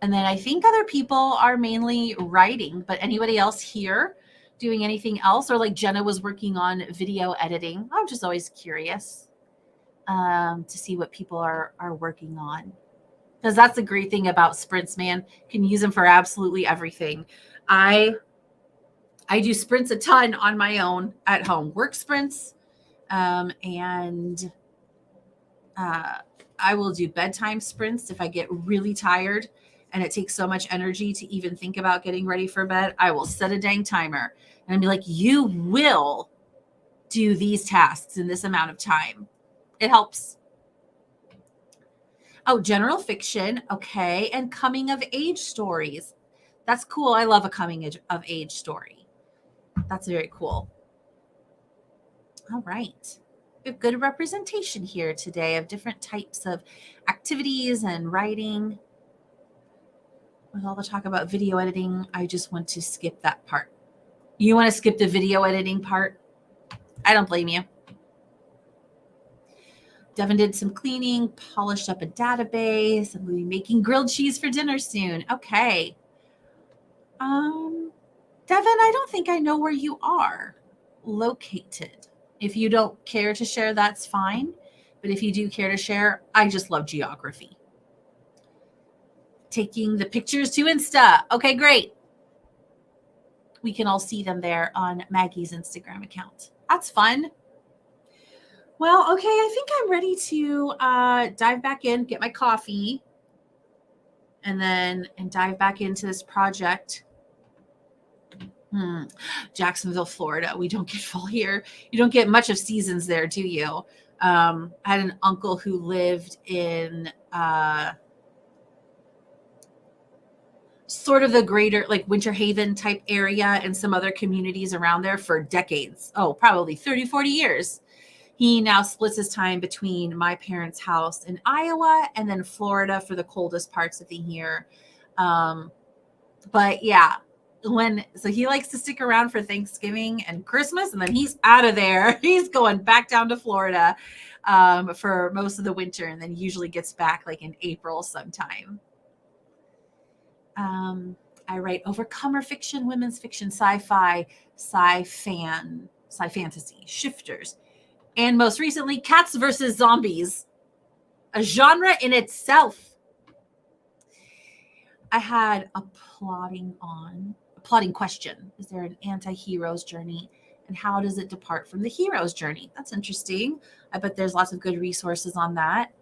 then I think other people are mainly writing, but anybody else here doing anything else? Or like Jenna was working on video editing. I'm just always curious to see what people are working on. Because that's the great thing about sprints, man. You can use them for absolutely everything. I do sprints a ton on my own at home. Work sprints, and I will do bedtime sprints if I get really tired and it takes so much energy to even think about getting ready for bed. I will set a dang timer and I'll be like, you will do these tasks in this amount of time. It helps. Oh, general fiction. Okay. And coming of age stories. That's cool. I love a coming of age story. That's very cool. All right. We have good representation here today of different types of activities and writing. With all the talk about video editing, I just want to skip that part. You want to skip the video editing part? I don't blame you. Devin did some cleaning, polished up a database. I'm going to be making grilled cheese for dinner soon. Okay. Devin, I don't think I know where you are located. If you don't care to share, that's fine. But if you do care to share, I just love geography. Taking the pictures to Insta. Okay, great. We can all see them there on Maggie's Instagram account. That's fun. Well, okay, I think I'm ready to dive back in, get my coffee, and dive back into this project. Jacksonville, Florida. We don't get fall here. You don't get much of seasons there, do you? I had an uncle who lived in sort of the greater like Winter Haven type area and some other communities around there for decades. Oh, probably 30, 40 years. He now splits his time between my parents' house in Iowa and then Florida for the coldest parts of the year. But yeah, so he likes to stick around for Thanksgiving and Christmas, and then he's out of there. He's going back down to Florida for most of the winter, and then usually gets back like in April sometime. I write overcomer fiction, women's fiction, sci-fi, sci-fantasy, shifters, and most recently, Cats versus Zombies, a genre in itself. I had a plotting question. Is there an anti-hero's journey? And how does it depart from the hero's journey? That's interesting. I bet there's lots of good resources on that.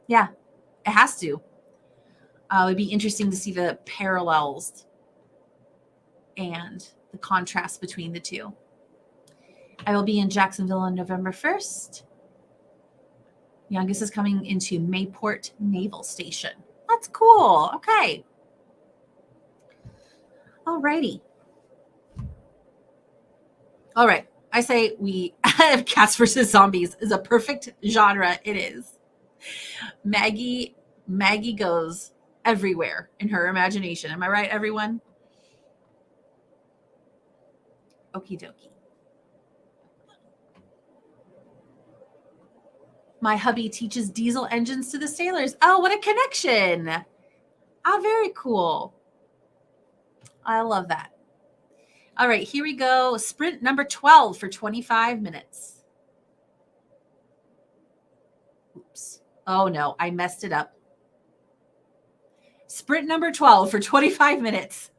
Yeah, it has to. It'd be interesting to see the parallels and the contrast between the two. I will be in Jacksonville on November 1st. Youngest is coming into Mayport Naval Station. That's cool. Okay. All righty. All right. I say we have Cats versus Zombies is a perfect genre. It is. Maggie goes everywhere in her imagination. Am I right, everyone? Okie dokie. My hubby teaches diesel engines to the sailors. Oh, what a connection. Ah, very cool. I love that. All right, here we go. Sprint number 12 for 25 minutes. Oops. Oh, no, I messed it up. Sprint number 12 for 25 minutes.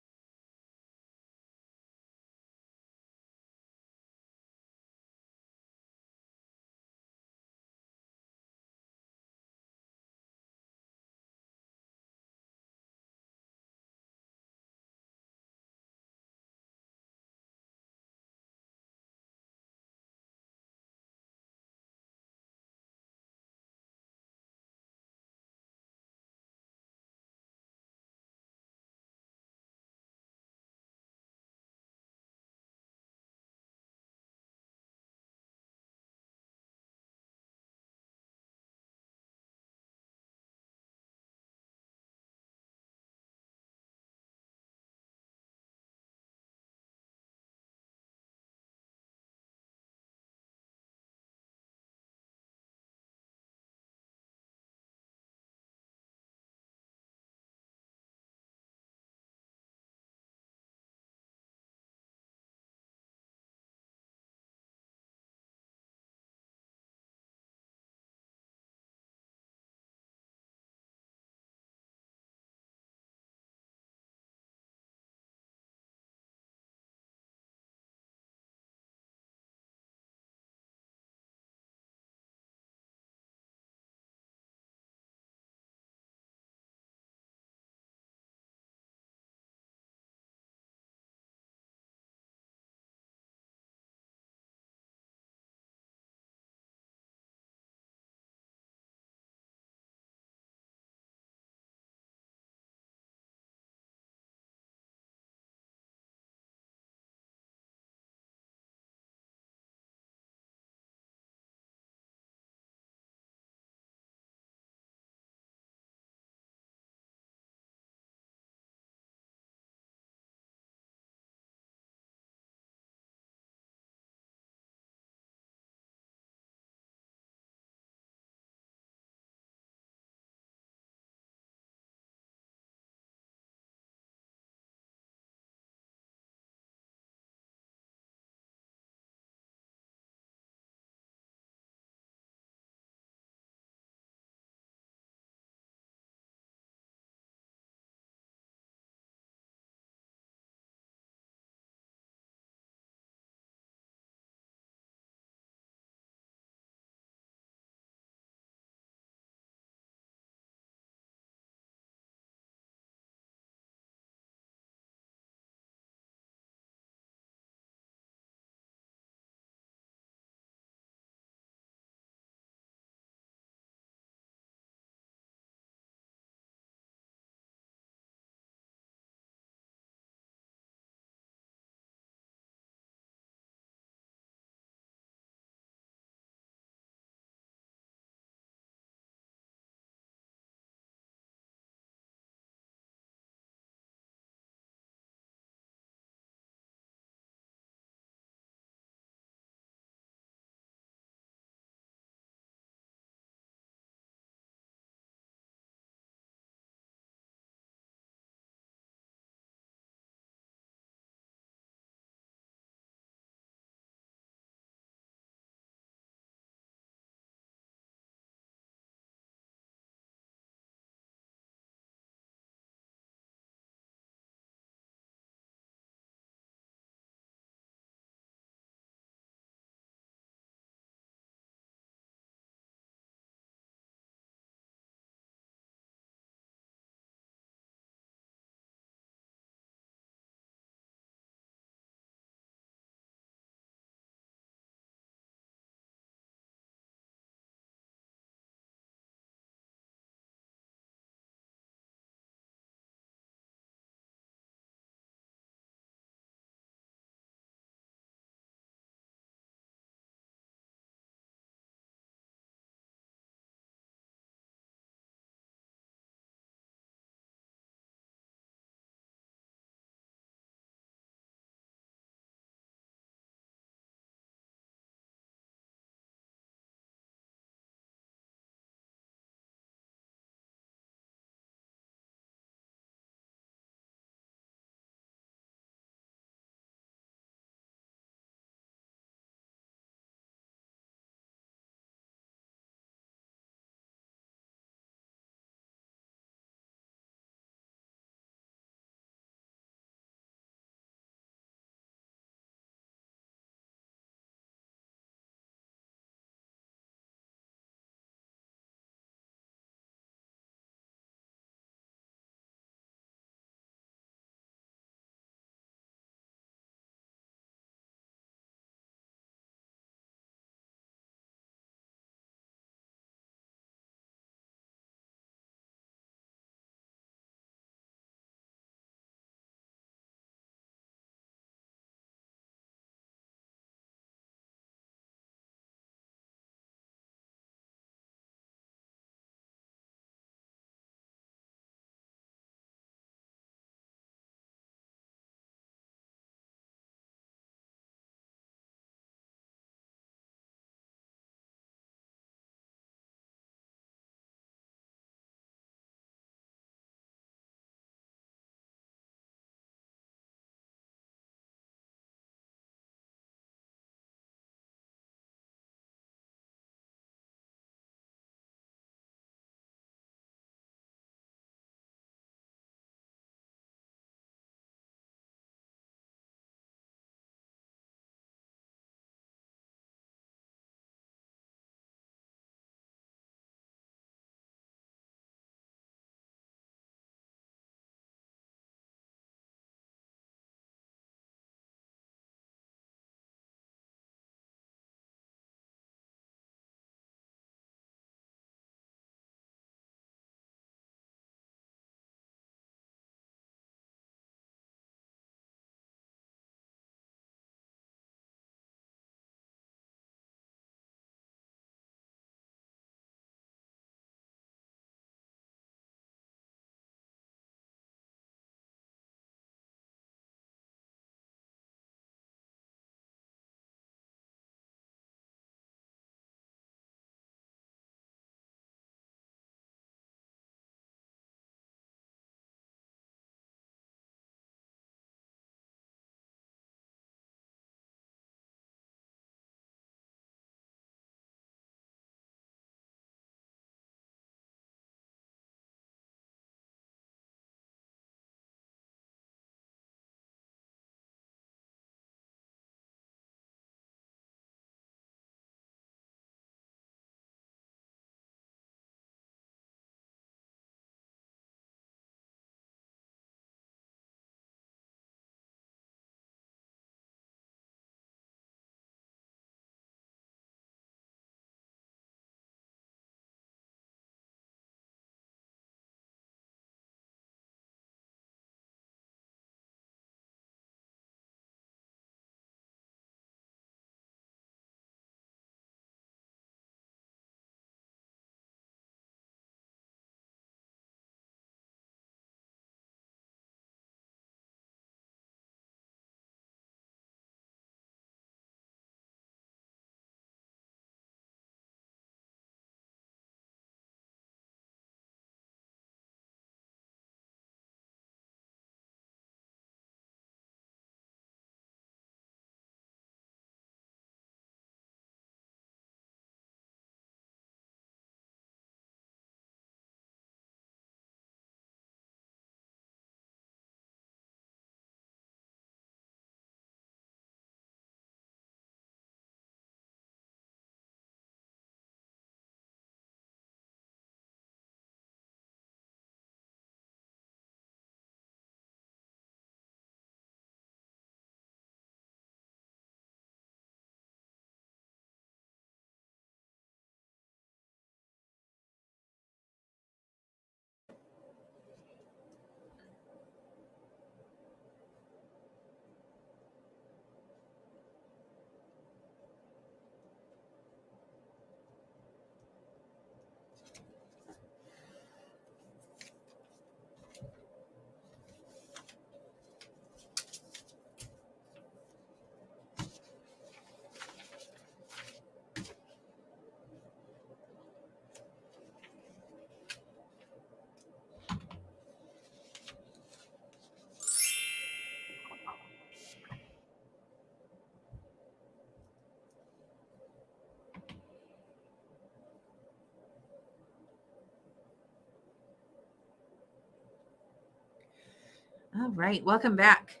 All right, welcome back.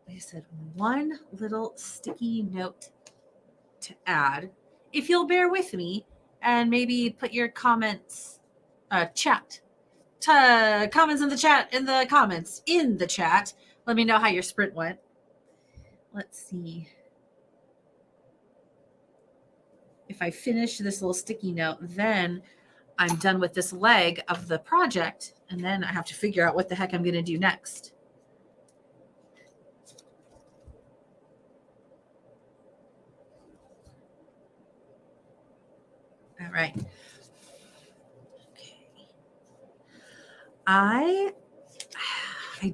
Like I said, one little sticky note to add. If you'll bear with me and maybe put your comments, comments in the chat. Let me know how your sprint went. Let's see. If I finish this little sticky note, then I'm done with this leg of the project, and then I have to figure out what the heck I'm going to do next. All right. Okay. I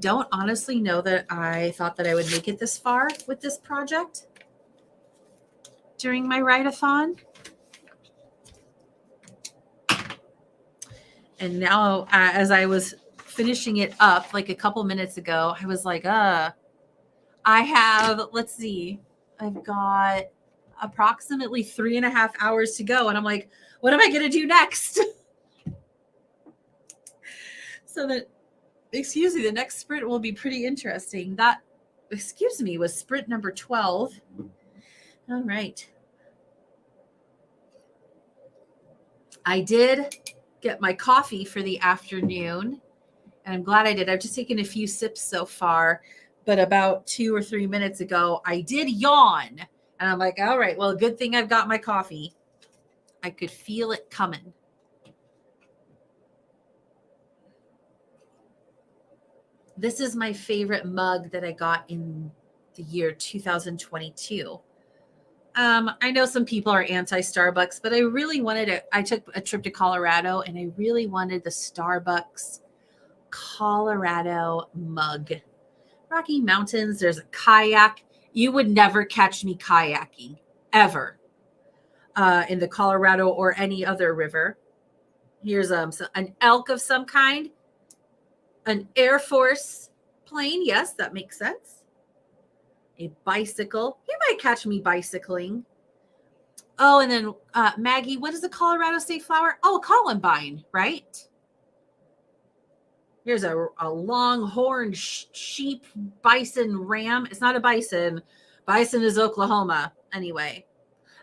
don't honestly know that I thought that I would make it this far with this project during my write-a-thon. And now, as I was finishing it up like a couple minutes ago, I was like, I have, let's see, I've got approximately 3.5 hours to go. And I'm like, what am I going to do next? So that, the next sprint will be pretty interesting. That, was sprint number 12. All right. I did get my coffee for the afternoon, and I'm glad I did. I've just taken a few sips so far, but about 2 or 3 minutes ago, I did yawn. And I'm like, all right, well, good thing I've got my coffee. I could feel it coming. This is my favorite mug that I got in the year 2022. I know some people are anti-Starbucks, but I really wanted it. I took a trip to Colorado, and I really wanted the Starbucks Colorado mug. Rocky Mountains, there's a kayak. You would never catch me kayaking, ever, in the Colorado or any other river. Here's an elk of some kind. An Air Force plane. Yes, that makes sense. A bicycle. You might catch me bicycling. Oh, and then Maggie, what is a Colorado state flower? Oh, columbine, right? Here's a long-horned sheep, bison, ram. It's not a bison. Bison is Oklahoma. Anyway,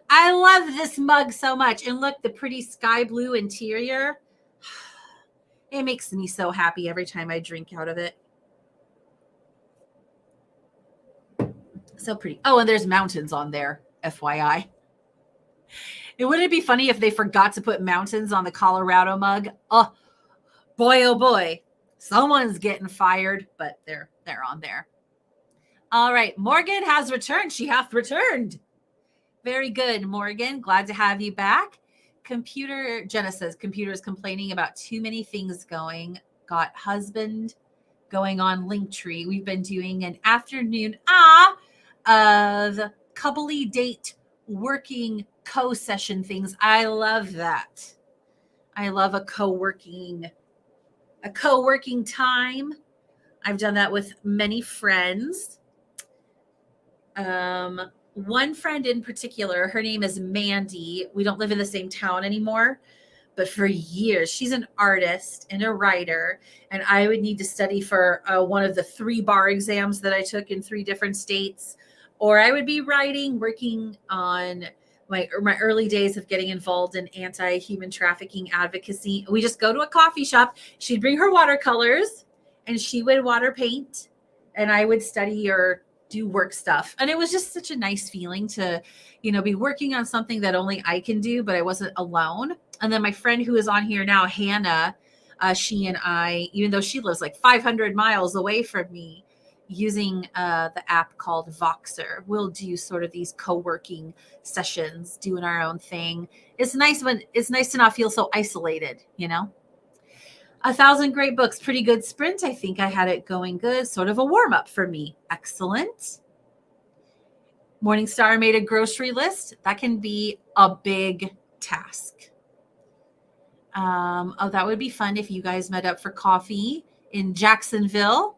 I love this mug so much. And look, the pretty sky blue interior. It makes me so happy every time I drink out of it. So pretty. Oh, and there's mountains on there, FYI. Wouldn't it be funny if they forgot to put mountains on the Colorado mug? Oh boy. Someone's getting fired, but they're on there. All right. Morgan has returned. She hath returned. Very good, Morgan. Glad to have you back. Jenna says, computer is complaining about too many things going. Got husband going on Linktree. We've been doing an afternoon of coupley date working co-session things. I love that. I love a co-working time. I've done that with many friends. One friend in particular, her name is Mandy. We don't live in the same town anymore, but for years, she's an artist and a writer, and I would need to study for one of the 3 bar exams that I took in 3 different states, or I would be working on my early days of getting involved in anti-human trafficking advocacy. We just go to a coffee shop. She'd bring her watercolors, and she would water paint, and I would study or do work stuff. And it was just such a nice feeling to, be working on something that only I can do, but I wasn't alone. And then my friend who is on here now, Hannah, she and I, even though she lives like 500 miles away from me, using the app called Voxer, we'll do sort of these co-working sessions, doing our own thing. It's nice to not feel so isolated, 1,000 great books, pretty good sprint. I think I had it going good. Sort of a warm up for me. Excellent. Morningstar made a grocery list. That can be a big task. That would be fun if you guys met up for coffee in Jacksonville.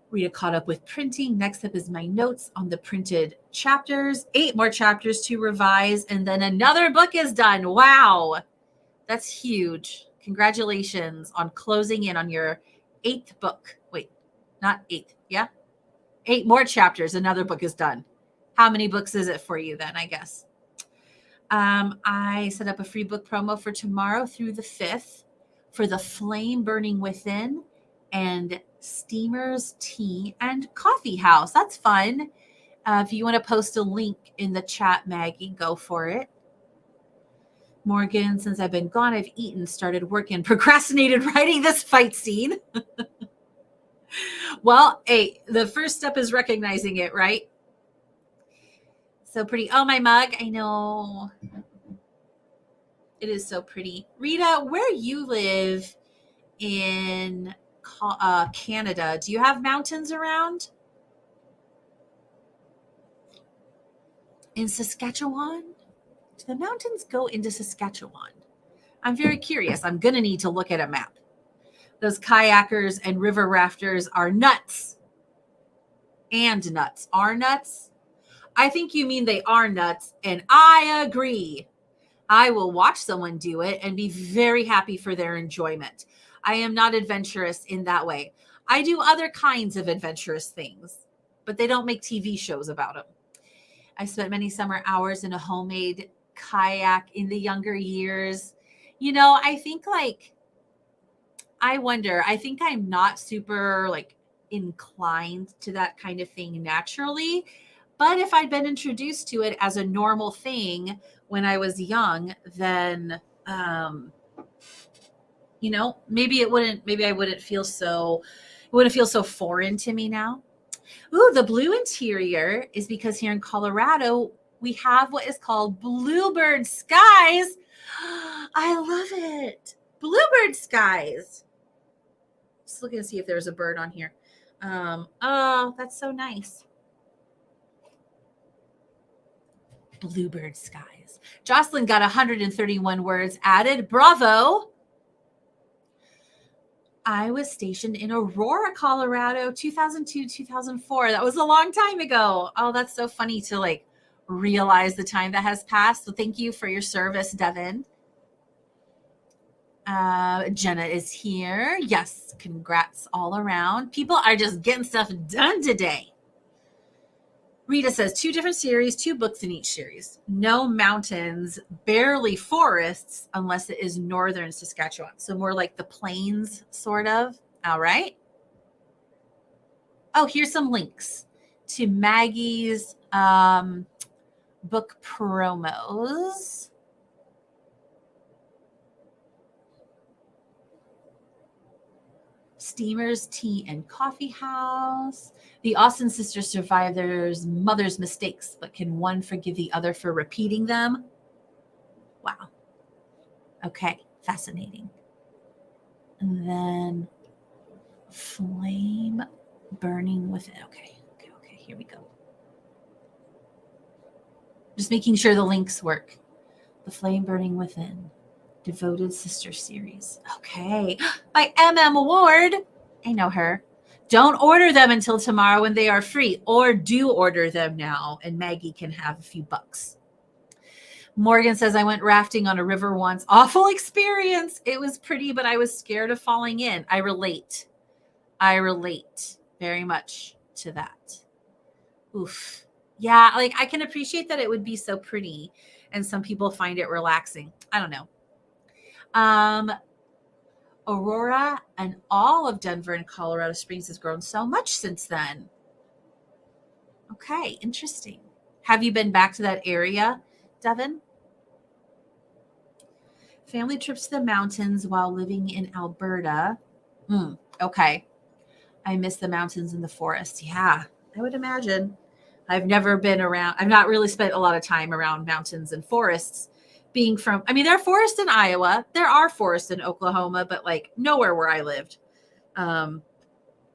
Rita caught up with printing. Next up is my notes on the printed chapters. 8 more chapters to revise, and then another book is done. Wow, that's huge. Congratulations on closing in on your 8th book. Wait, not 8th. Yeah. 8 more chapters. Another book is done. How many books is it for you then, I guess? I set up a free book promo for tomorrow through the 5th for The Flame Burning Within and Steamer's Tea and Coffee House. That's fun. If you want to post a link in the chat, Maggie, go for it. Morgan, since I've been gone, I've eaten, started working, procrastinated writing this fight scene. Well, hey, the first step is recognizing it, right? So pretty. Oh, my mug. I know. It is so pretty. Rita, where you live in Canada, do you have mountains around? In Saskatchewan? Do the mountains go into Saskatchewan? I'm very curious. I'm going to need to look at a map. Those kayakers and river rafters are nuts. And nuts. Are nuts? I think you mean they are nuts, and I agree. I will watch someone do it and be very happy for their enjoyment. I am not adventurous in that way. I do other kinds of adventurous things, but they don't make TV shows about them. I spent many summer hours in a homemade kayak in the younger years. You know, I think I think I'm not super inclined to that kind of thing naturally. But if I'd been introduced to it as a normal thing when I was young, then, maybe I wouldn't feel so foreign to me now. Ooh, the blue interior is because here in Colorado, we have what is called bluebird skies. I love it. Bluebird skies. Just looking to see if there's a bird on here. Oh, that's so nice. Bluebird skies. Jocelyn got 131 words added. Bravo. I was stationed in Aurora, Colorado, 2002, 2004. That was a long time ago. Oh, that's so funny to realize the time that has passed. So thank you for your service, Devin. Jenna is here. Yes, congrats all around. People are just getting stuff done today. Rita says 2 different series, 2 books in each series. No mountains, barely forests, unless it is northern Saskatchewan. So more like the plains, sort of. All right. Oh, here's some links to Maggie's book promos. Steamer's Tea and Coffee House. The Austin sisters survive their mother's mistakes, but can one forgive the other for repeating them? Wow. Okay, fascinating. And then Flame Burning Within. Okay, here we go. Just making sure the links work. The Flame Burning Within. Devoted Sister Series. Okay. By M.M. Ward. I know her. Don't order them until tomorrow when they are free, or do order them now and Maggie can have a few bucks. Morgan says, I went rafting on a river once. Awful experience. It was pretty, but I was scared of falling in. I relate very much to that. Oof. Yeah, I can appreciate that it would be so pretty and some people find it relaxing. I don't know. Aurora and all of Denver and Colorado Springs has grown so much since then. Okay, interesting. Have you been back to that area, Devin? Family trips to the mountains while living in Alberta. Okay. I miss the mountains and the forests. Yeah, I would imagine. I've never been around. I've not really spent a lot of time around mountains and forests. Being from, there are forests in Iowa. There are forests in Oklahoma, but nowhere where I lived. No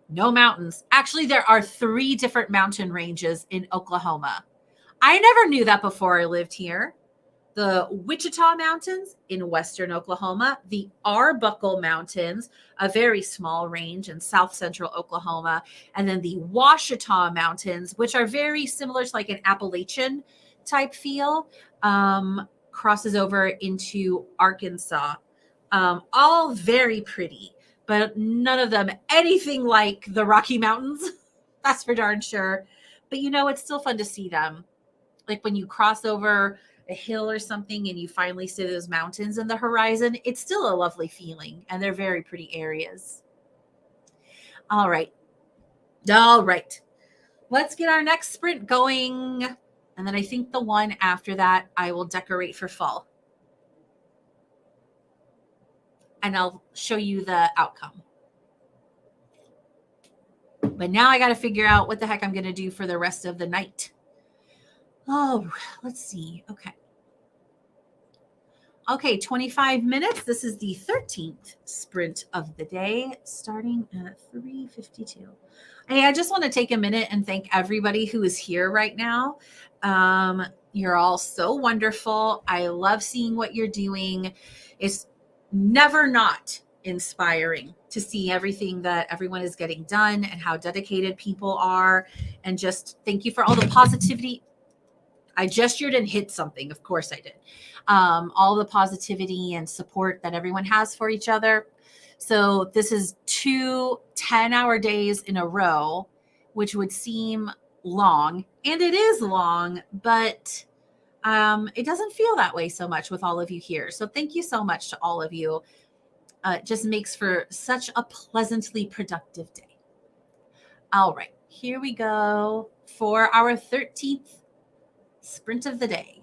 mountains. Actually, there are 3 different mountain ranges in Oklahoma. I never knew that before I lived here. The Wichita Mountains in western Oklahoma, the Arbuckle Mountains, a very small range in south central Oklahoma, and then the Ouachita Mountains, which are very similar to an Appalachian type feel. Crosses over into Arkansas. All very pretty. but none of them anything like the Rocky Mountains. That's for darn sure. But it's still fun to see them. Like when you cross over a hill or something and you finally see those mountains in the horizon, it's still a lovely feeling, and they're very pretty areas. All right. All right. Let's get our next sprint going. And then I think the one after that, I will decorate for fall. And I'll show you the outcome. But now I got to figure out what the heck I'm going to do for the rest of the night. Oh, let's see. Okay, 25 minutes. This is the 13th sprint of the day, starting at 3:52. Hey, I just want to take a minute and thank everybody who is here right now. You're all so wonderful. I love seeing what you're doing. It's never not inspiring to see everything that everyone is getting done and how dedicated people are. And just thank you for all the positivity. I gestured and hit something. Of course I did. All the positivity and support that everyone has for each other. So this is 2 10-hour days in a row, which would seem long, and it is long, but it doesn't feel that way so much with all of you here. So thank you so much to all of you. It just makes for such a pleasantly productive day. All right, here we go for our 13th sprint of the day.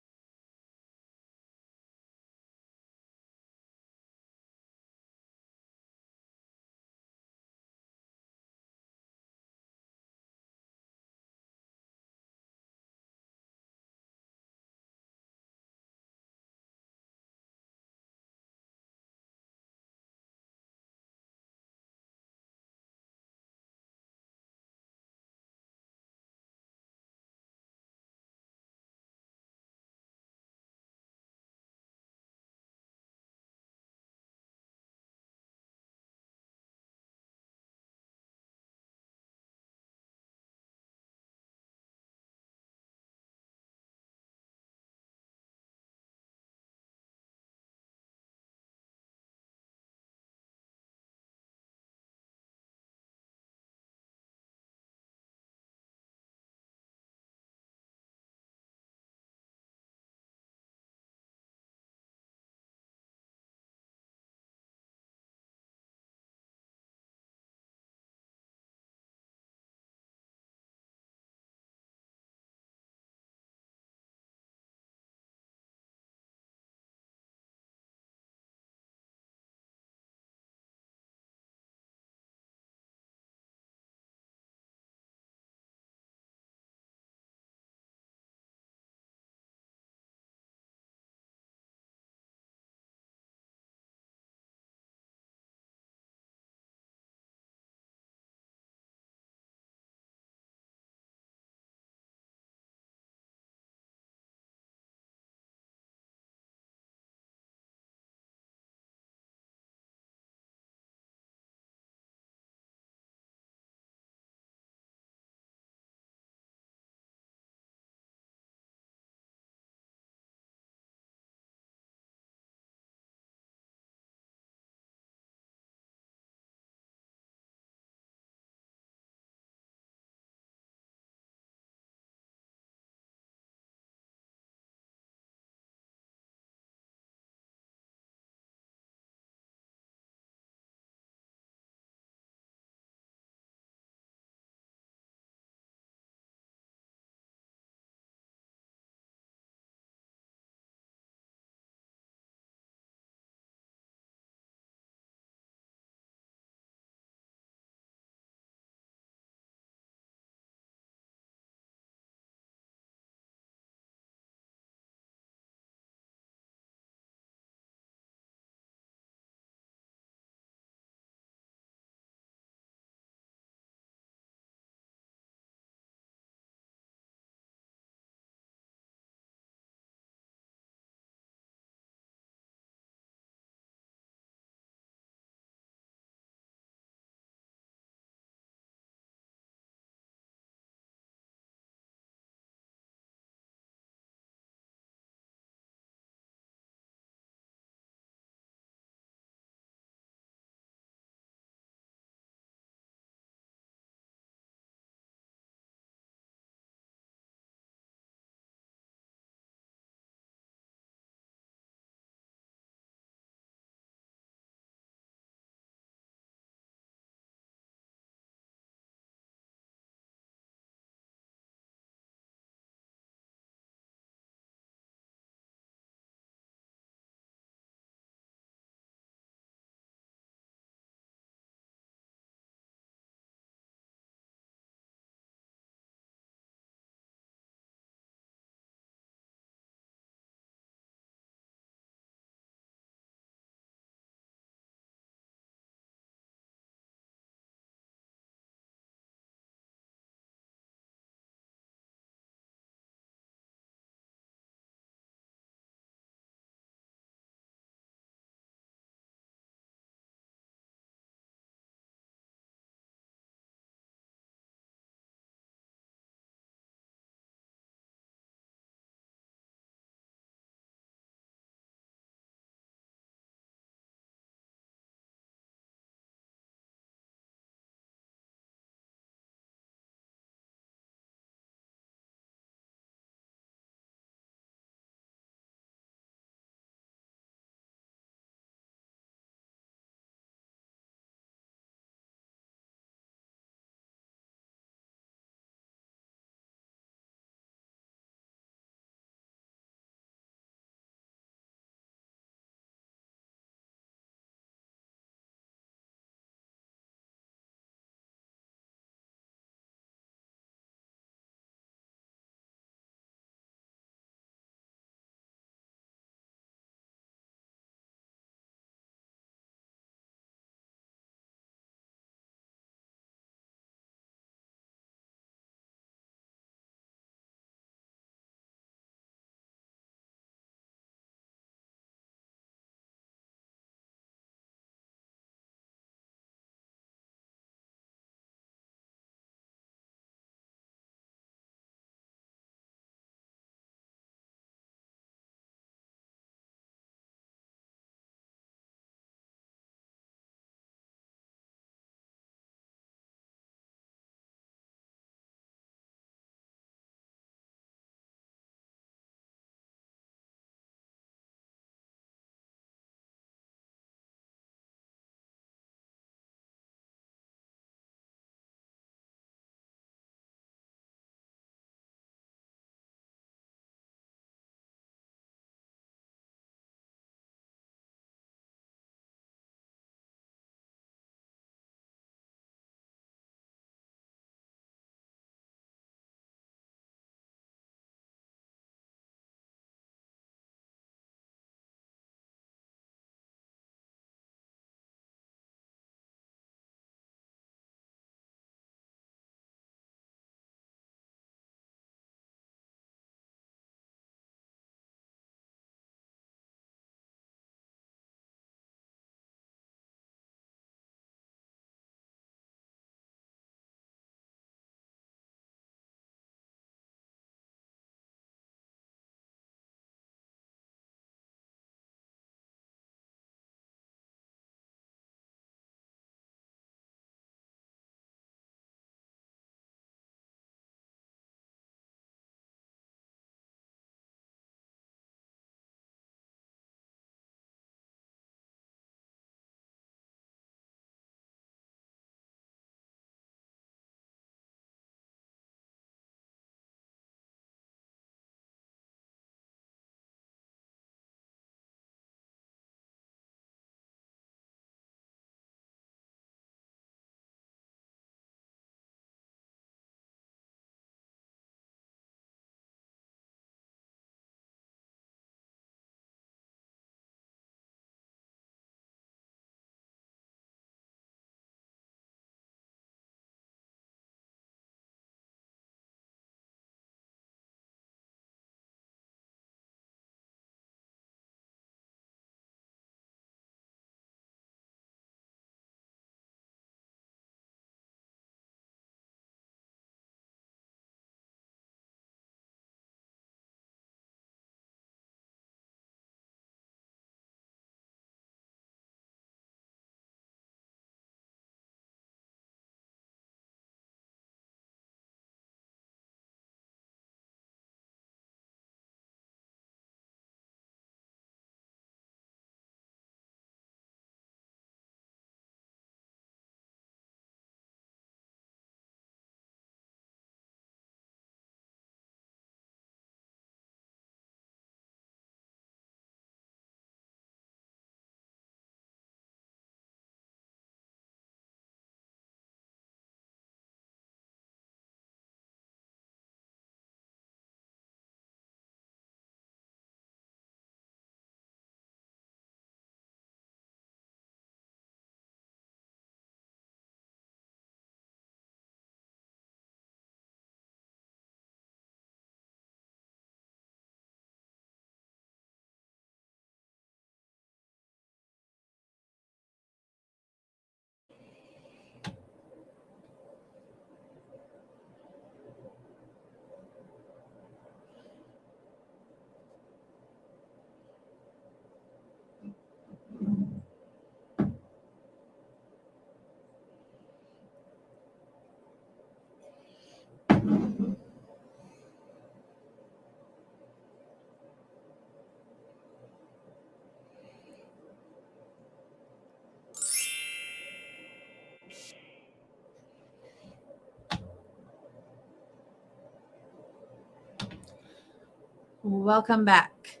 Welcome back.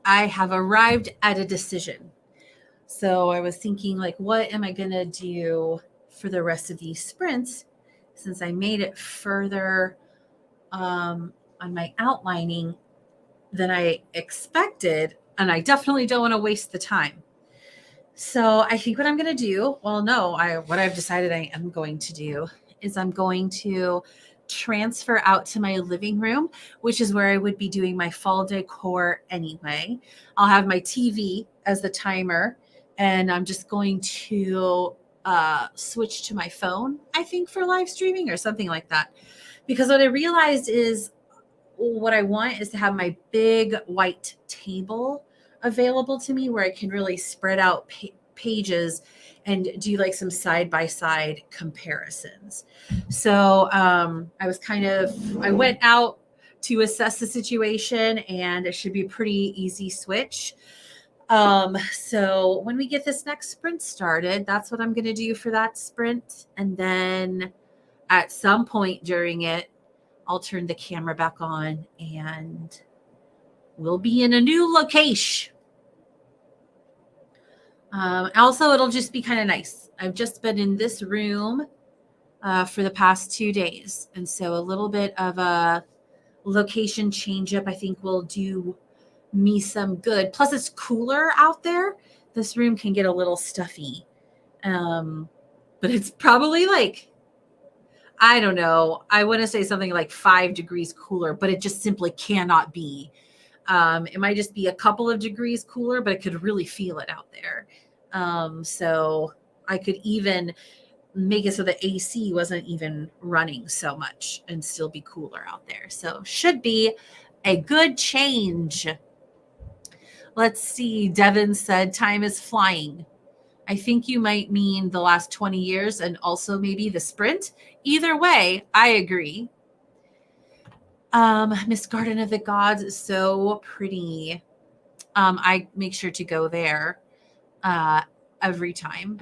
I have arrived at a decision. So I was thinking, like, what am I going to do for the rest of these sprints since I made it further on my outlining than I expected. And I definitely don't want to waste the time. So I think what I'm going to do, what I've decided I am going to do is I'm going to transfer out to my living room, which is where I would be doing my fall decor anyway. I'll have my TV as the timer, and I'm just going to switch to my phone, I think, for live streaming or something like that. Because what I realized is what I want is to have my big white table available to me where I can really spread out pages and do like some side-by-side comparisons. So I went out to assess the situation, and it should be a pretty easy switch. So when we get this next sprint started, that's what I'm going to do for that sprint. And then at some point during it, I'll turn the camera back on and we'll be in a new location. Also, it'll just be kind of nice. I've just been in this room for the past 2 days. And so a little bit of a location change up, I think, will do me some good. Plus, it's cooler out there. This room can get a little stuffy. But it's probably like, I don't know. I want to say something like 5 degrees cooler, but it just simply cannot be. It might just be a couple of degrees cooler, but I could really feel it out there. So I could even make it so the AC wasn't even running so much and still be cooler out there. So should be a good change. Let's see. Devin said time is flying. I think you might mean the last 20 years and also maybe the sprint. Either way, I agree. Miss Garden of the Gods is so pretty. I make sure to go there every time.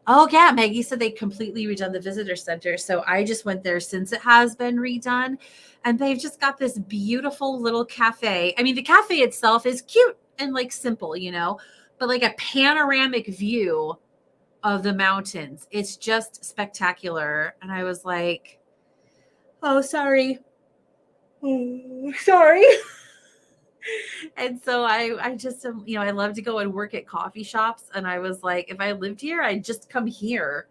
Oh, yeah. Maggie said they completely redone the visitor center. So I just went there since it has been redone. And they've just got this beautiful little cafe. I mean, the cafe itself is cute and like simple, but like a panoramic view of the mountains. It's just spectacular. And I was like, oh, sorry. Oh, sorry. And so I just, I love to go and work at coffee shops. And I was like, if I lived here, I'd just come here,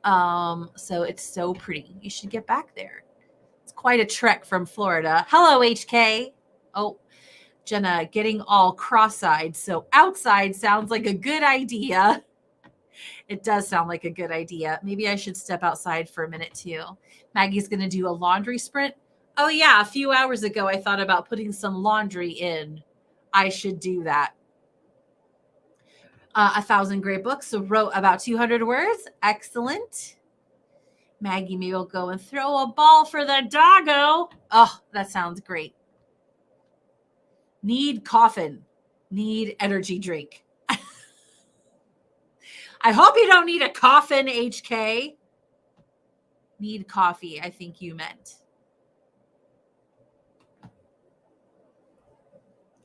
So it's so pretty. You should get back there. It's quite a trek from Florida. Hello, HK. Oh, Jenna getting all cross-eyed. So outside sounds like a good idea. It does sound like a good idea. Maybe I should step outside for a minute too. Maggie's going to do a laundry sprint. Oh yeah, a few hours ago, I thought about putting some laundry in. I should do that. 1,000 great books. So wrote about 200 words. Excellent. Maggie, maybe we'll go and throw a ball for the doggo. Oh, that sounds great. Need coffin. Need energy drink. I hope you don't need a coffin, HK. Need coffee, I think you meant.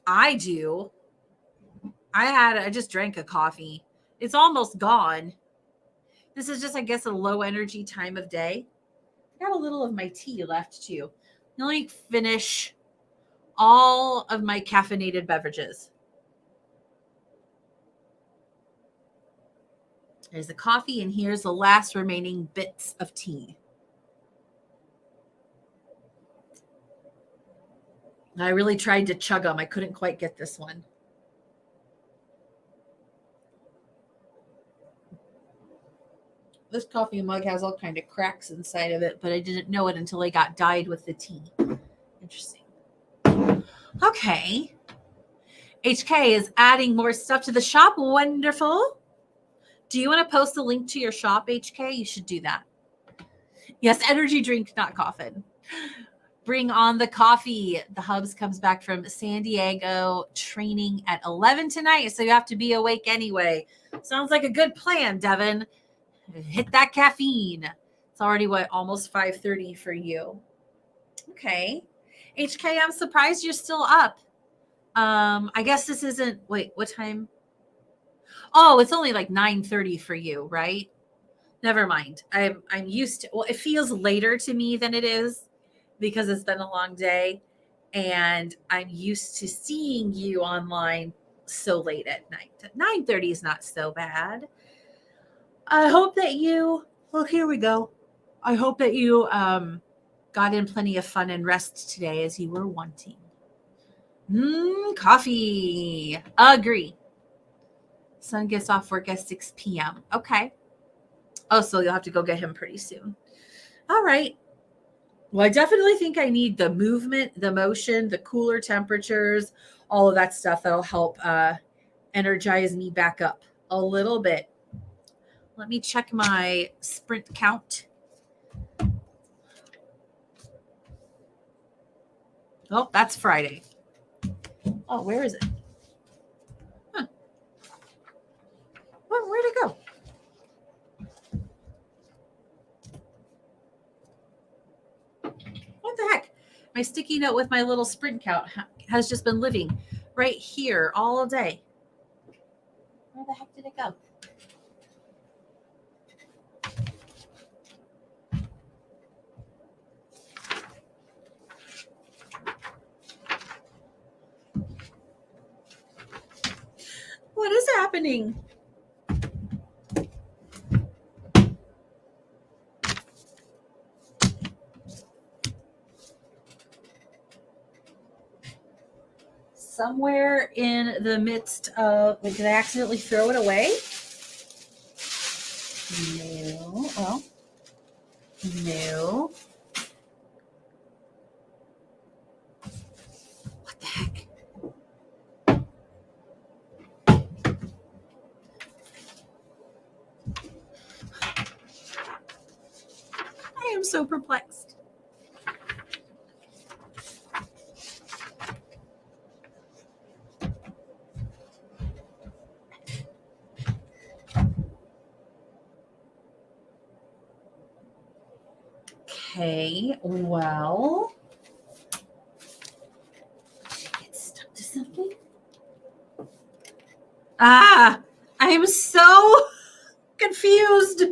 I do. I just drank a coffee. It's almost gone. This is just, I guess, a low energy time of day. I got a little of my tea left too. Let me finish all of my caffeinated beverages. There's the coffee, and here's the last remaining bits of tea. I really tried to chug them. I couldn't quite get this one. This coffee mug has all kind of cracks inside of it, but I didn't know it until I got dyed with the tea. Interesting. Okay. HK is adding more stuff to the shop. Wonderful. Do you want to post a link to your shop, HK? You should do that. Yes, energy drink, not coffin. Bring on the coffee. The Hubs comes back from San Diego training at 11 tonight, so you have to be awake anyway. Sounds like a good plan, Devin. Hit that caffeine. It's already, almost 5:30 for you. Okay. HK, I'm surprised you're still up. I guess this isn't, wait, what time? Oh, it's only like 9:30 for you, right? Never mind. I'm used to, well, it feels later to me than it is because it's been a long day and I'm used to seeing you online so late at night. 9:30 is not so bad. I hope that you, well, here we go. I hope that you got in plenty of fun and rest today as you were wanting. Coffee. Agree. Son gets off work at 6 p.m. Okay. Oh, so you'll have to go get him pretty soon. All right. Well, I definitely think I need the movement, the motion, the cooler temperatures, all of that stuff that'll help energize me back up a little bit. Let me check my sprint count. Oh, that's Friday. Oh, where is it? Huh. Where'd it go? What the heck? My sticky note with my little sprint count has just been living right here all day. Where the heck did it go? What is happening? Somewhere in the midst of, did I accidentally throw it away? No. Well, no. What the heck? I am so perplexed. Okay, well, get stuck to something. I am so confused.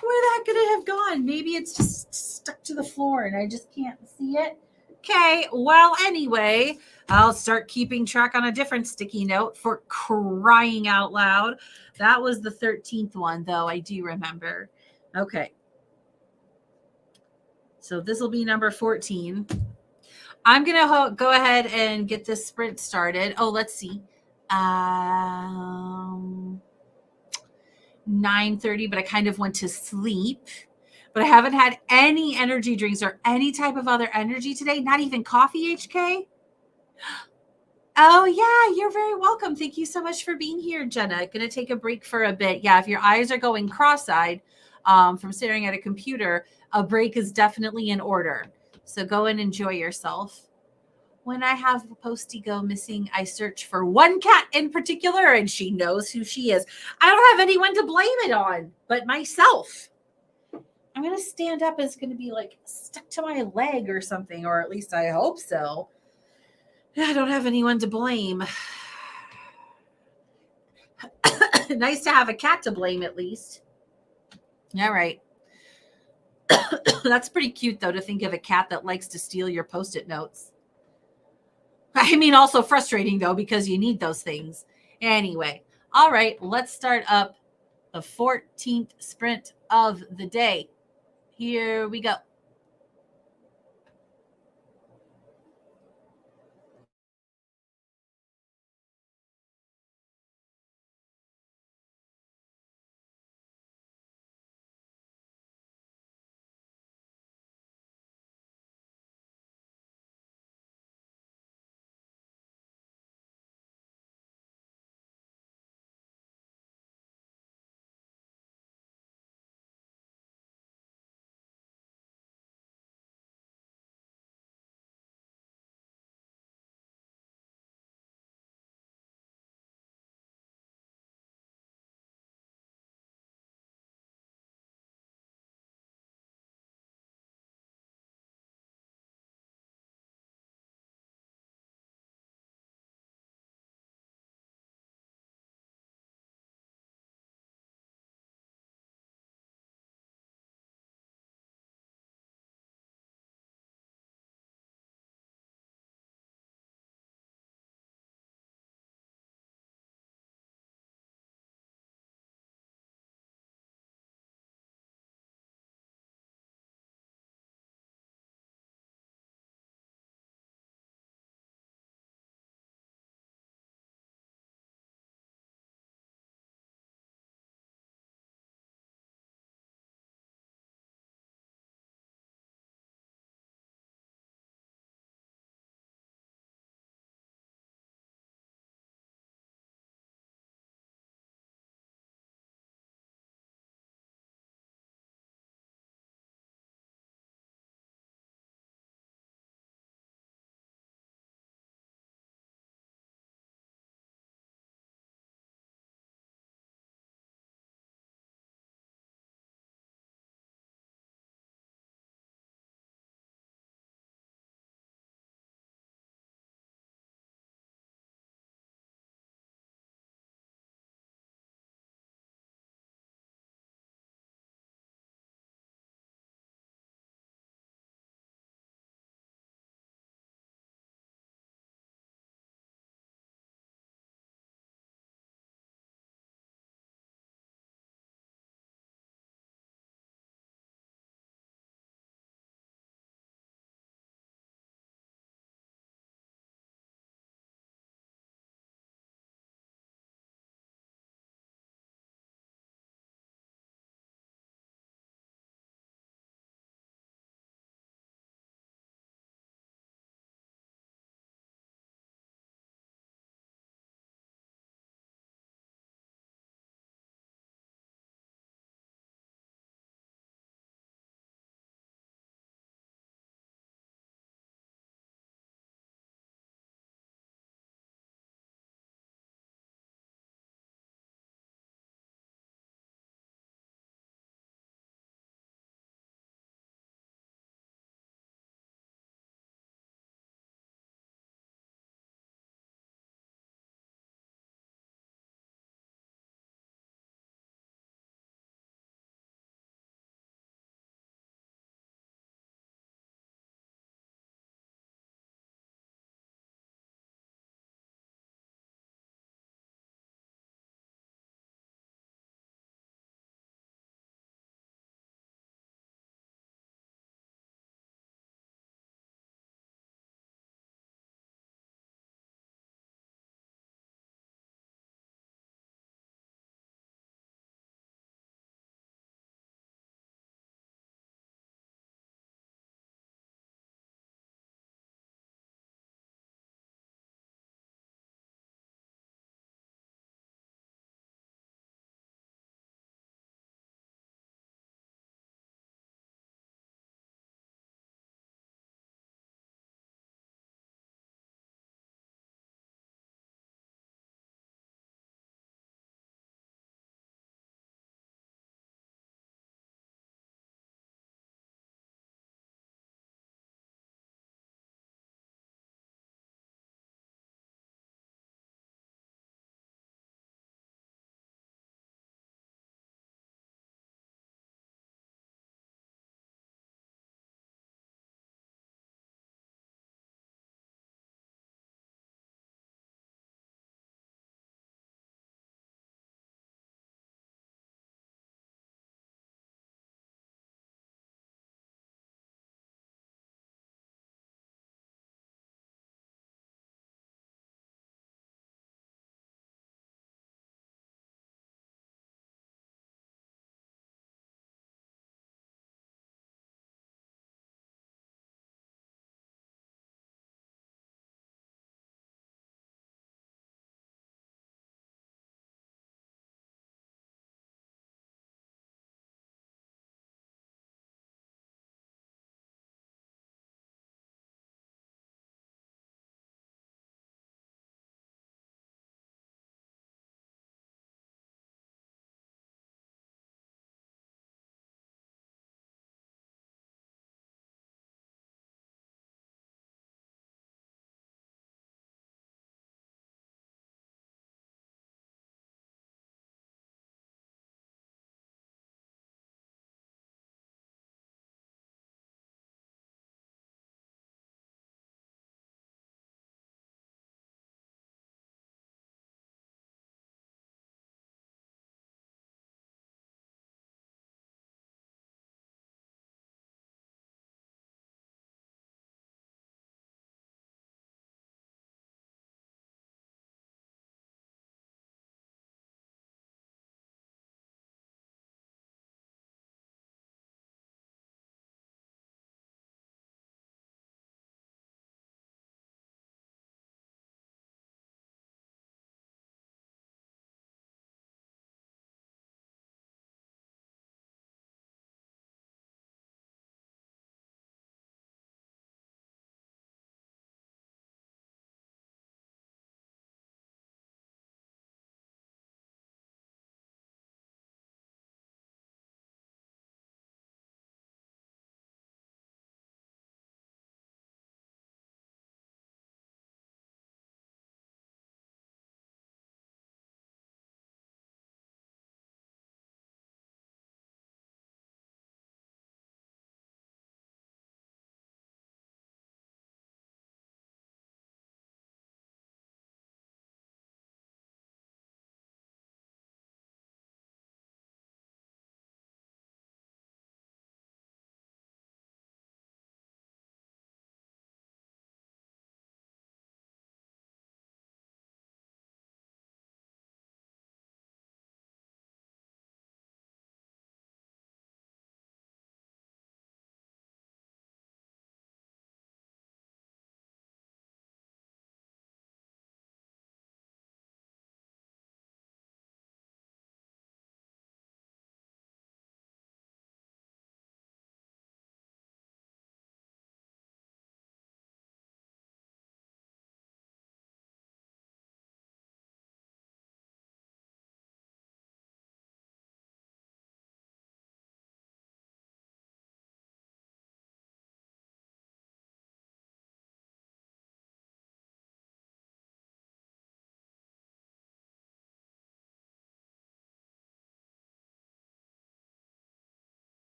Where the heck could it have gone? Maybe it's just stuck to the floor and I just can't see it. Okay, well, anyway, I'll start keeping track on a different sticky note for crying out loud. That was the 13th one, though, I do remember. Okay. So this will be number 14. I'm going to go ahead and get this sprint started. Oh, let's see. 9:30, but I kind of went to sleep. But I haven't had any energy drinks or any type of other energy today, not even coffee, HK. Oh, yeah, you're very welcome. Thank you so much for being here, Jenna. Going to take a break for a bit. Yeah, if your eyes are going cross-eyed from staring at a computer, a break is definitely in order. So go and enjoy yourself. When I have Posty go missing, I search for one cat in particular, and she knows who she is. I don't have anyone to blame it on but myself. I'm going to stand up. It's going to be like stuck to my leg or something, or at least I hope so. I don't have anyone to blame. Nice to have a cat to blame, at least. All right. That's pretty cute, though, to think of a cat that likes to steal your Post-it notes. I mean, also frustrating, though, because you need those things. Anyway, all right, let's start up the 14th sprint of the day. Here we go.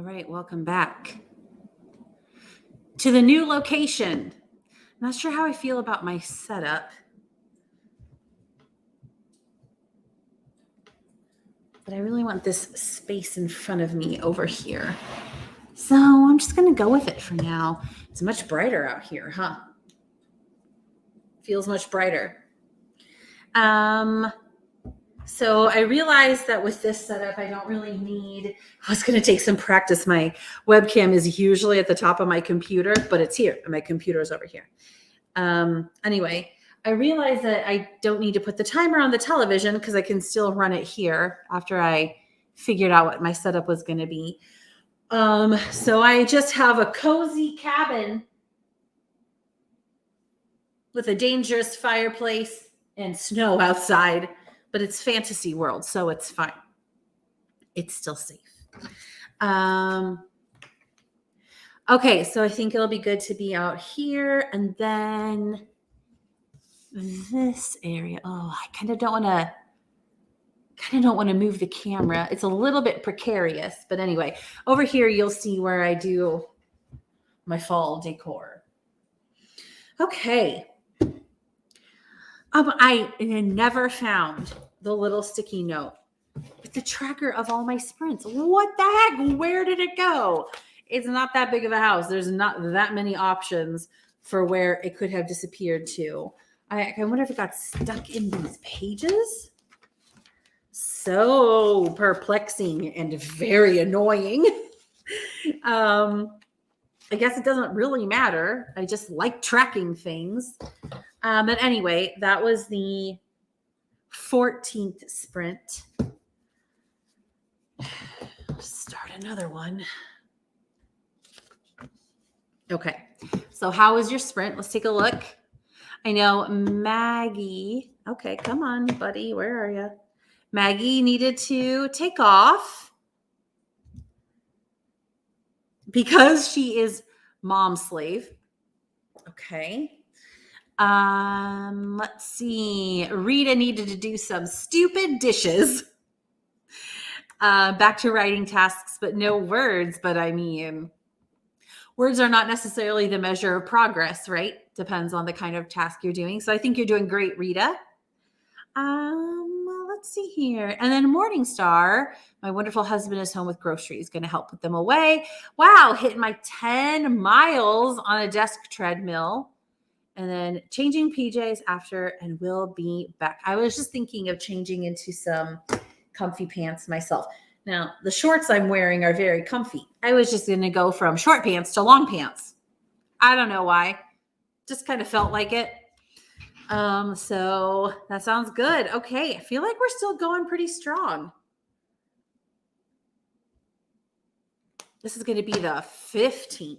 All right, welcome back to the new location. I'm not sure how I feel about my setup, but I really want this space in front of me over here. So I'm just going to go with it for now. It's much brighter out here, huh? Feels much brighter. So I realized that with this setup, I don't really need, I was going to take some practice. My webcam is usually at the top of my computer, but it's here. My computer is over here. Anyway, I realized that I don't need to put the timer on the television because I can still run it here after I figured out what my setup was going to be. So I just have a cozy cabin with a dangerous fireplace and snow outside, but it's fantasy world, so it's fine. It's still safe. Okay, so I think it'll be good to be out here, and then this area. Oh, I kind of don't want to move the camera. It's a little bit precarious, but anyway, over here you'll see where I do my fall decor. Okay. I never found the little sticky note with the tracker of all my sprints. What the heck? Where did it go? It's not that big of a house. There's not that many options for where it could have disappeared to. I wonder if it got stuck in these pages. So perplexing and very annoying. I guess it doesn't really matter. I just like tracking things. But anyway, that was the 14th sprint. Start another one. Okay. So how was your sprint? Let's take a look. I know Maggie. Okay, come on, buddy. Where are you? Maggie needed to take off because she is mom slave. Okay. Let's see. Rita needed to do some stupid dishes. Back to writing tasks, but no words. But I mean, words are not necessarily the measure of progress, right? Depends on the kind of task you're doing. So I think you're doing great, Rita. Let's see here. And then Morningstar, my wonderful husband is home with groceries, going to help put them away. Wow, hitting my 10 miles on a desk treadmill. And then changing PJs after, and we'll be back. I was just thinking of changing into some comfy pants myself. Now, the shorts I'm wearing are very comfy. I was just going to go from short pants to long pants. I don't know why. Just kind of felt like it. So that sounds good. Okay. I feel like we're still going pretty strong. This is going to be the 15th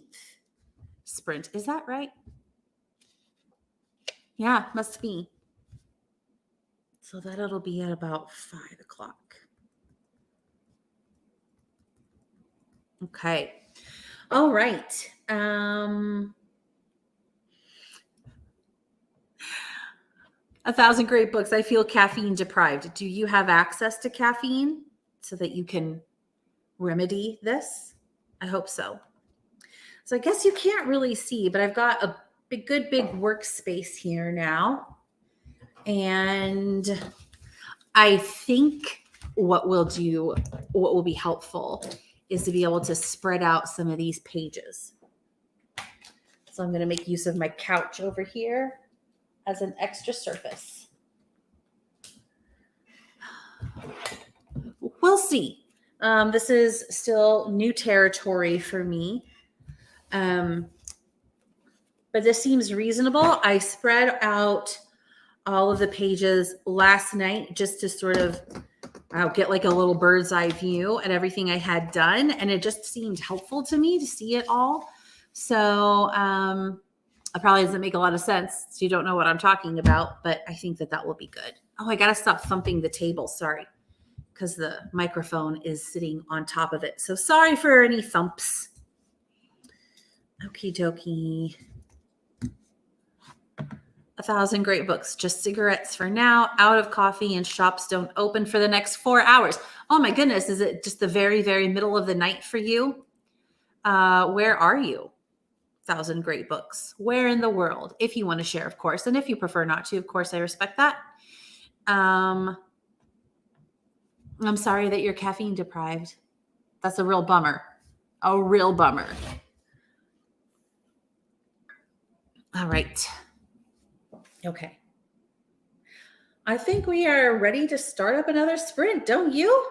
sprint. Is that right? Yeah, must be. So that it'll be at about 5 o'clock. Okay. All right. 1,000 great books. I feel caffeine deprived. Do you have access to caffeine so that you can remedy this? I hope so. So I guess you can't really see, but I've got a good big workspace here now. And I think what will be helpful is to be able to spread out some of these pages. So I'm going to make use of my couch over here as an extra surface. We'll see. This is still new territory for me. But this seems reasonable. I spread out all of the pages last night just to sort of get like a little bird's eye view at everything I had done. And it just seemed helpful to me to see it all. So it probably doesn't make a lot of sense. So you don't know what I'm talking about, but I think that will be good. Oh, I got to stop thumping the table. Sorry, because the microphone is sitting on top of it. So sorry for any thumps. Okie dokie. 1,000 great books, just cigarettes for now, out of coffee, and shops don't open for the next 4 hours. Oh my goodness, is it just the very, very middle of the night for you? Where are you? 1,000 great books. Where in the world? If you want to share, of course. And if you prefer not to, of course, I respect that. I'm sorry that you're caffeine deprived. That's a real bummer. A real bummer. All right. Okay. I think we are ready to start up another sprint, don't you?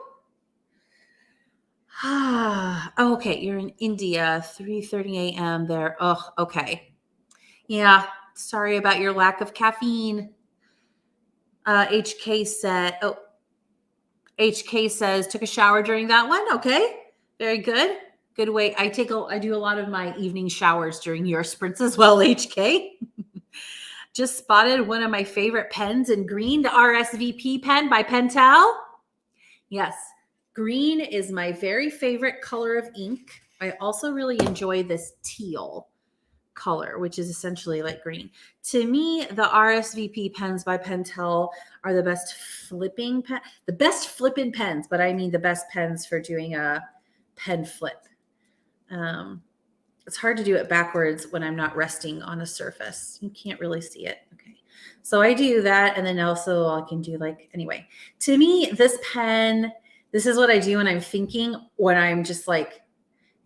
Okay, you're in India, 3:30 a.m. there. Oh, okay. Yeah, sorry about your lack of caffeine. HK said, HK says took a shower during that one. Okay, very good. Good way. I do a lot of my evening showers during your sprints as well. HK just spotted one of my favorite pens in green, the RSVP pen by Pentel. Yes, green is my very favorite color of ink. I also really enjoy this teal color, which is essentially like green. To me, the RSVP pens by Pentel are the best flipping pens, but I mean the best pens for doing a pen flip. It's hard to do it backwards when I'm not resting on a surface. You can't really see it. Okay. So I do that. And then also I can do anyway, to me, this is what I do when I'm thinking, when I'm just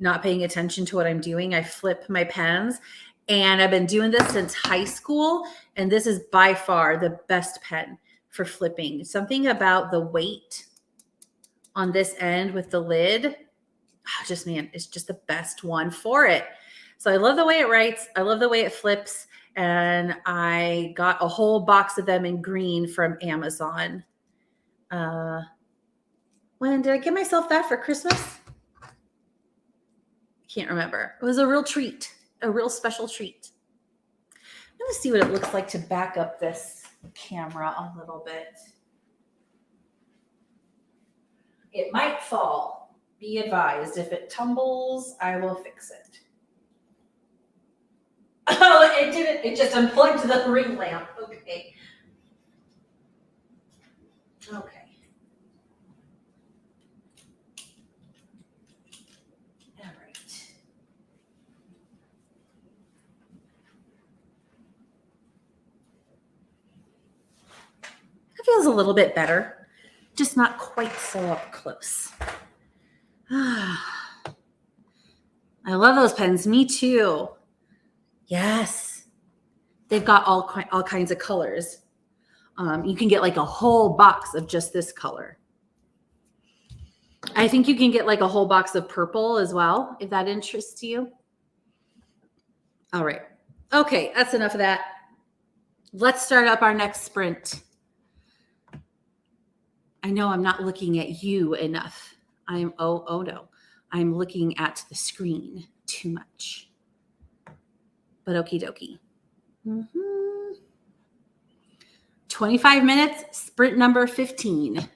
not paying attention to what I'm doing. I flip my pens, and I've been doing this since high school. And this is by far the best pen for flipping. Something about the weight on this end with the lid, it's just the best one for it. So I love the way it writes. I love the way it flips. And I got a whole box of them in green from Amazon. When did I get myself that for Christmas? Can't remember. It was a real treat, a real special treat. I'm going to see what it looks like to back up this camera a little bit. It might fall. Be advised, if it tumbles, I will fix it. Oh, it didn't. It just unplugged the ring lamp. Okay. Okay. All right. It feels a little bit better, just not quite so up close. I love those pens. Me too. Yes. They've got all kinds of colors. You can get a whole box of just this color. I think you can get a whole box of purple as well, if that interests you. All right. Okay, that's enough of that. Let's start up our next sprint. I know I'm not looking at you enough. Oh no. I'm looking at the screen too much. But okie dokie. 25 minutes, sprint number 15.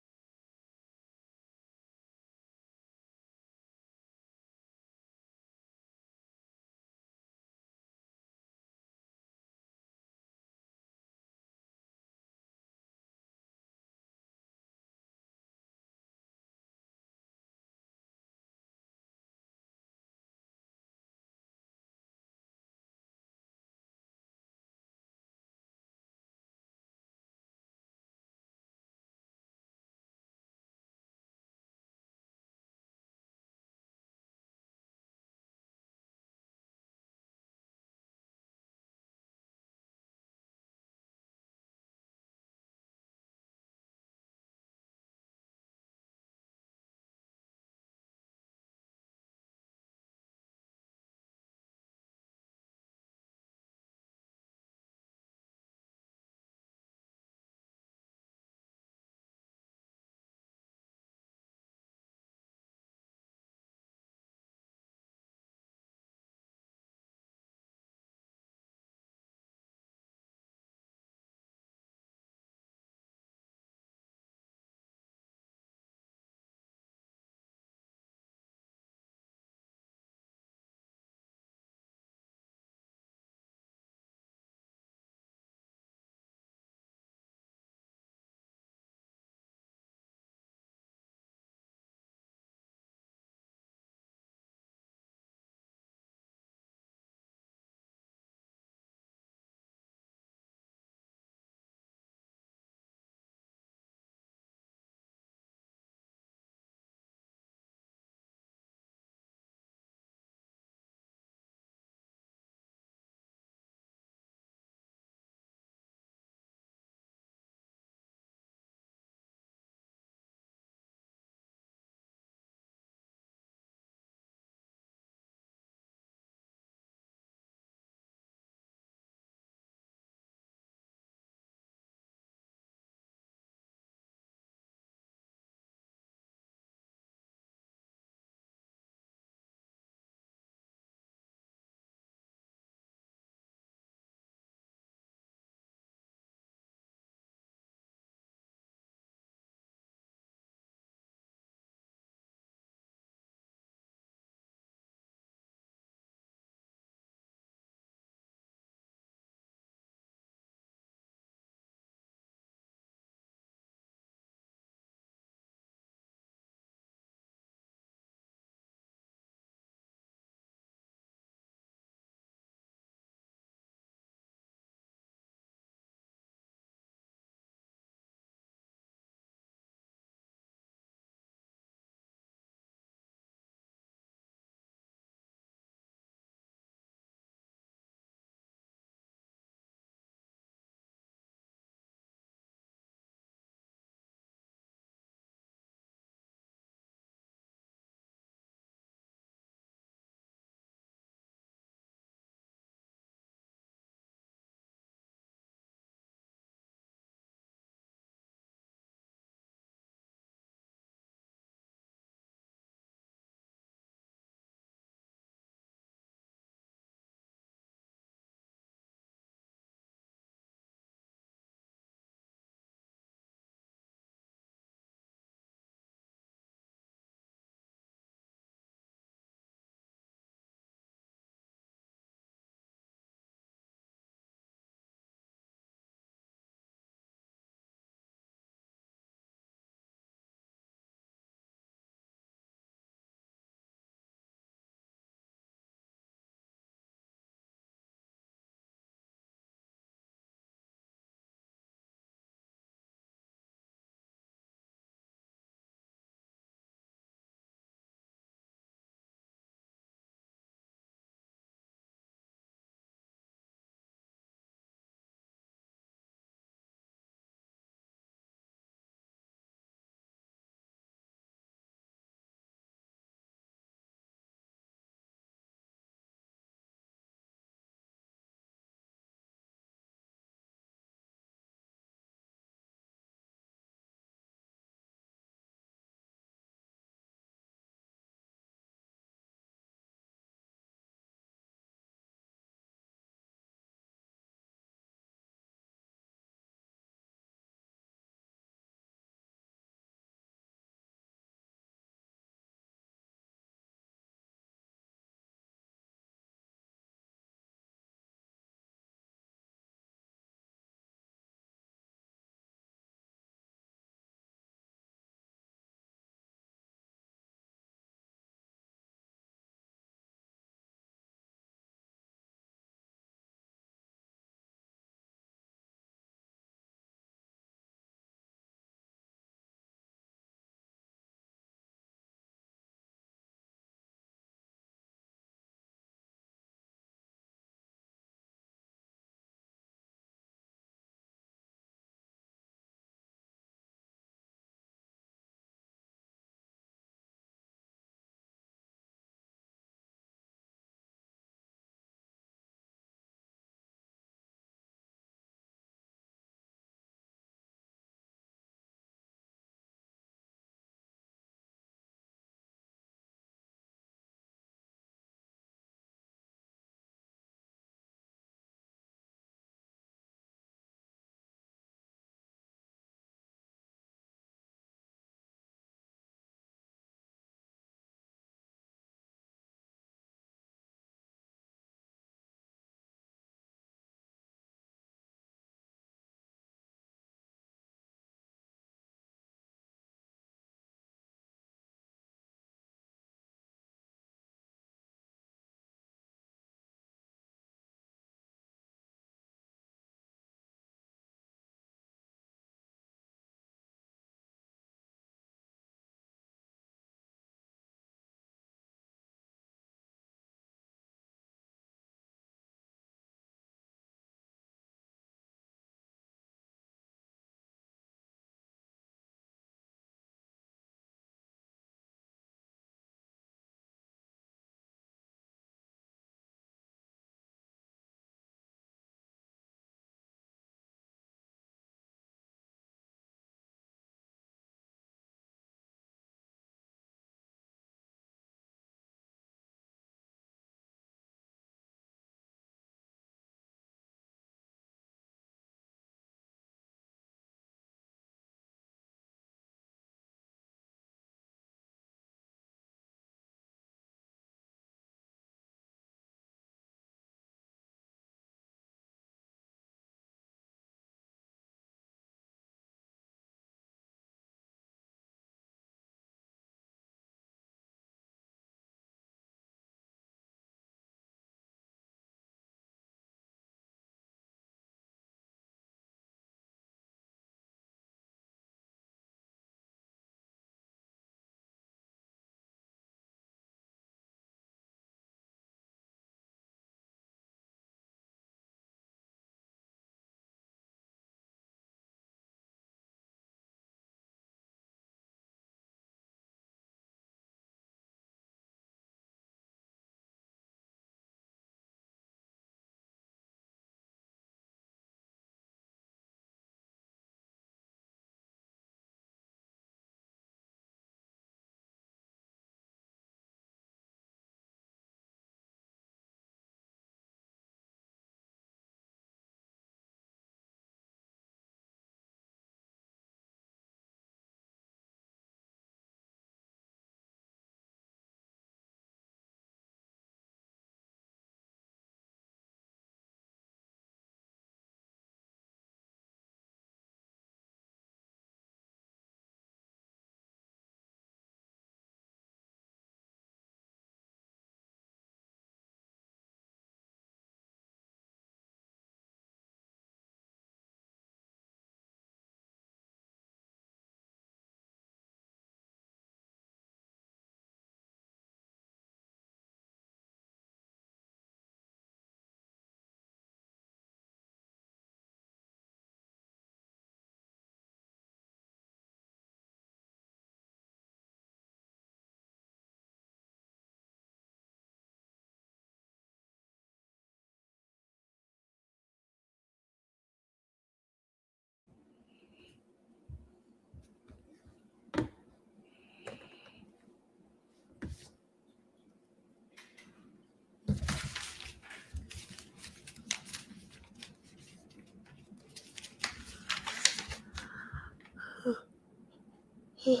All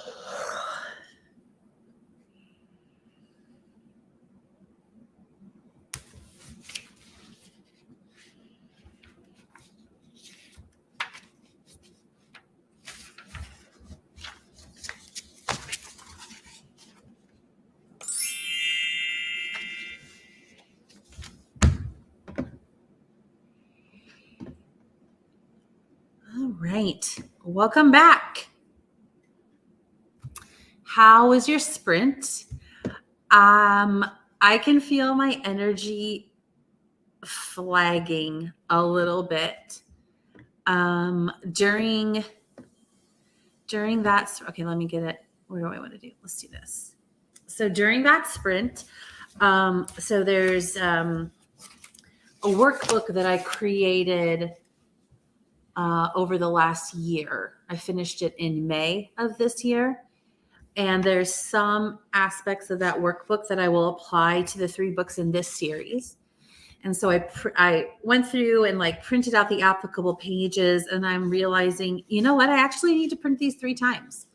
right. Welcome back. How was your sprint? I can feel my energy flagging a little bit. During that, okay, let me get it. Where do I want to do? Let's do this. So during that sprint, so there's a workbook that I created over the last year. I finished it in May of this year. And there's some aspects of that workbook that I will apply to the 3 books in this series. And so I went through and like printed out the applicable pages, and I'm realizing, you know what? I actually need to print these 3 times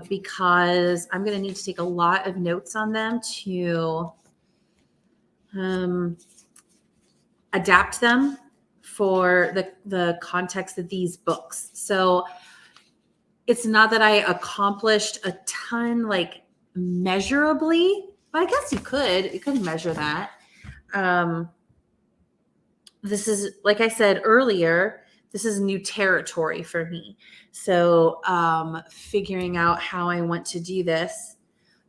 because I'm going to need to take a lot of notes on them to adapt them for the context of these books. So it's not that I accomplished a ton like measurably, but I guess you could measure that. This is, like I said earlier, this is new territory for me. So figuring out how I want to do this.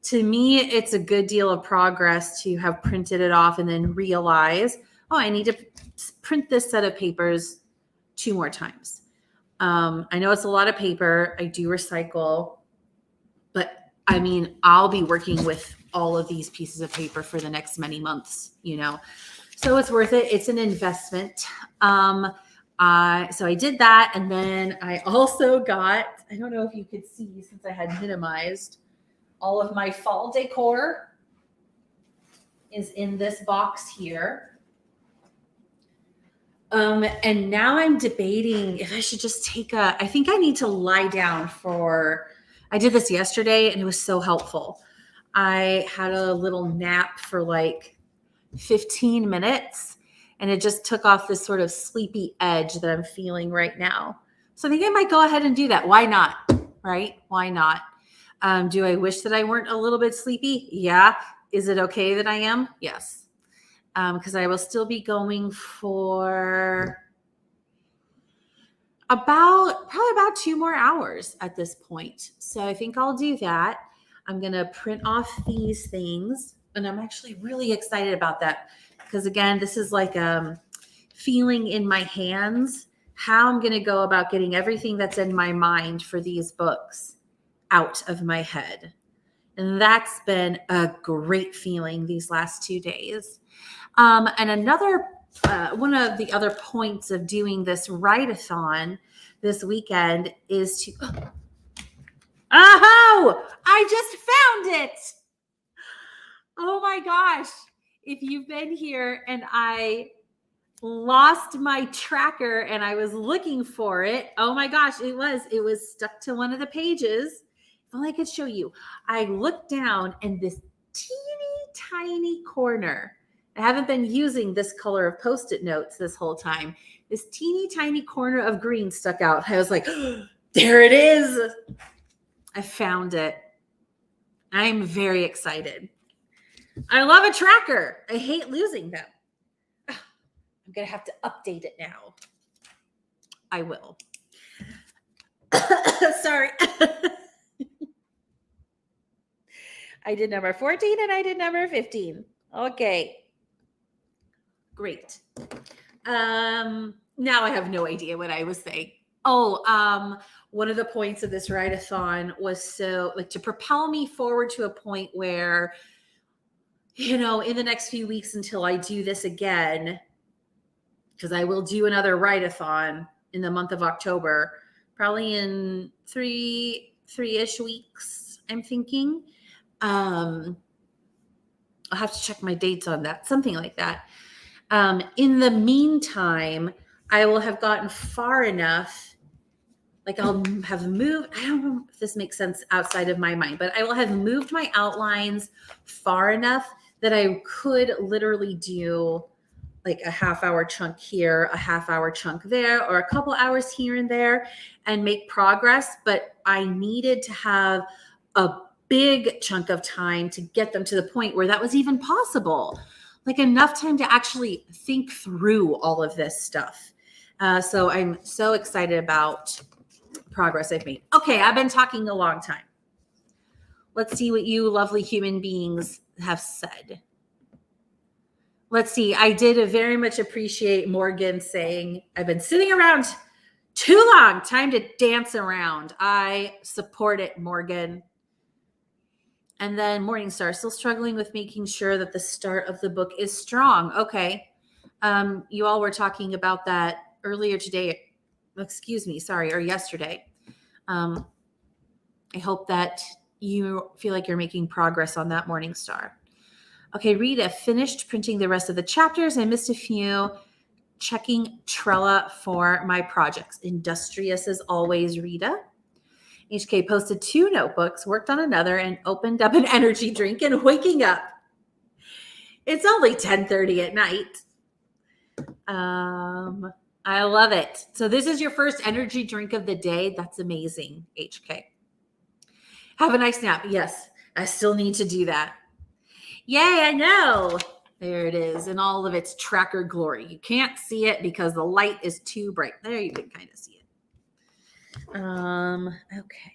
To me, it's a good deal of progress to have printed it off and then realize, oh, I need to print this set of papers 2 more times. I know it's a lot of paper. I do recycle, but I mean, I'll be working with all of these pieces of paper for the next many months, you know, so it's worth it. It's an investment. So I did that. And then I also got, I don't know if you could see since I had minimized, all of my fall decor is in this box here. And now I'm debating if I should just I think I need to lie down I did this yesterday and it was so helpful. I had a little nap for like 15 minutes and it just took off this sort of sleepy edge that I'm feeling right now. So I think I might go ahead and do that. Why not? Right? Why not? Do I wish that I weren't a little bit sleepy? Yeah. Is it okay that I am? Yes. Because I will still be going for probably about 2 more hours at this point. So I think I'll do that. I'm going to print off these things, and I'm actually really excited about that because, again, this is like feeling in my hands how I'm going to go about getting everything that's in my mind for these books out of my head. And that's been a great feeling these last 2 days. And another one of the other points of doing this write-a-thon this weekend is to I just found it. Oh my gosh. If you've been here and I lost my tracker and I was looking for it, oh my gosh, it was stuck to one of the pages. If only I could show you. I looked down and this teeny tiny corner, I haven't been using this color of Post-it notes this whole time. This teeny tiny corner of green stuck out. I was like, there it is. I found it. I'm very excited. I love a tracker. I hate losing them. I'm going to have to update it now. I will. Sorry. I did number 14 and I did number 15. Okay. Great. Now I have no idea what I was saying. One of the points of this write-a-thon was to propel me forward to a point where, in the next few weeks until I do this again, because I will do another write-a-thon in the month of October, probably in three-ish weeks, I'm thinking. I'll have to check my dates on that, something like that. In the meantime, I will have gotten far enough like I'll have moved, I don't know if this makes sense outside of my mind, but I will have moved my outlines far enough that I could literally do like a half-hour chunk here, a half-hour chunk there, or a couple hours here and there and make progress. But I needed to have a big chunk of time to get them to the point where that was even possible, like enough time to actually think through all of this stuff. So I'm so excited about progress I've made. Okay, I've been talking a long time. Let's see what you lovely human beings have said. Let's see. I did very much appreciate Morgan saying, I've been sitting around too long. Time to dance around. I support it, Morgan. And then Morningstar, still struggling with making sure that the start of the book is strong. Okay. You all were talking about that earlier today. Excuse me. Sorry. Or yesterday. I hope that you feel like you're making progress on that, Morningstar. Okay, Rita finished printing the rest of the chapters. I missed a few. Checking Trello for my projects. Industrious as always, Rita. HK posted 2 notebooks, worked on another, and opened up an energy drink and waking up. It's only 10:30 at night. I love it. So this is your first energy drink of the day. That's amazing, HK. Have a nice nap. Yes, I still need to do that. Yay, I know. There it is in all of its tracker glory. You can't see it because the light is too bright. There you can kind of see it. Okay.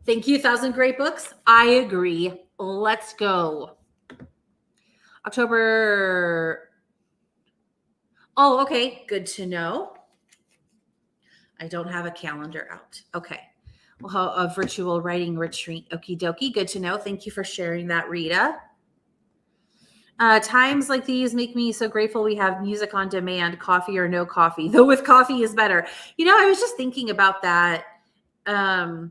Thank you, 1,000 Great Books. I agree. Let's go. October. Oh, okay. Good to know. I don't have a calendar out. Okay. Well, a virtual writing retreat. Okie dokie. Good to know. Thank you for sharing that, Rita. Times like these make me so grateful we have music on demand, coffee or no coffee, though with coffee is better. You know, I was just thinking about that. I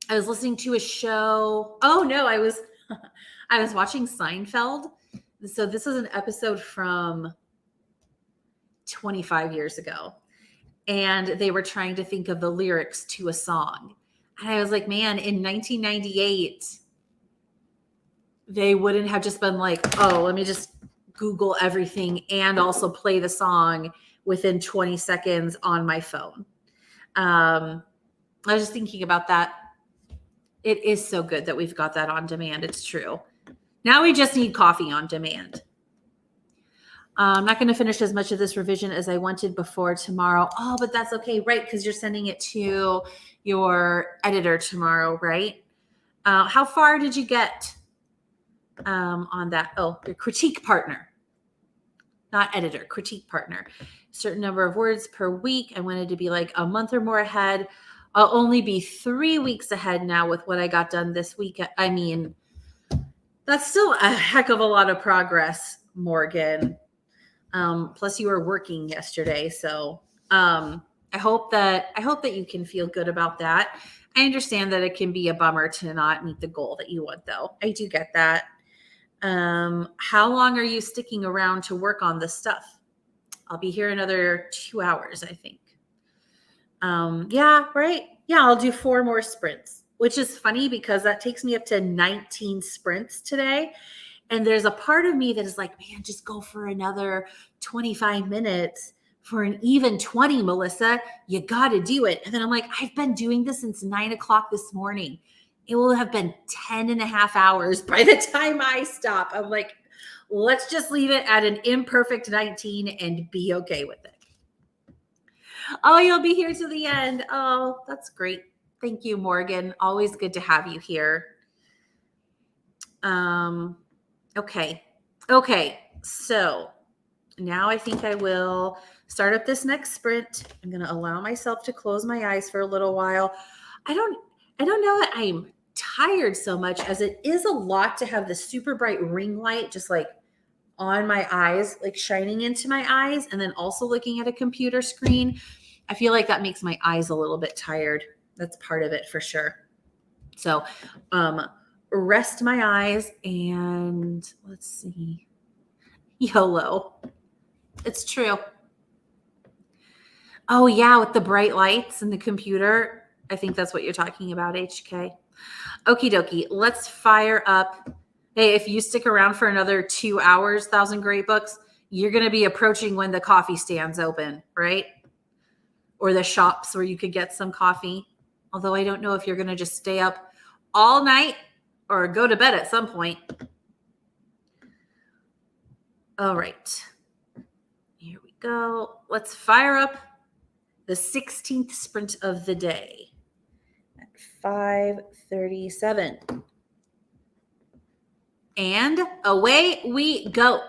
was listening to a show. Oh no, I was watching Seinfeld. So this is an episode from 25 years ago. And they were trying to think of the lyrics to a song. And I was like, man, in 1998, they wouldn't have just been like, oh, let me just Google everything and also play the song within 20 seconds on my phone. I was just thinking about that. It is so good that we've got that on demand. It's true. Now we just need coffee on demand. I'm not going to finish as much of this revision as I wanted before tomorrow. Oh, but that's okay, right? Because you're sending it to your editor tomorrow, right? How far did you get on that? Oh, your critique partner, not editor, critique partner. Certain number of words per week. I wanted to be like a month or more ahead. I'll only be 3 weeks ahead now with what I got done this week. I mean, that's still a heck of a lot of progress, Morgan. Plus you were working yesterday. So I hope that you can feel good about that. I understand that it can be a bummer to not meet the goal that you want, though. I do get that. How long are you sticking around to work on this stuff? I'll be here another 2 hours, I think. Yeah, right. Yeah, I'll do 4 more sprints, which is funny because that takes me up to 19 sprints today. And there's a part of me that is like, man, just go for another 25 minutes for an even 20, Melissa. You got to do it. And then I'm like, I've been doing this since 9 o'clock this morning. It will have been 10 and a half hours by the time I stop. I'm like, let's just leave it at an imperfect 19 and be okay with it. Oh, you'll be here to the end. Oh, that's great. Thank you, Morgan. Always good to have you here. Okay. So now I think I will start up this next sprint. I'm going to allow myself to close my eyes for a little while. I don't know that I'm tired so much as it is a lot to have the super bright ring light just like on my eyes, like shining into my eyes, and then also looking at a computer screen. I feel like that makes my eyes a little bit tired. That's part of it for sure. So, rest my eyes and let's see. YOLO. It's true. Oh, yeah, with the bright lights and the computer. I think that's what you're talking about, HK. Okie dokie. Let's fire up. Hey, if you stick around for another 2 hours, Thousand Great Books, you're going to be approaching when the coffee stands open, right? Or the shops where you could get some coffee. Although I don't know if you're going to just stay up all night or go to bed at some point. All right. Here we go. Let's fire up the 16th sprint of the day at 5:37. And away we go.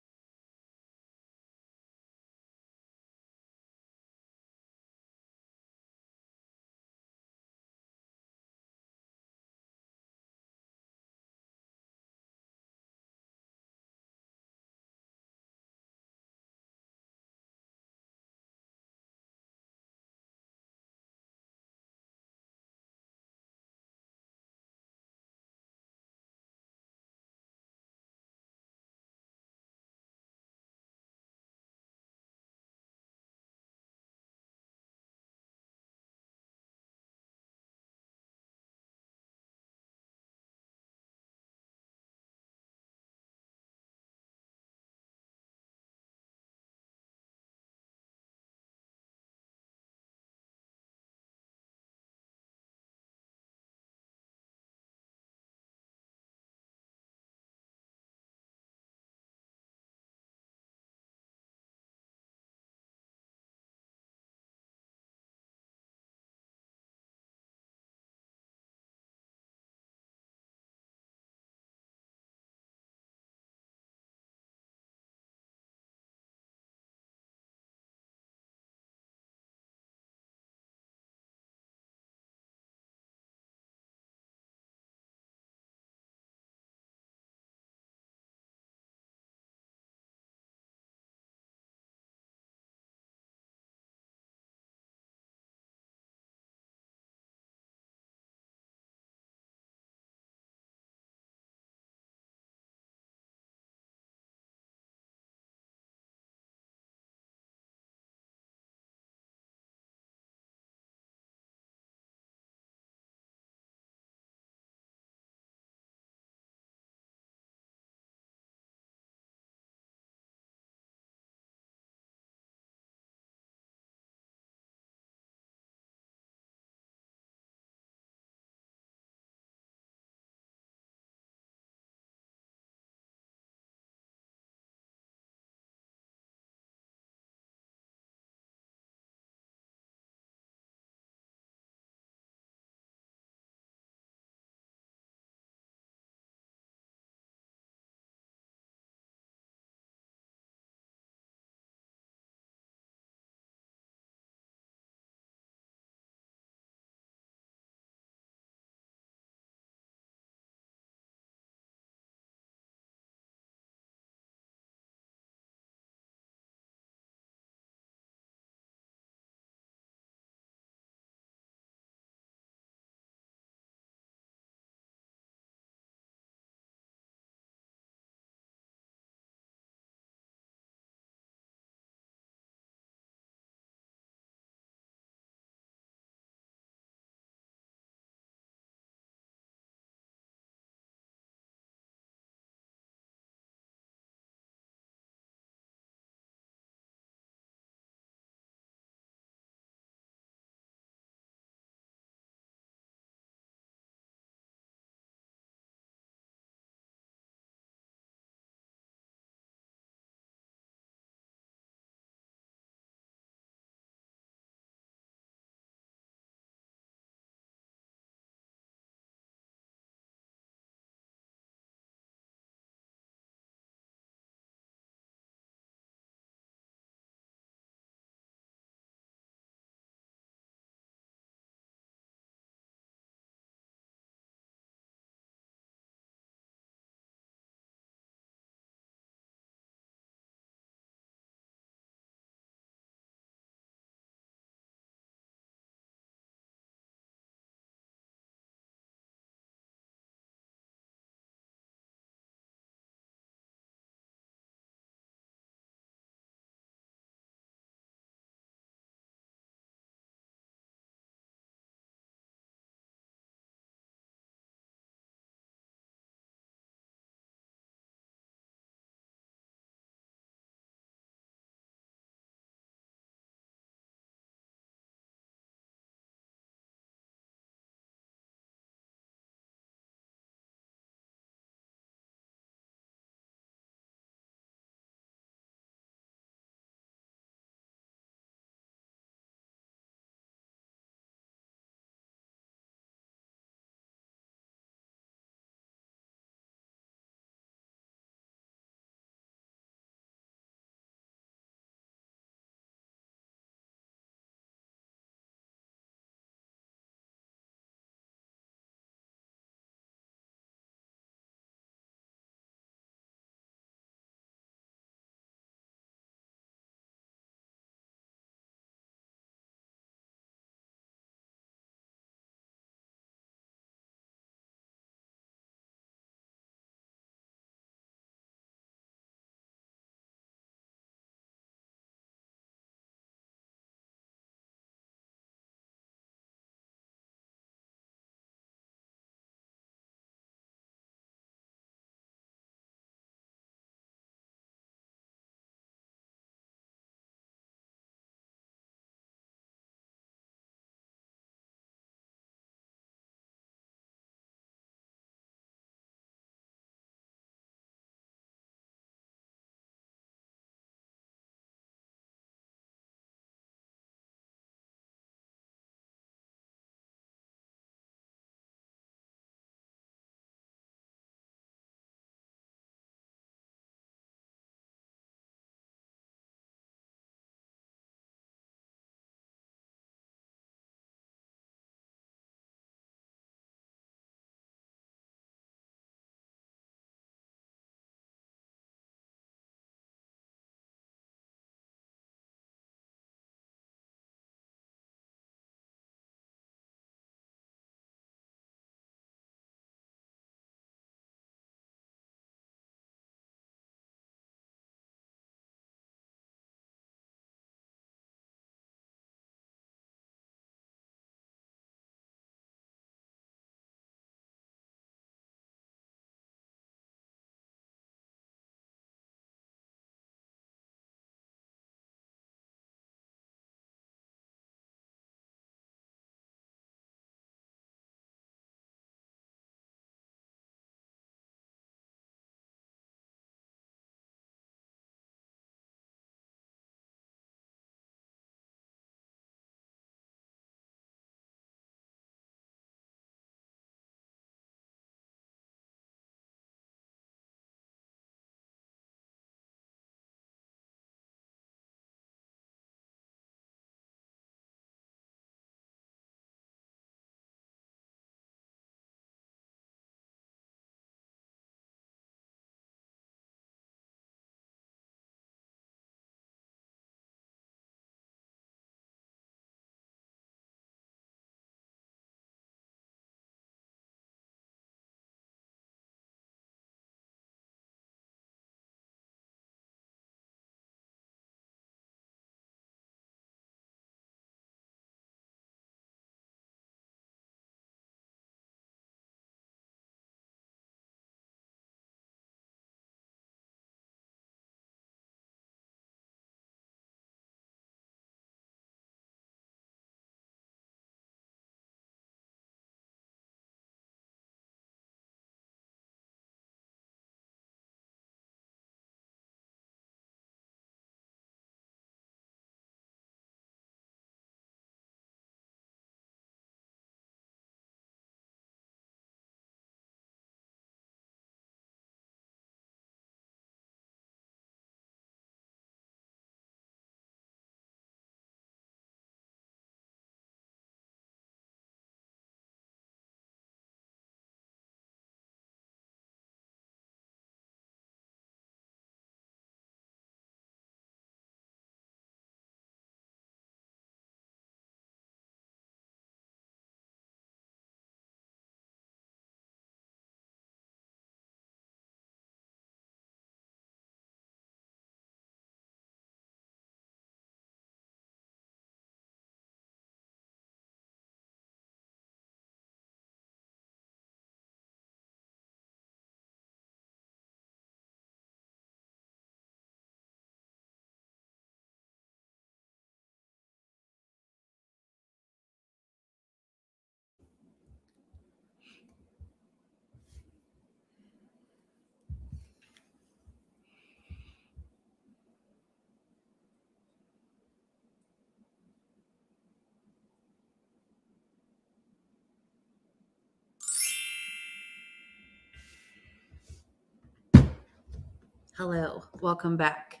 Hello, welcome back.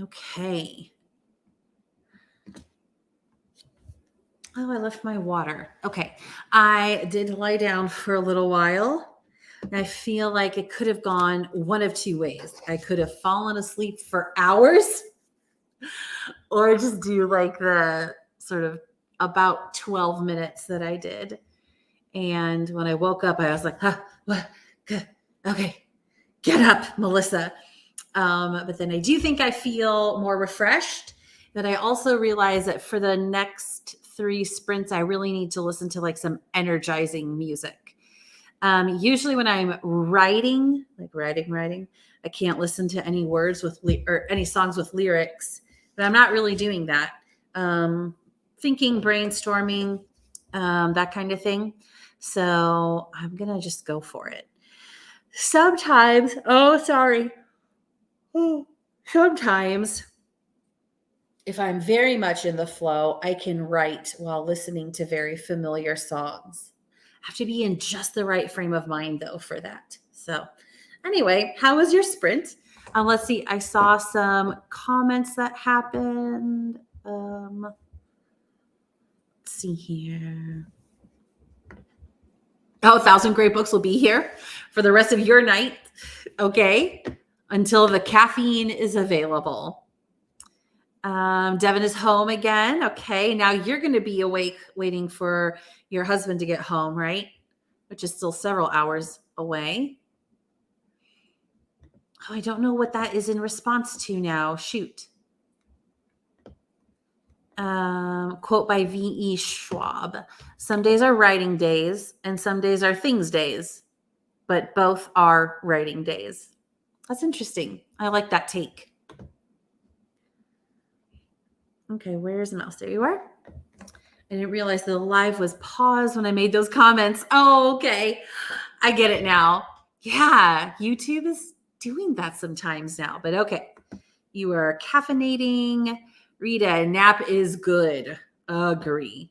Okay. Oh, I left my water. Okay. I did lie down for a little while. And I feel like it could have gone one of two ways. I could have fallen asleep for hours or just do like the sort of about 12 minutes that I did. And when I woke up, I was like, what? Good. Okay, get up, Melissa. But then I do think I feel more refreshed. But I also realize that for the next 3 sprints, I really need to listen to like some energizing music. Usually when I'm writing, I can't listen to any words with or any songs with lyrics. But I'm not really doing that. Thinking, brainstorming, that kind of thing. So I'm gonna just go for it. Sometimes, sometimes if I'm very much in the flow, I can write while listening to very familiar songs. I have to be in just the right frame of mind though for that. So anyway, how was your sprint? Let's see. I saw some comments that happened. Let's see here. Oh, 1,000 Great Books will be here for the rest of your night. Okay. Until the caffeine is available. Devin is home again. Okay. Now you're going to be awake waiting for your husband to get home, right? Which is still several hours away. Oh, I don't know what that is in response to now. Shoot. Quote by V.E. Schwab. Some days are writing days and some days are things days, but both are writing days. That's interesting. I like that take. Okay, where's the mouse? There you are. I didn't realize the live was paused when I made those comments. Oh, okay. I get it now. Yeah, YouTube is doing that sometimes now, but okay. You are caffeinating. Rita, nap is good. Agree.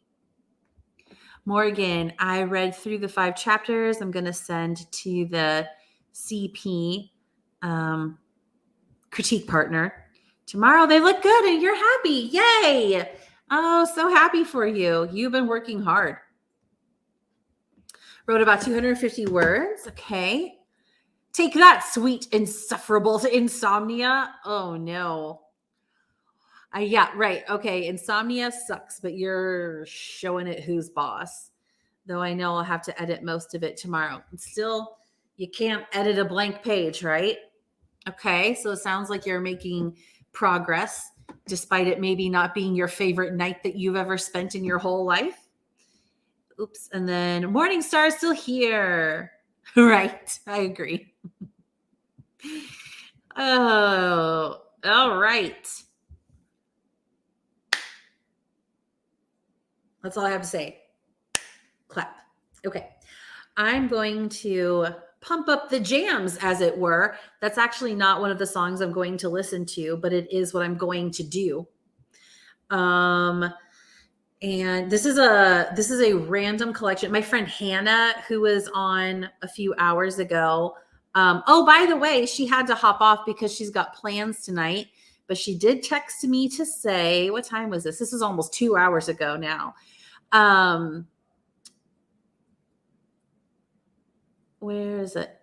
Morgan, I read through the 5 chapters. I'm going to send to the CP critique partner. Tomorrow they look good and you're happy. Yay. Oh, so happy for you. You've been working hard. Wrote about 250 words. Okay. Take that, sweet, insufferable insomnia. Oh, no. Yeah, right. Okay. Insomnia sucks, but you're showing it who's boss. Though I know I'll have to edit most of it tomorrow. And still, you can't edit a blank page, right? Okay. So it sounds like you're making progress, despite it maybe not being your favorite night that you've ever spent in your whole life. Oops. And then Morningstar is still here. Right. I agree. Oh, all right. That's all I have to say. Clap. Okay. I'm going to pump up the jams, as it were. That's actually not one of the songs I'm going to listen to, but it is what I'm going to do. And this is a random collection. My friend Hannah, who was on a few hours ago. Oh, by the way, she had to hop off because she's got plans tonight. But she did text me to say, what time was this? This is almost 2 hours ago now. Where is it?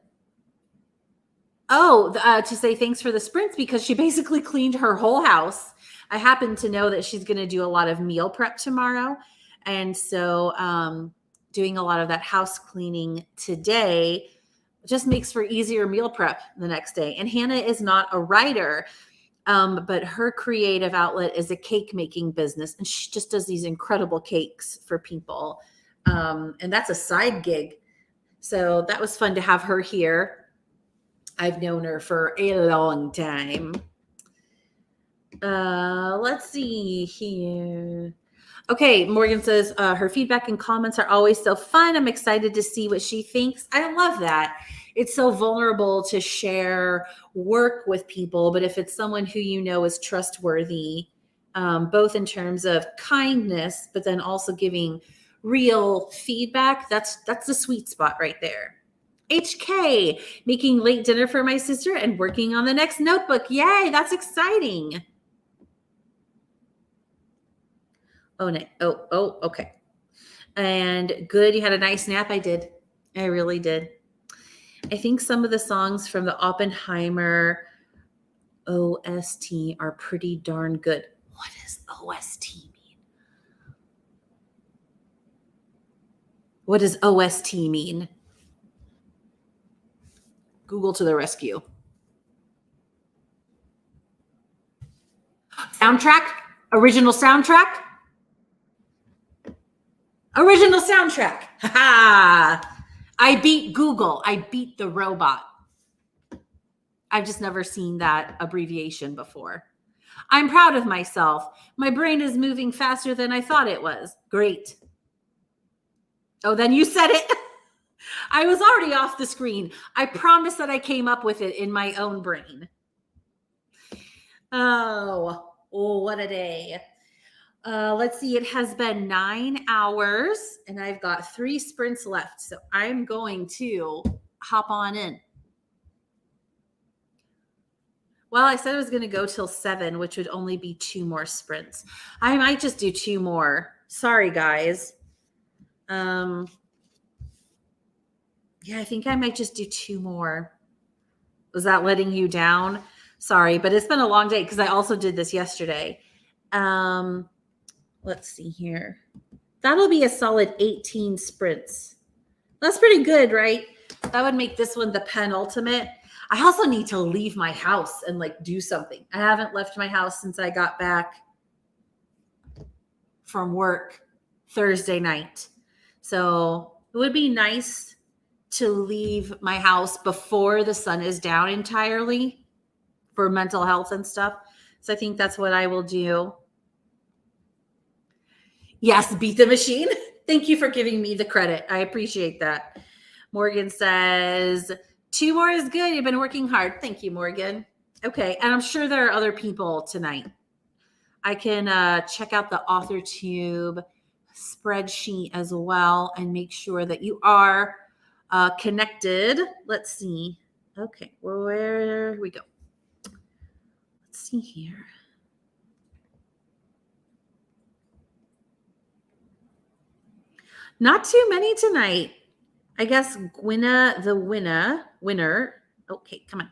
Oh, to say thanks for the sprints because she basically cleaned her whole house. I happen to know that she's going to do a lot of meal prep tomorrow. And so doing a lot of that house cleaning today just makes for easier meal prep the next day. And Hannah is not a writer, but her creative outlet is a cake making business. And she just does these incredible cakes for people. And that's a side gig. So that was fun to have her here. I've known her for a long time. Let's see here. Okay, Morgan says her feedback and comments are always so fun. I'm excited to see what she thinks. I love that. It's so vulnerable to share work with people, but if it's someone who you know is trustworthy, both in terms of kindness, but then also giving real feedback, that's the sweet spot right there. HK, making late dinner for my sister and working on the next notebook. Yay, that's exciting. Oh, no. Oh, okay. And good, you had a nice nap. I did. I really did. I think some of the songs from the Oppenheimer OST are pretty darn good. What does OST mean? What does OST mean? Google to the rescue. Soundtrack? Original soundtrack? Original soundtrack. Ha! I beat Google. I beat the robot. I've just never seen that abbreviation before. I'm proud of myself. My brain is moving faster than I thought it was. Great. Oh, then you said it. I was already off the screen. I promise that I came up with it in my own brain. Oh, what a day. Let's see. It has been 9 hours and I've got 3 sprints left. So I'm going to hop on in. Well, I said I was going to go till 7, which would only be 2 more sprints. I might just do 2 more. Sorry, guys. Yeah, I think I might just do 2 more. Was that letting you down? Sorry, but it's been a long day because I also did this yesterday. Let's see here. That'll be a solid 18 sprints. That's pretty good, right? That would make this one the penultimate. I also need to leave my house and like do something. I haven't left my house since I got back from work Thursday night. So it would be nice to leave my house before the sun is down entirely for mental health and stuff. So I think that's what I will do. Yes, beat the machine. Thank you for giving me the credit. I appreciate that. Morgan says, 2 more is good. You've been working hard. Thank you, Morgan. Okay, and I'm sure there are other people tonight. I can check out the AuthorTube spreadsheet as well and make sure that you are connected. Let's see. Okay, where we go. Let's see here. Not too many tonight. I guess Gwynna, the winner. Okay, come on.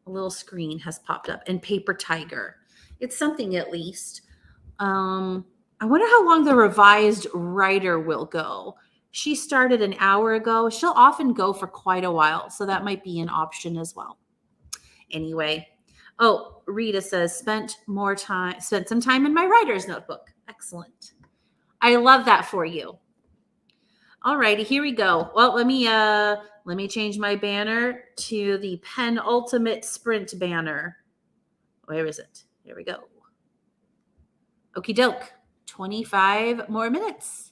A little screen has popped up, and Paper Tiger. It's something at least. I wonder how long the revised writer will go. She started an hour ago. She'll often go for quite a while, so that might be an option as well. Anyway, oh, Rita says spent some time in my writer's notebook. Excellent. I love that for you. All righty, here we go. Well, let me change my banner to the penultimate sprint banner. Where is it? Here we go. Okie doke. 25 more minutes.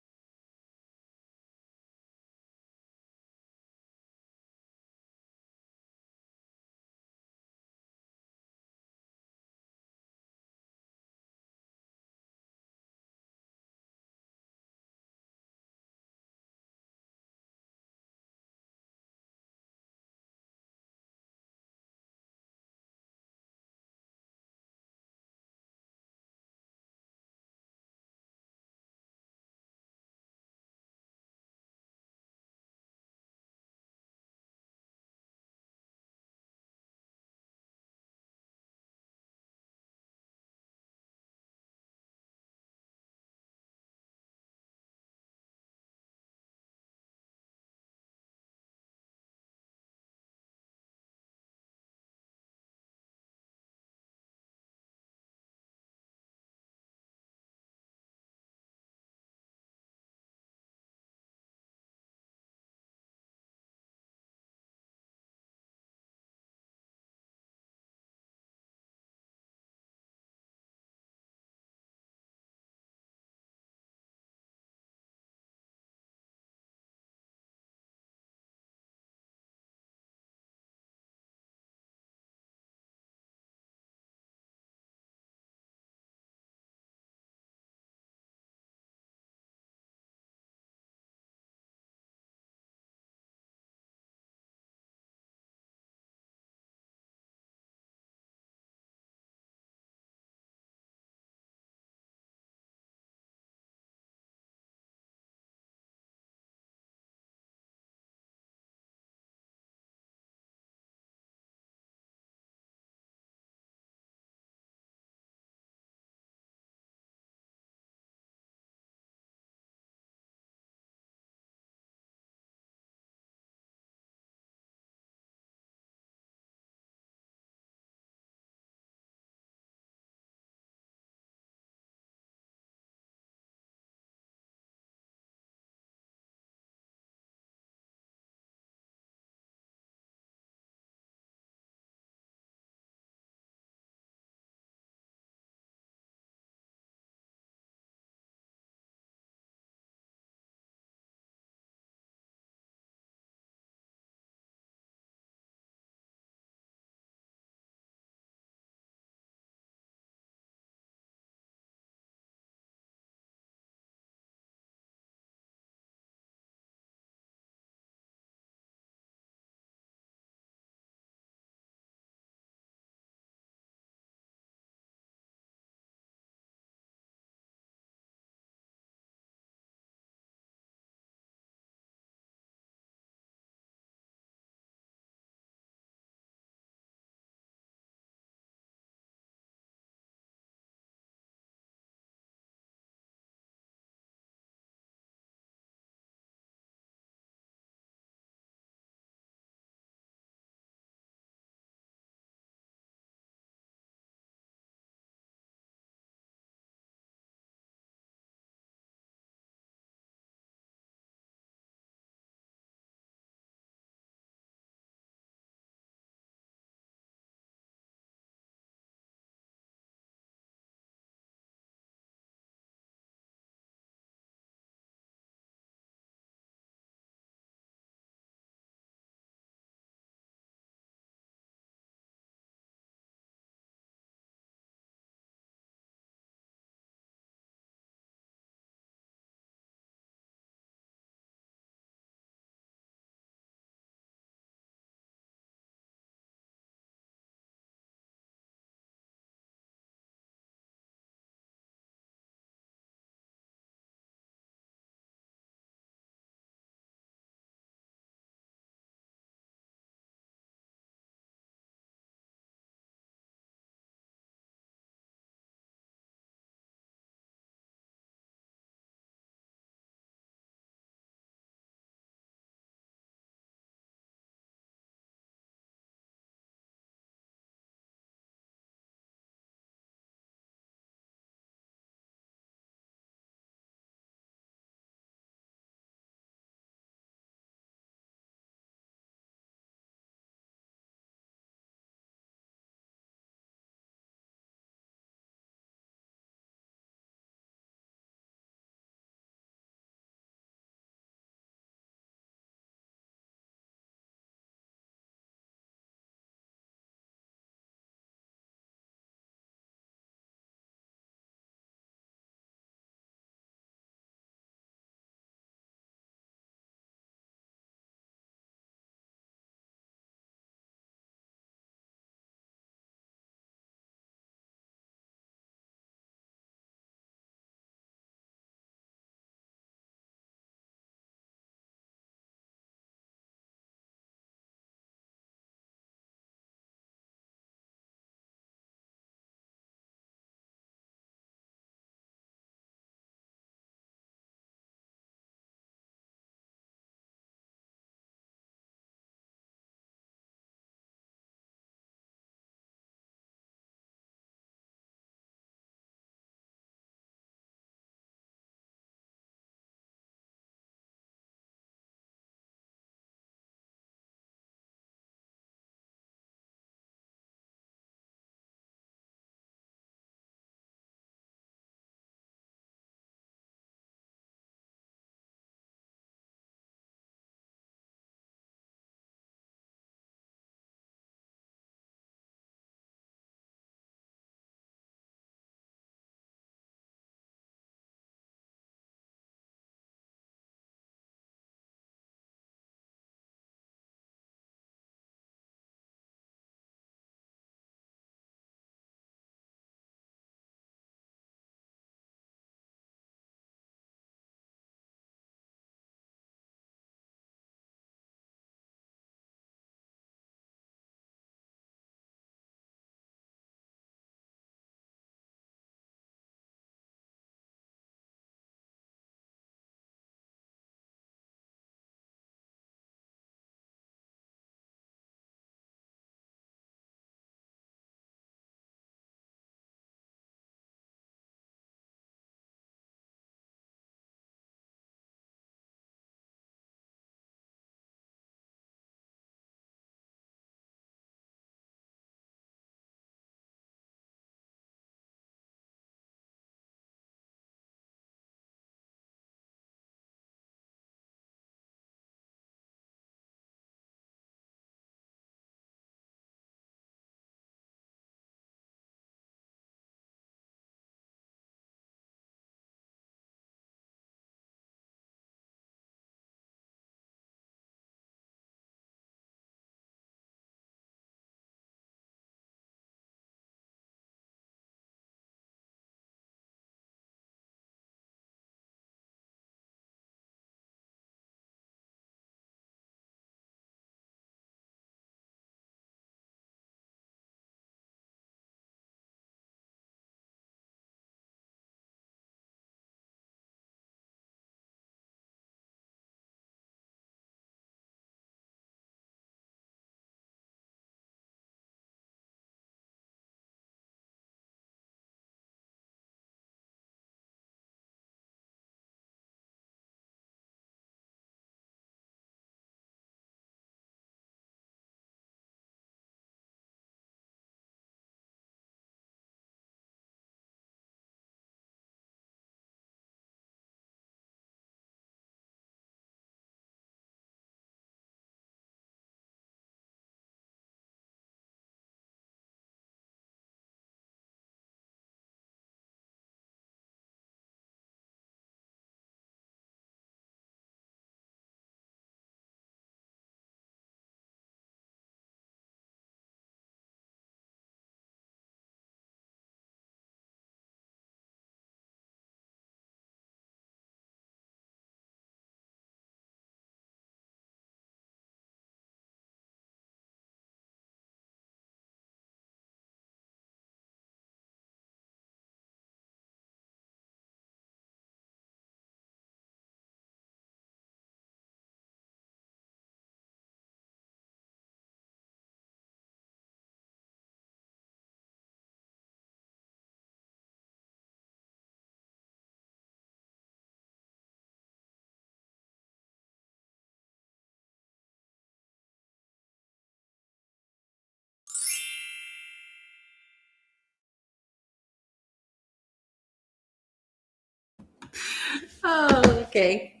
Oh, okay.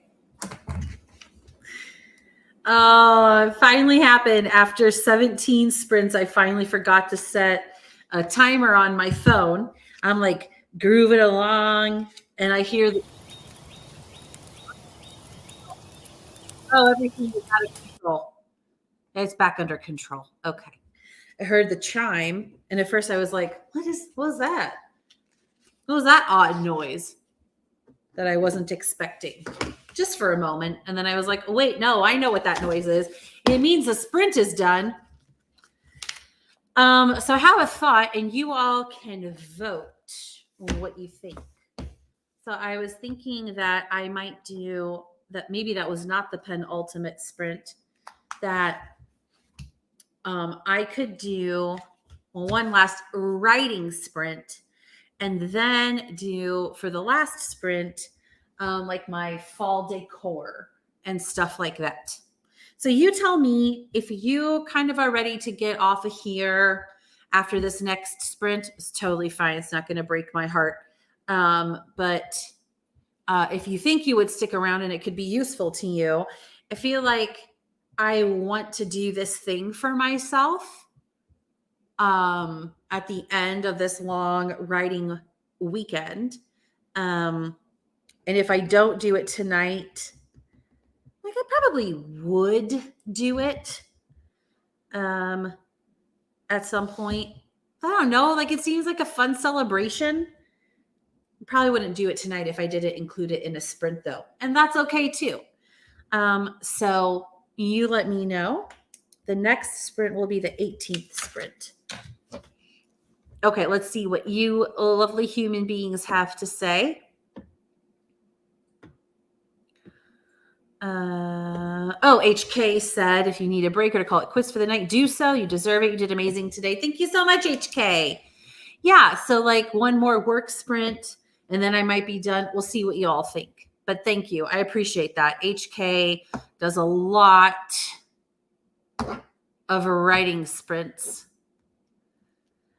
Oh, it finally happened. After 17 sprints, I finally forgot to set a timer on my phone. I'm like grooving along, and I hear everything is out of control. It's back under control. Okay. I heard the chime, and at first I was like, what was that? What was that odd noise that I wasn't expecting? Just for a moment. And then I was like, oh, wait, no, I know what that noise is. It means the sprint is done. So I have a thought, and you all can vote what you think. So I was thinking that I might do that. Maybe that was not the penultimate sprint. That I could do one last writing sprint, and then do for the last sprint, like my fall decor and stuff like that. So you tell me if you kind of are ready to get off of here after this next sprint. It's totally fine. It's not going to break my heart. But if you think you would stick around and it could be useful to you, I feel like I want to do this thing for myself at the end of this long writing weekend. And if I don't do it tonight, like I probably would do it at some point. I don't know. Like it seems like a fun celebration. Probably wouldn't do it tonight if I didn't include it in a sprint though. And that's okay too. So you let me know. The next sprint will be the 18th sprint. Okay, let's see what you lovely human beings have to say. HK said, if you need a break or to call it quits for the night, do so. You deserve it. You did amazing today. Thank you so much, HK. Yeah, so like one more work sprint, and then I might be done. We'll see what you all think. But thank you. I appreciate that. HK does a lot of writing sprints.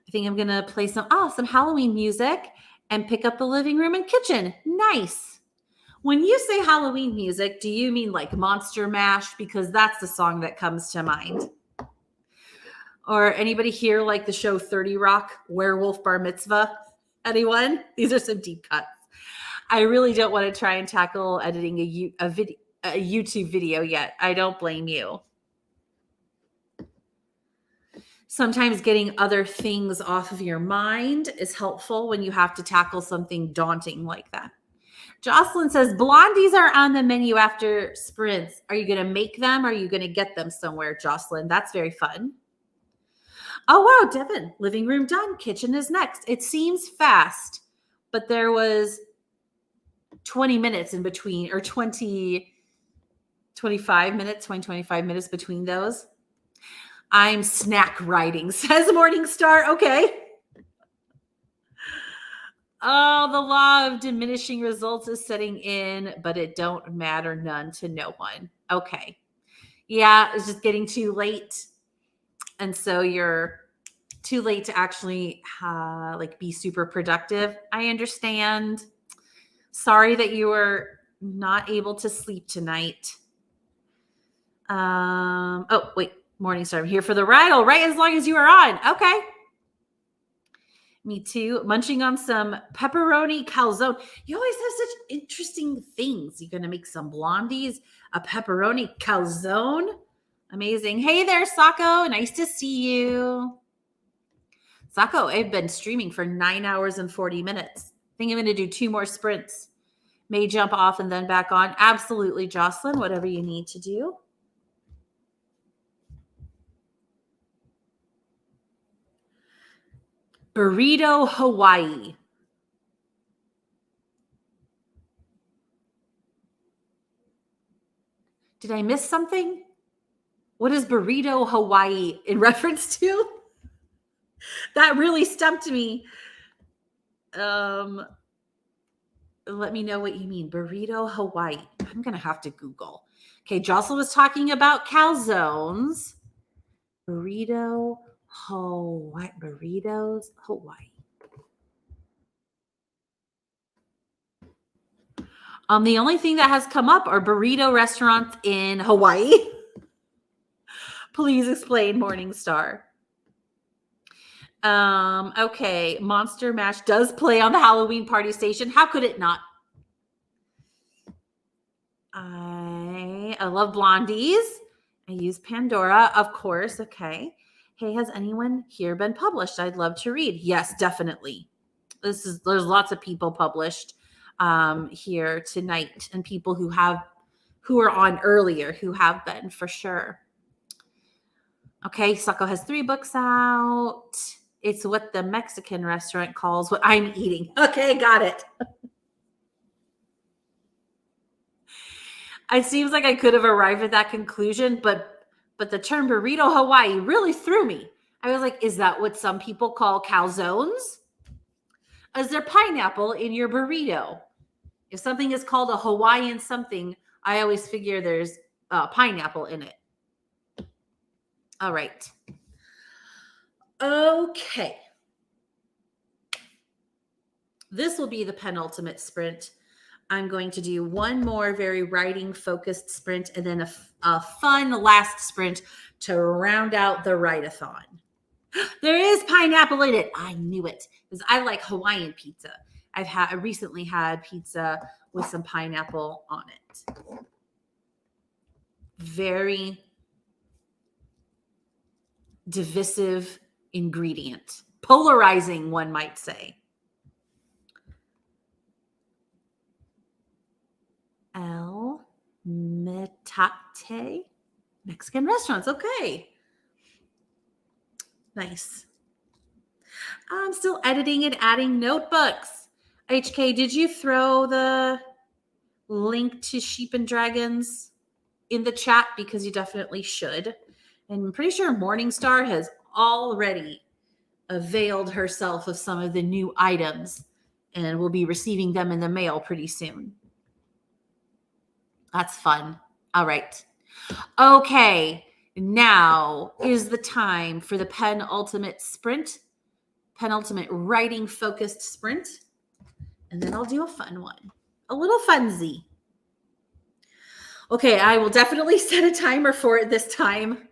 I think I'm going to play some Halloween music and pick up the living room and kitchen. Nice. When you say Halloween music, do you mean like Monster Mash? Because that's the song that comes to mind. Or anybody here like the show 30 Rock, Werewolf Bar Mitzvah? Anyone? These are some deep cuts. I really don't want to try and tackle editing a YouTube video yet. I don't blame you. Sometimes getting other things off of your mind is helpful when you have to tackle something daunting like that. Jocelyn says, blondies are on the menu after sprints. Are you going to make them? Or are you going to get them somewhere, Jocelyn? That's very fun. Oh, wow, Devin, living room done. Kitchen is next. It seems fast, but there was 20 minutes in between, or 25 minutes between those. I'm snack writing, says Morningstar. Okay. Oh, the law of diminishing results is setting in, but it don't matter none to no one. Okay. Yeah, it's just getting too late. And so you're too late to actually be super productive. I understand. Sorry that you were not able to sleep tonight. Oh, wait. Morningstar, I'm here for the ride. All right, as long as you are on. Okay. Me too. Munching on some pepperoni calzone. You always have such interesting things. You're going to make some blondies, a pepperoni calzone. Amazing. Hey there, Sako. Nice to see you. Sako, I've been streaming for 9 hours and 40 minutes. I think I'm going to do 2 more sprints. May jump off and then back on. Absolutely, Jocelyn, whatever you need to do. Burrito, Hawaii. Did I miss something? What is Burrito, Hawaii in reference to? That really stumped me. Let me know what you mean. Burrito, Hawaii. I'm going to have to Google. Okay, Jocelyn was talking about calzones. Burrito, Hawaii. Burritos, Hawaii. The only thing that has come up are burrito restaurants in Hawaii. Please explain, Morningstar. Okay, Monster Mash does play on the Halloween party station. How could it not? I love Blondies. I use Pandora, of course. Okay. Hey, has anyone here been published? I'd love to read. Yes, definitely. There's lots of people published here tonight, and people who are on earlier who have been for sure. Okay, Succo has 3 books out. It's what the Mexican restaurant calls what I'm eating. Okay, got it. It seems like I could have arrived at that conclusion, but the term burrito Hawaii really threw me. I was like, is that what some people call calzones? Is there pineapple in your burrito? If something is called a Hawaiian something, I always figure there's pineapple in it. All right. Okay. This will be the penultimate sprint. I'm going to do one more very writing focused sprint and then a fun last sprint to round out the write-a-thon. There is pineapple in it. I knew it because I like Hawaiian pizza. I recently had pizza with some pineapple on it. Very divisive ingredient. Polarizing, one might say. El Metate. Mexican restaurants. Okay. Nice. I'm still editing and adding notebooks. HK, did you throw the link to Sheep and Dragons in the chat? Because you definitely should. And I'm pretty sure Morningstar has already availed herself of some of the new items and will be receiving them in the mail pretty soon. That's fun. All right. Okay. Now is the time for the penultimate writing focused sprint. And then I'll do a fun one, a little funsy. Okay, I will definitely set a timer for it this time.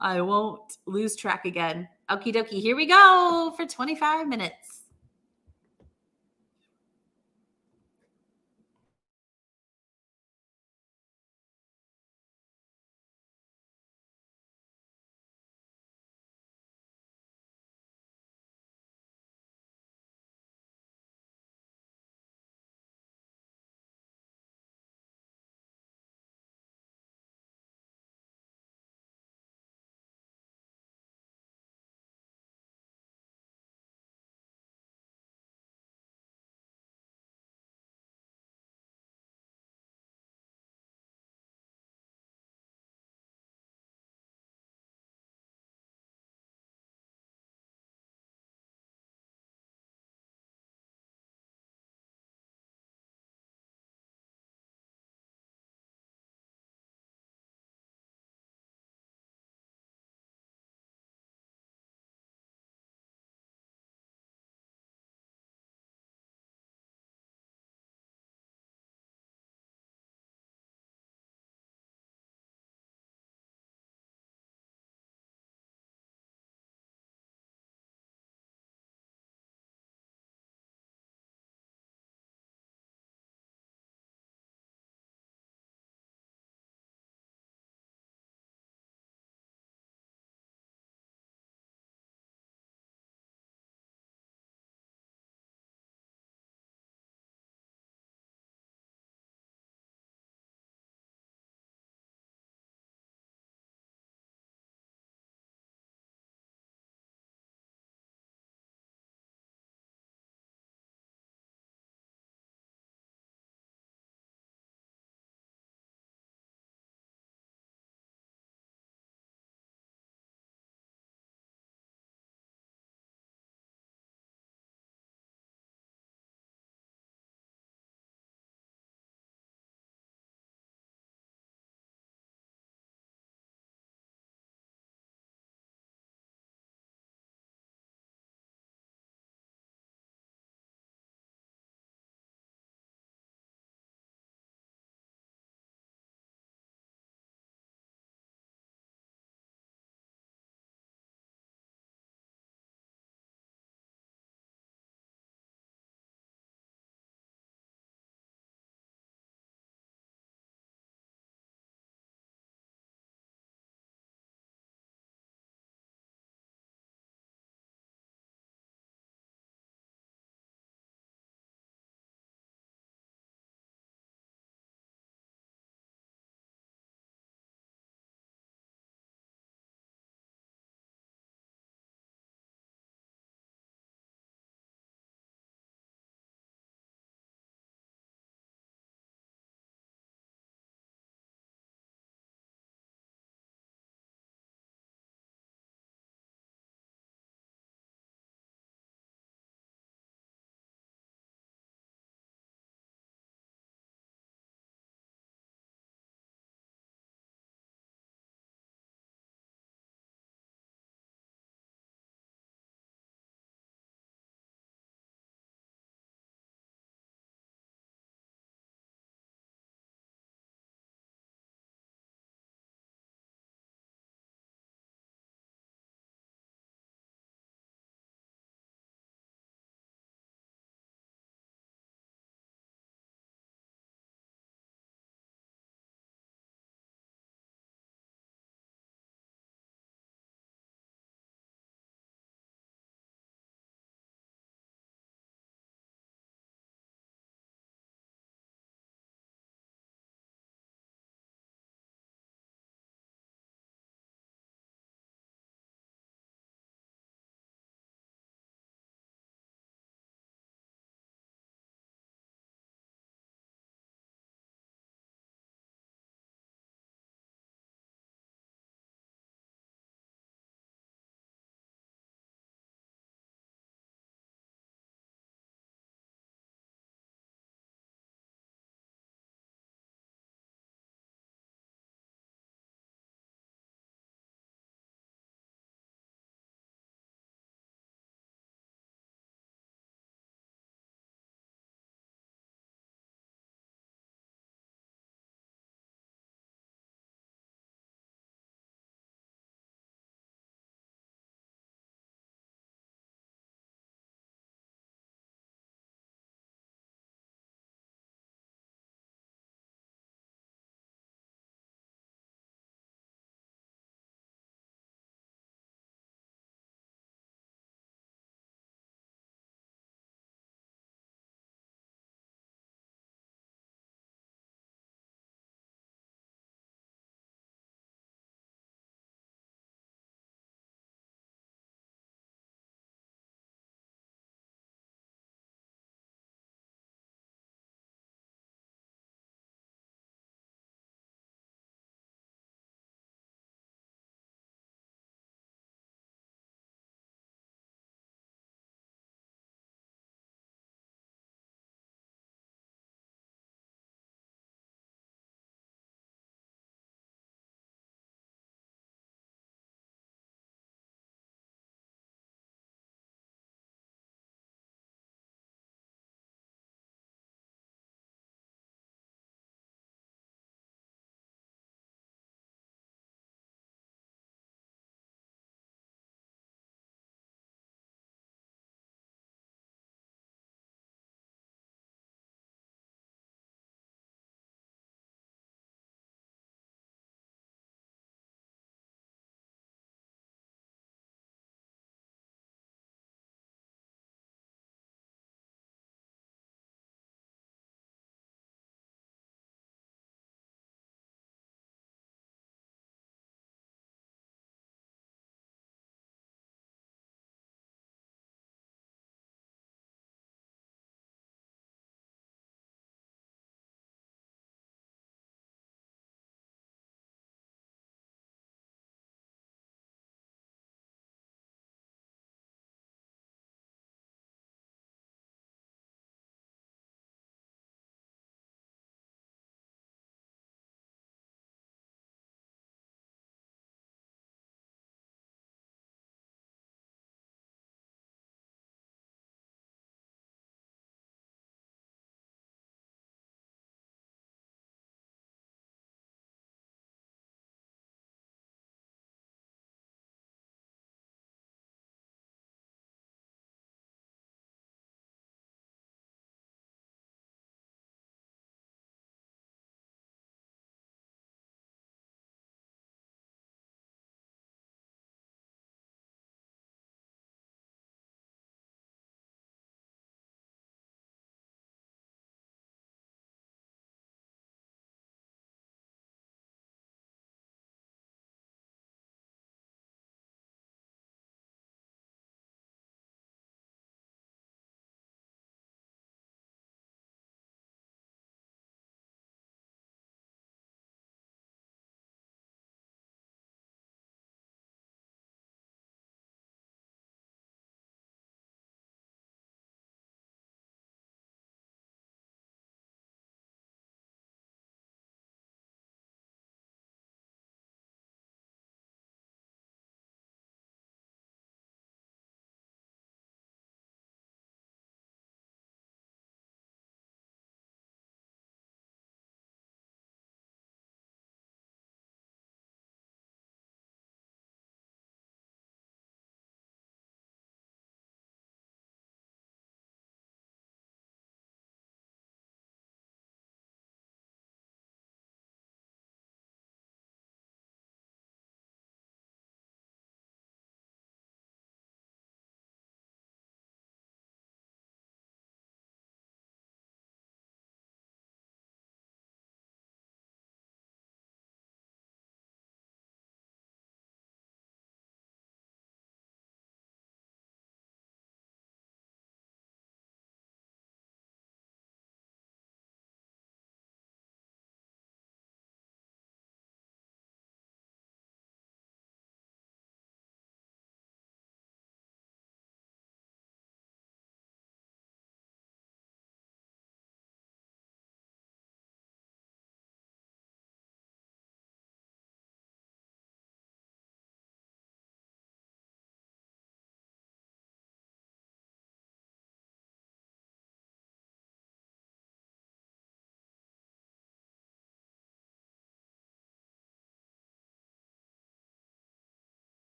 I won't lose track again. Okie dokie, here we go for 25 minutes.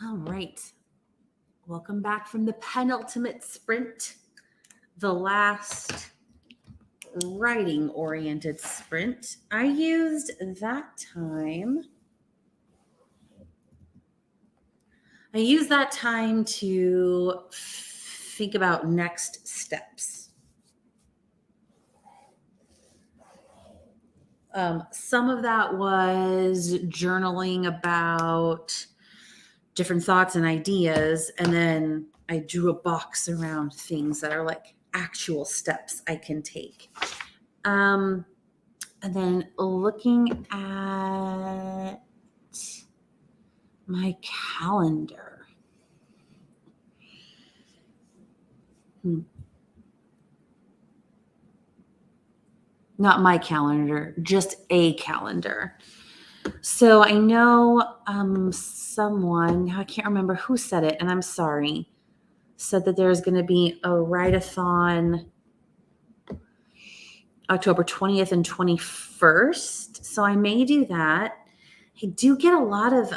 All right. Welcome back from the penultimate sprint, the last writing-oriented sprint. I used that time to think about next steps. Some of that was journaling about different thoughts and ideas, and then I drew a box around things that are like actual steps I can take. And then looking at my calendar. Not my calendar, just a calendar. So I know someone, I can't remember who said it, and I'm sorry, said that there's going to be a write-a-thon October 20th and 21st. So I may do that. I do get a lot of,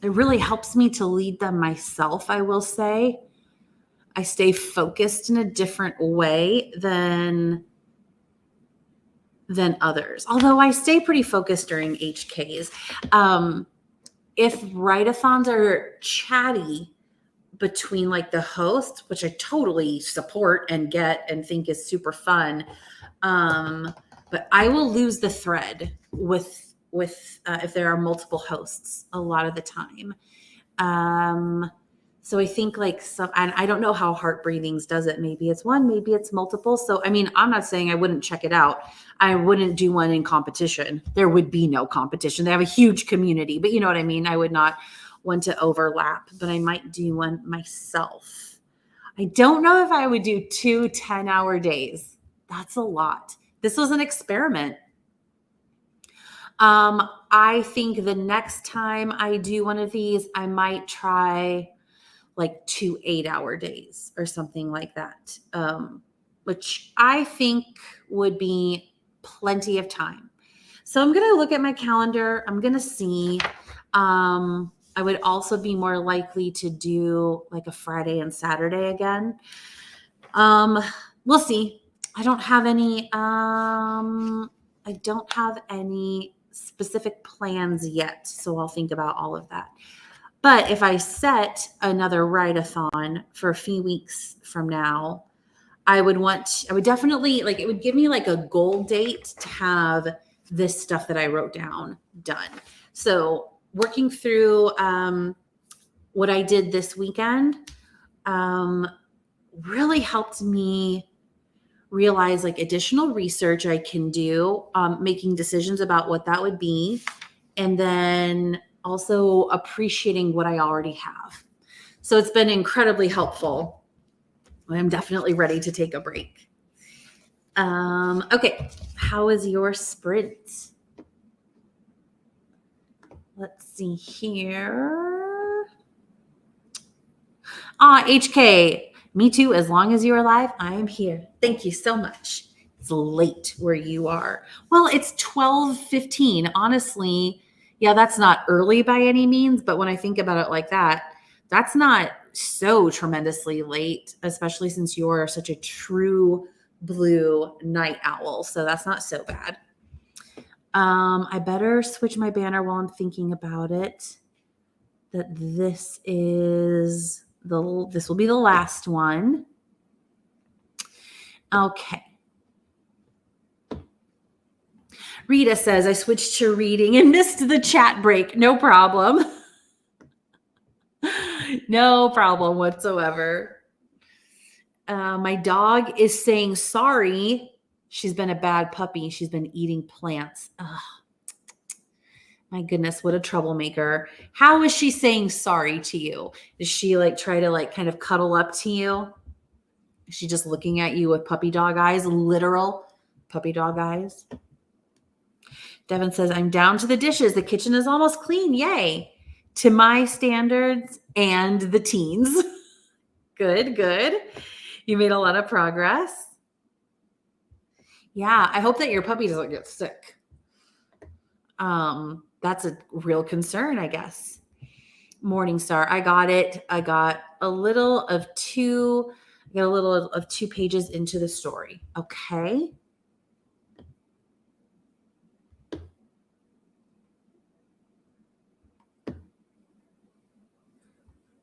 it really helps me to lead them myself, I will say. I stay focused in a different way than others, although I stay pretty focused during HKs. If write-a-thons are chatty between like the hosts, which I totally support and get and think is super fun, but I will lose the thread with if there are multiple hosts a lot of the time. So I think like some, and I don't know how Heart Breathings does it. Maybe it's one, maybe it's multiple. So, I mean, I'm not saying I wouldn't check it out. I wouldn't do one in competition. There would be no competition. They have a huge community, but you know what I mean? I would not want to overlap, but I might do one myself. I don't know if I would do 2 10-hour days. That's a lot. This was an experiment. I think the next time I do one of these, I might try like 2 8-hour days or something like that, which I think would be plenty of time. So I'm going to look at my calendar. I'm going to see. I would also be more likely to do like a Friday and Saturday again. We'll see. I don't have any specific plans yet, so I'll think about all of that. But if I set another write-a-thon for a few weeks from now, I would definitely, like, it would give me like a goal date to have this stuff that I wrote down done. So working through what I did this weekend really helped me realize like additional research I can do, making decisions about what that would be, and then also appreciating what I already have. So it's been incredibly helpful. I'm definitely ready to take a break. Okay, how is your sprint? Let's see here. HK, me too. As long as you're alive, I am here. Thank you so much. It's late where you are. Well, it's 12:15. Honestly, yeah, that's not early by any means, but when I think about it like that, that's not so tremendously late, especially since you're such a true blue night owl. So that's not so bad. I better switch my banner while I'm thinking about it. That this will be the last one. Okay. Rita says, I switched to reading and missed the chat break. No problem. No problem whatsoever. My dog is saying sorry. She's been a bad puppy. She's been eating plants. Ugh. My goodness, what a troublemaker. How is she saying sorry to you? Does she like try to like kind of cuddle up to you? Is she just looking at you with puppy dog eyes, literal puppy dog eyes? Devin says, I'm down to the dishes. The kitchen is almost clean. Yay. To my standards and the teens. Good, good. You made a lot of progress. Yeah, I hope that your puppy doesn't get sick. That's a real concern, I guess. Morningstar. I got it. I got a little of two pages into the story. Okay.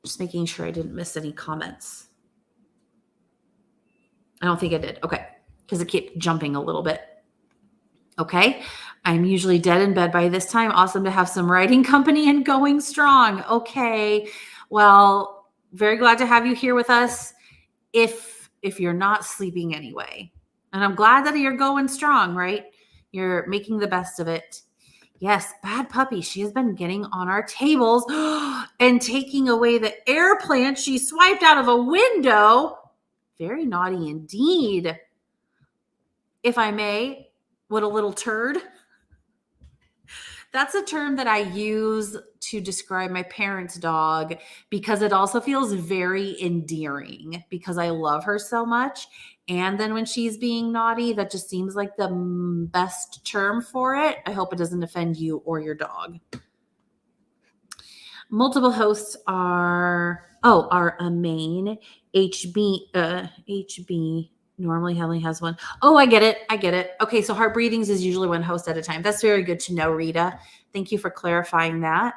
Just making sure I didn't miss any comments. I don't think I did. Okay. Because it kept jumping a little bit. Okay. I'm usually dead in bed by this time. Awesome to have some writing company and going strong. Okay. Well, very glad to have you here with us. If you're not sleeping anyway. And I'm glad that you're going strong, right? You're making the best of it. Yes, bad puppy. She has been getting on our tables and taking away the air plant she swiped out of a window. Very naughty indeed. If I may, what a little turd. That's a term that I use to describe my parents' dog because it also feels very endearing because I love her so much. And then when she's being naughty, that just seems like the best term for it. I hope it doesn't offend you or your dog. Multiple hosts are a main. HB normally only has one. Oh, I get it. Okay, so heart breathings is usually one host at a time. That's very good to know, Rita. Thank you for clarifying that.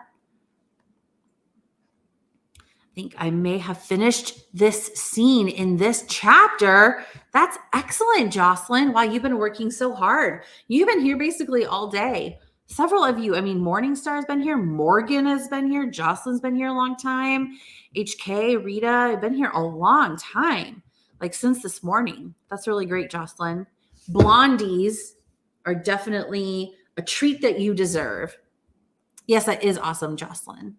I think I may have finished this scene in this chapter. That's excellent, Jocelyn. Wow, you've been working so hard. You've been here basically all day. Several of you, Morningstar's been here. Morgan has been here. Jocelyn's been here a long time. HK, Rita, I've been here a long time. Like since this morning. That's really great, Jocelyn. Blondies are definitely a treat that you deserve. Yes, that is awesome, Jocelyn.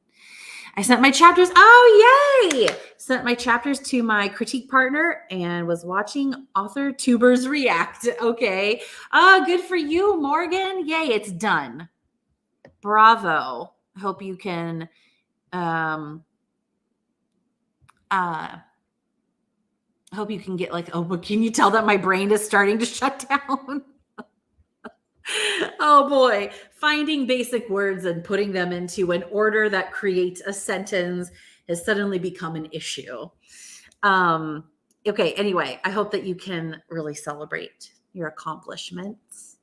I sent my chapters. Oh, yay! Sent my chapters to my critique partner and was watching author tubers react. Okay. Good for you, Morgan. Yay, it's done. Bravo. I hope you can I hope you can get but can you tell that my brain is starting to shut down? Oh boy, finding basic words and putting them into an order that creates a sentence has suddenly become an issue. Okay, anyway, I hope that you can really celebrate your accomplishments.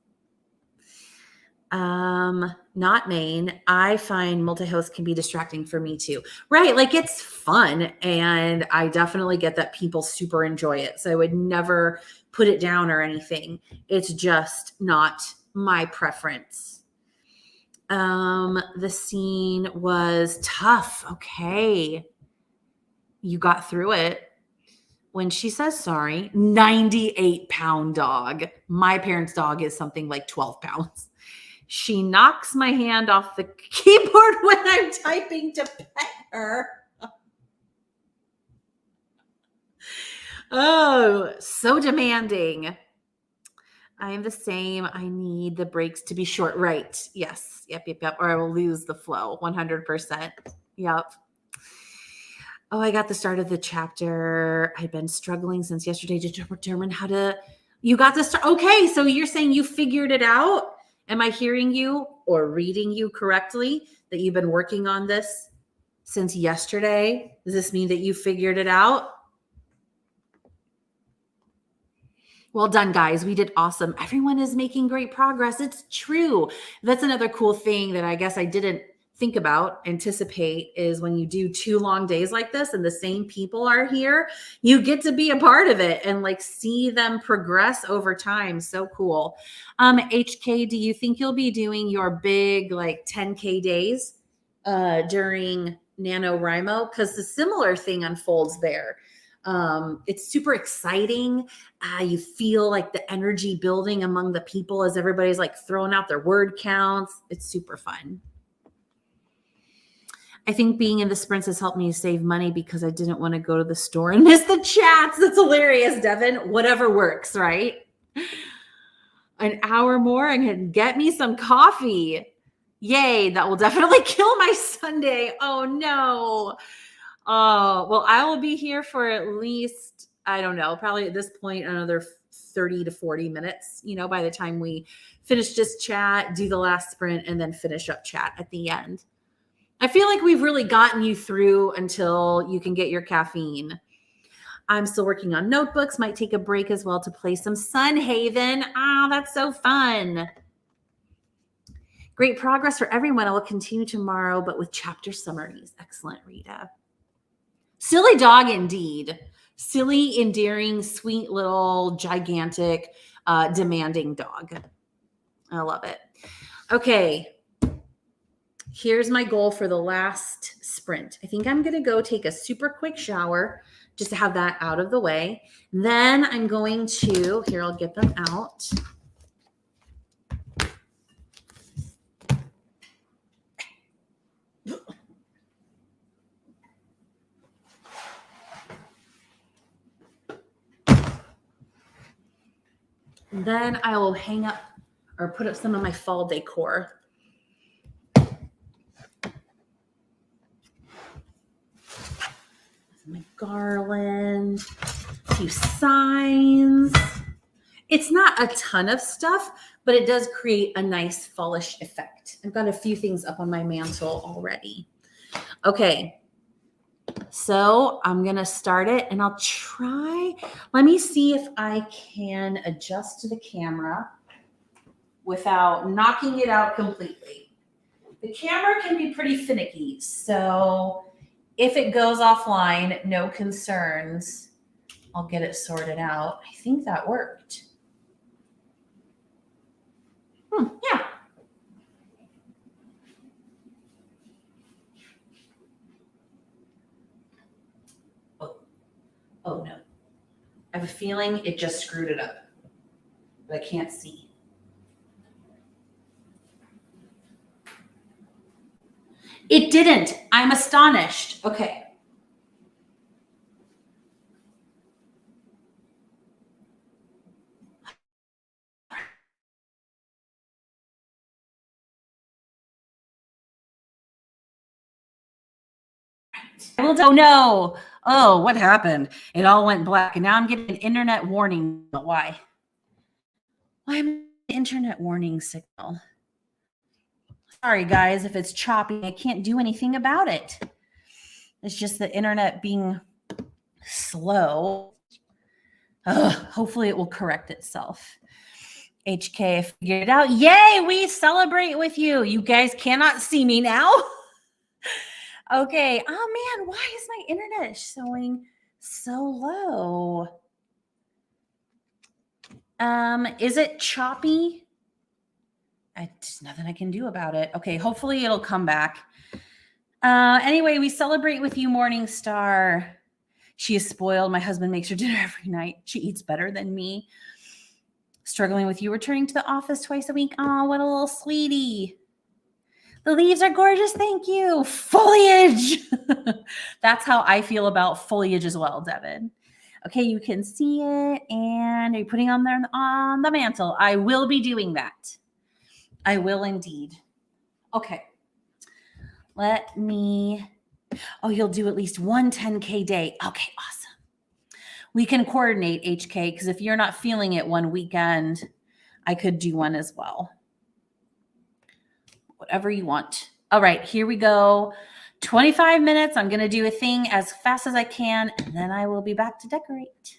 Not main. I find multi-host can be distracting for me too. Right. Like it's fun. And I definitely get that people super enjoy it. So I would never put it down or anything. It's just not my preference. The scene was tough. Okay. You got through it. When she says sorry, 98-pound dog. My parents' dog is something like 12 pounds. She knocks my hand off the keyboard when I'm typing to pet her. Oh, so demanding. I am the same. I need the breaks to be short. Right. Yes. Yep. Or I will lose the flow. 100%. Yep. Oh, I got the start of the chapter. I've been struggling since yesterday to determine how to. You got the start. Okay. So you're saying you figured it out? Am I hearing you or reading you correctly that you've been working on this since yesterday? Does this mean that you figured it out? Well done, guys. We did awesome. Everyone is making great progress. It's true. That's another cool thing that I guess I didn't think about, anticipate, is when you do 2 long days like this and the same people are here, you get to be a part of it and see them progress over time. So cool. HK, do you think you'll be doing your big 10K days during NaNoWriMo? Because the similar thing unfolds there. It's super exciting. You feel the energy building among the people as everybody's throwing out their word counts. It's super fun. I think being in the sprints has helped me save money because I didn't want to go to the store and miss the chats. That's hilarious, Devin. Whatever works, right? An hour more and can get me some coffee. Yay, that will definitely kill my Sunday. Oh, no. Oh, well, I will be here for at least, I don't know, probably at this point, another 30 to 40 minutes, by the time we finish this chat, do the last sprint, and then finish up chat at the end. I feel like we've really gotten you through until you can get your caffeine. I'm still working on notebooks, might take a break as well to play some Sunhaven. Ah, that's so fun. Great progress for everyone. I will continue tomorrow, but with chapter summaries. Excellent, Rita. Silly dog indeed. Silly, endearing, sweet little, gigantic, demanding dog. I love it. Okay. Here's my goal for the last sprint. I think I'm going to go take a super quick shower just to have that out of the way. Then I'm going to, here, I'll get them out. Then I will hang up or put up some of my fall decor. My garland, a few signs. It's not a ton of stuff, but it does create a nice fallish effect. I've got a few things up on my mantle already. Okay, so I'm going to start it and I'll try. Let me see if I can adjust to the camera without knocking it out completely. The camera can be pretty finicky, so if it goes offline, no concerns. I'll get it sorted out. I think that worked. Yeah. Oh no. I have a feeling it just screwed it up, but I can't see. It didn't. I'm astonished. Okay. Oh no. Oh, what happened? It all went black and now I'm getting an internet warning. Why? Why am I getting an internet warning signal? Sorry guys, if it's choppy, I can't do anything about it. It's just the internet being slow. Hopefully it will correct itself. HK figured it out. Yay, we celebrate with you. You guys cannot see me now. Okay. Oh man, why is my internet showing so low? Is it choppy? There's nothing I can do about it. Okay, hopefully it'll come back. Anyway, we celebrate with you, Morningstar. She is spoiled. My husband makes her dinner every night. She eats better than me. Struggling with you returning to the office twice a week. Oh, what a little sweetie. The leaves are gorgeous. Thank you. Foliage. That's how I feel about foliage as well, Devin. Okay, you can see it. And are you putting on there on the mantle? I will be doing that. I will indeed. Okay. Let me. Oh, you'll do at least one 10K day. Okay, awesome. We can coordinate HK because if you're not feeling it one weekend, I could do one as well. Whatever you want. All right, here we go. 25 minutes. I'm going to do a thing as fast as I can, and then I will be back to decorate.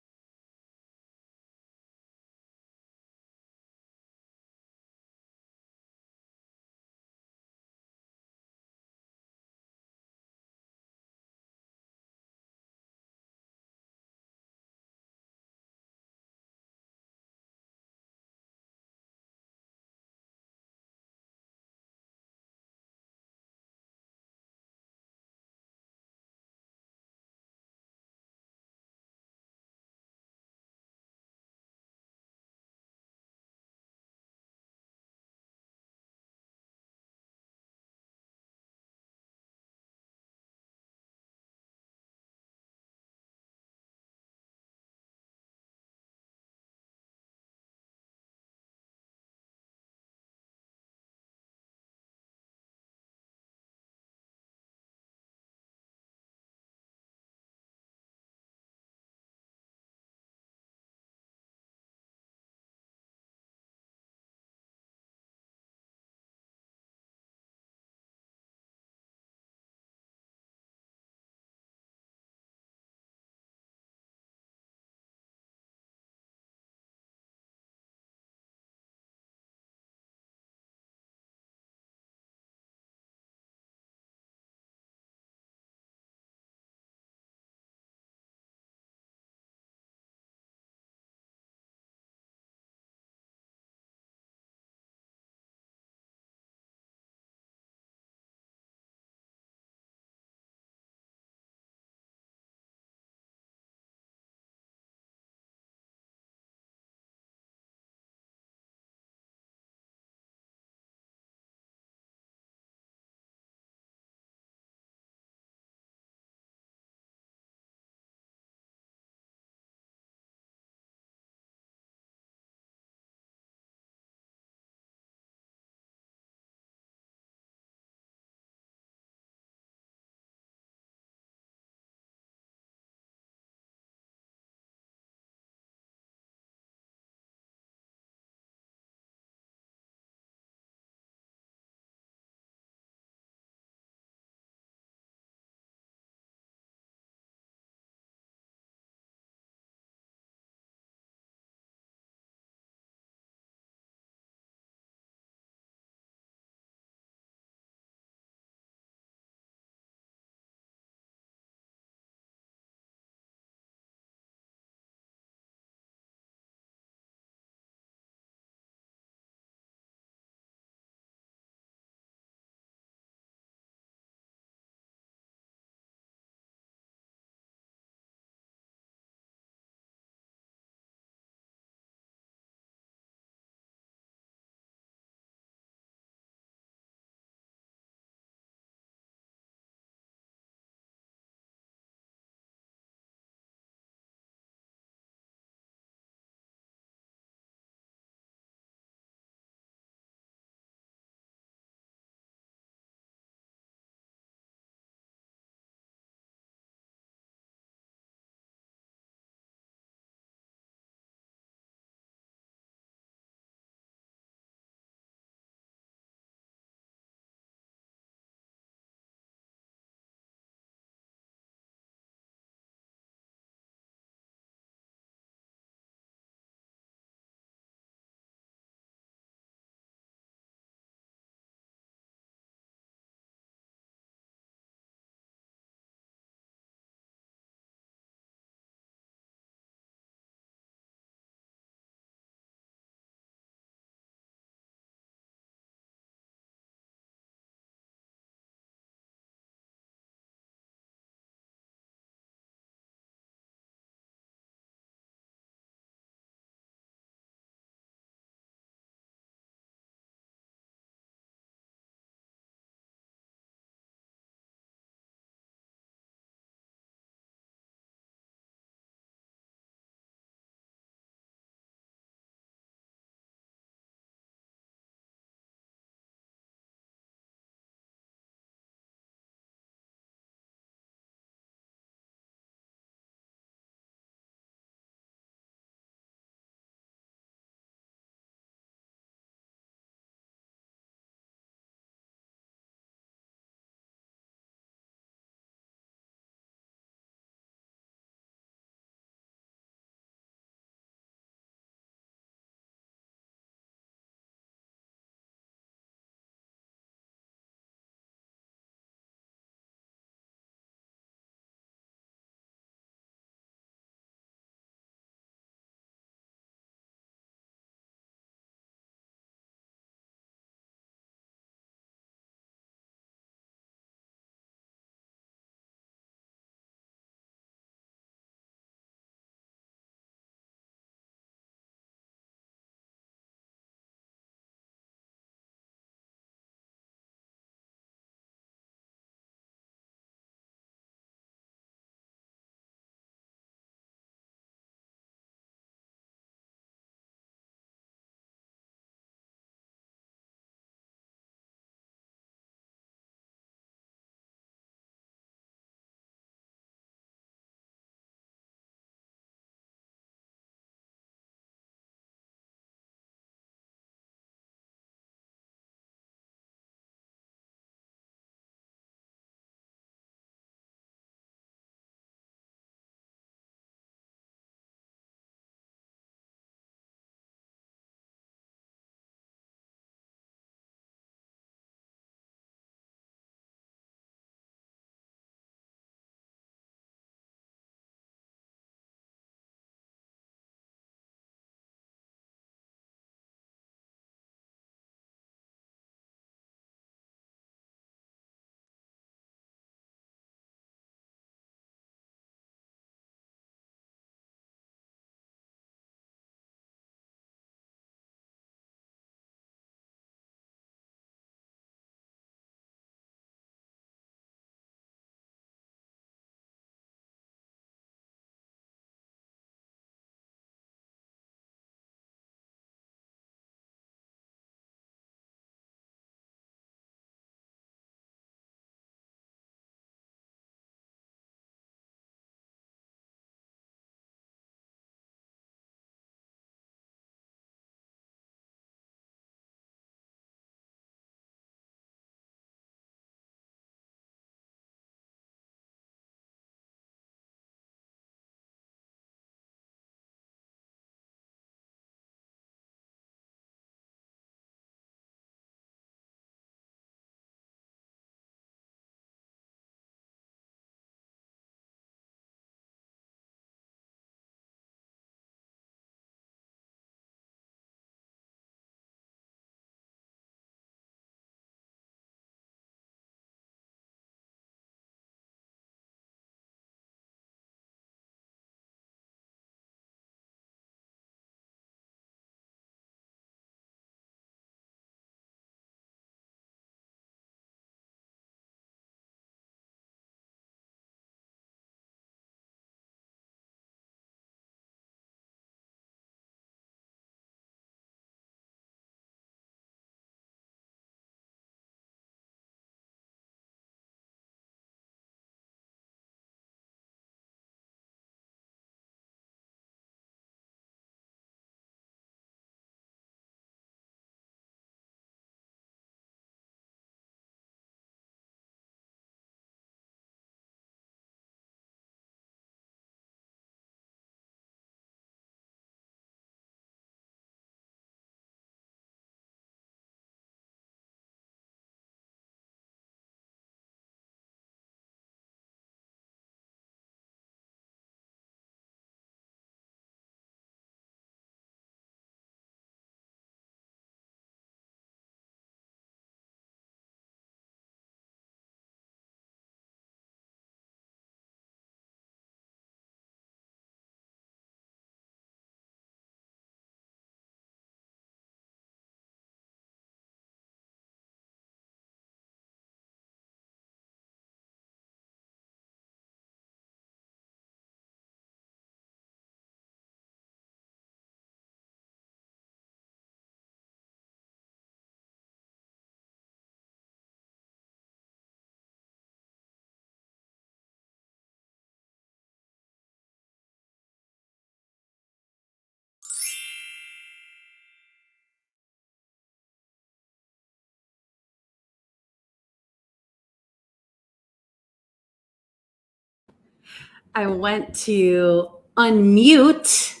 I went to unmute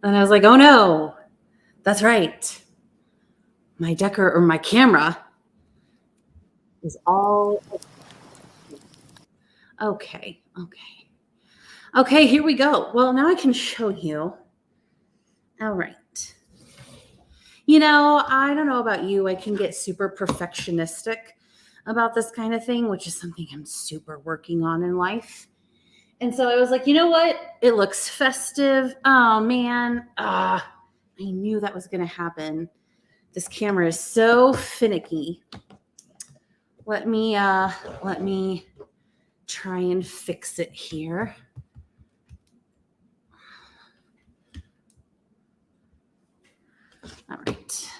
and I was like, oh no, that's right. My my camera is all okay. Okay, here we go. Well, now I can show you. All right. I don't know about you. I can get super perfectionistic about this kind of thing, which is something I'm super working on in life. And so I was like, you know what? It looks festive. Oh man. I knew that was going to happen. This camera is so finicky. Let me try and fix it here. All right.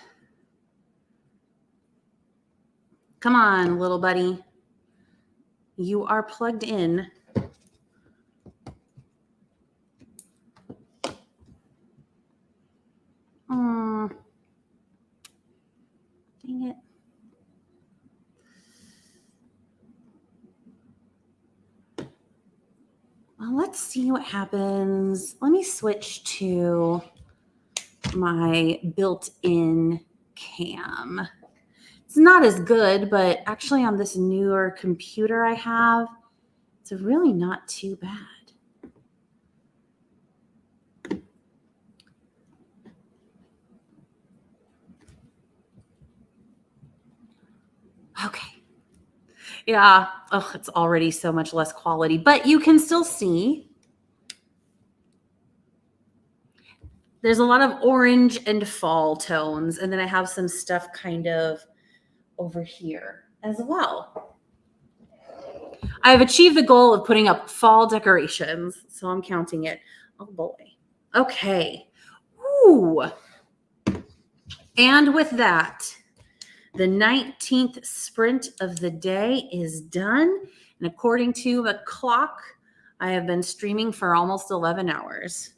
Come on, little buddy. You are plugged in. Dang it. Well, let's see what happens. Let me switch to my built-in cam. It's not as good, but actually on this newer computer I have, it's really not too bad. Okay. Yeah. Oh, it's already so much less quality, but you can still see. There's a lot of orange and fall tones, and then I have some stuff kind of over here as well. I've achieved the goal of putting up fall decorations, so I'm counting it. Oh boy. Okay. Ooh. And with that, the 19th sprint of the day is done. And according to the clock, I have been streaming for almost 11 hours.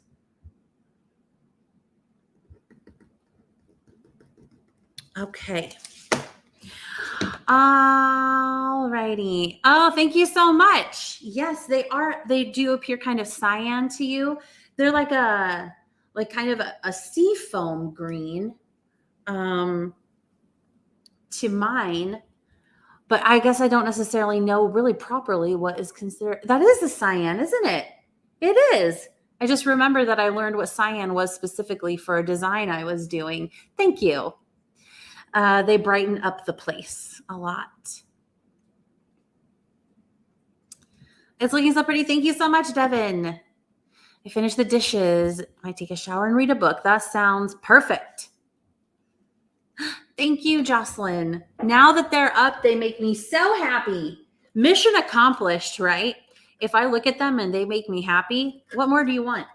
Okay. All righty. Oh, thank you so much. Yes, they do appear kind of cyan to you. They're like kind of a sea foam green to mine, but I guess I don't necessarily know really properly what is considered. That is a cyan, isn't it? It is. I just remember that I learned what cyan was specifically for a design I was doing. Thank you. They brighten up the place a lot. It's looking so pretty. Thank you so much, Devin. I finished the dishes. Might take a shower and read a book. That sounds perfect. Thank you, Jocelyn. Now that they're up, they make me so happy. Mission accomplished, right? If I look at them and they make me happy, what more do you want?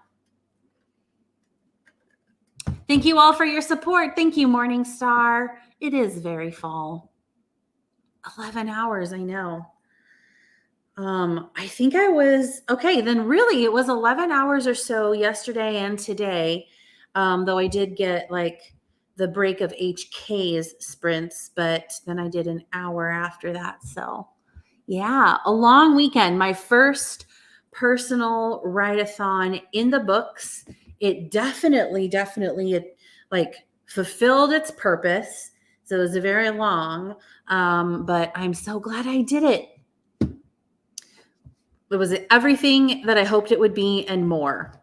Thank you all for your support. Thank you, Morningstar. It is very fall. 11 hours, I know. I think I was, okay, then really it was 11 hours or so yesterday and today. Though I did get like the break of HK's sprints, but then I did an hour after that. So yeah, a long weekend. My first personal write-a-thon in the books. It definitely it like fulfilled its purpose. So it was very long, but I'm so glad I did it. It was everything that I hoped it would be and more.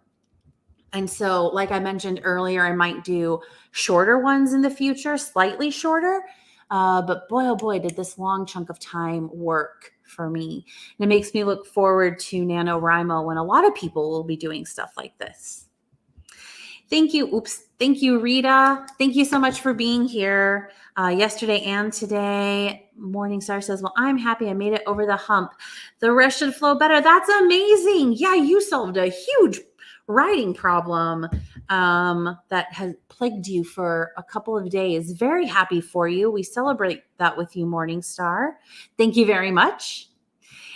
And so, like I mentioned earlier, I might do shorter ones in the future, slightly shorter. But boy, oh boy, did this long chunk of time work for me. And it makes me look forward to NaNoWriMo when a lot of people will be doing stuff like this. Thank you. Thank you, Rita. Thank you so much for being here yesterday and today. Morningstar says, well, I'm happy I made it over the hump. The rest should flow better. That's amazing. Yeah, you solved a huge writing problem that has plagued you for a couple of days. Very happy for you. We celebrate that with you, Morningstar. Thank you very much.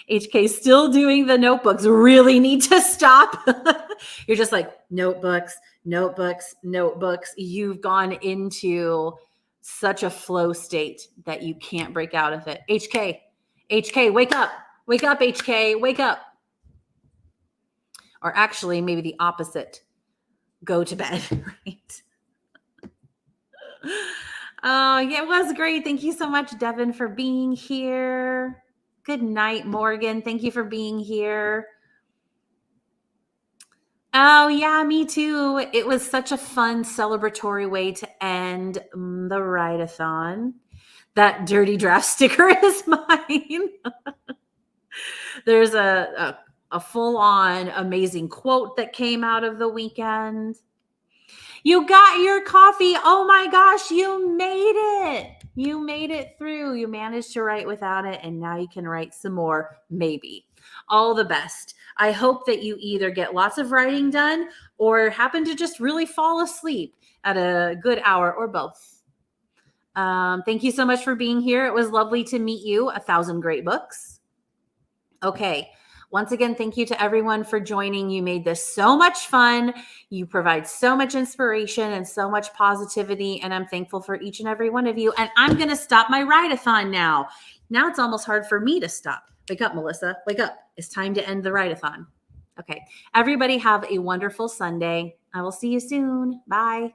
HK still doing the notebooks. Really need to stop. You're just like notebooks. You've gone into such a flow state that you can't break out of it. HK, wake up, HK, wake up. or actually maybe the opposite, go to bed, right? Oh, yeah, it was great. Thank you so much, Devin, for being here. Good night, Morgan. Thank you for being here. Oh, yeah, me too. It was such a fun celebratory way to end the Write-a-thon. That dirty draft sticker is mine. There's a full-on amazing quote that came out of the weekend. You got your coffee. Oh my gosh, you made it. You made it through. You managed to write without it, and now you can write some more, maybe. All the best. I hope that you either get lots of writing done or happen to just really fall asleep at a good hour, or both. Thank you so much for being here. It was lovely to meet you. 1,000 great books. Okay. Once again, thank you to everyone for joining. You made this so much fun. You provide so much inspiration and so much positivity, and I'm thankful for each and every one of you. And I'm going to stop my write-a-thon now. Now it's almost hard for me to stop. Wake up, Melissa. Wake up. It's time to end the write-a-thon. Okay. Everybody have a wonderful Sunday. I will see you soon. Bye.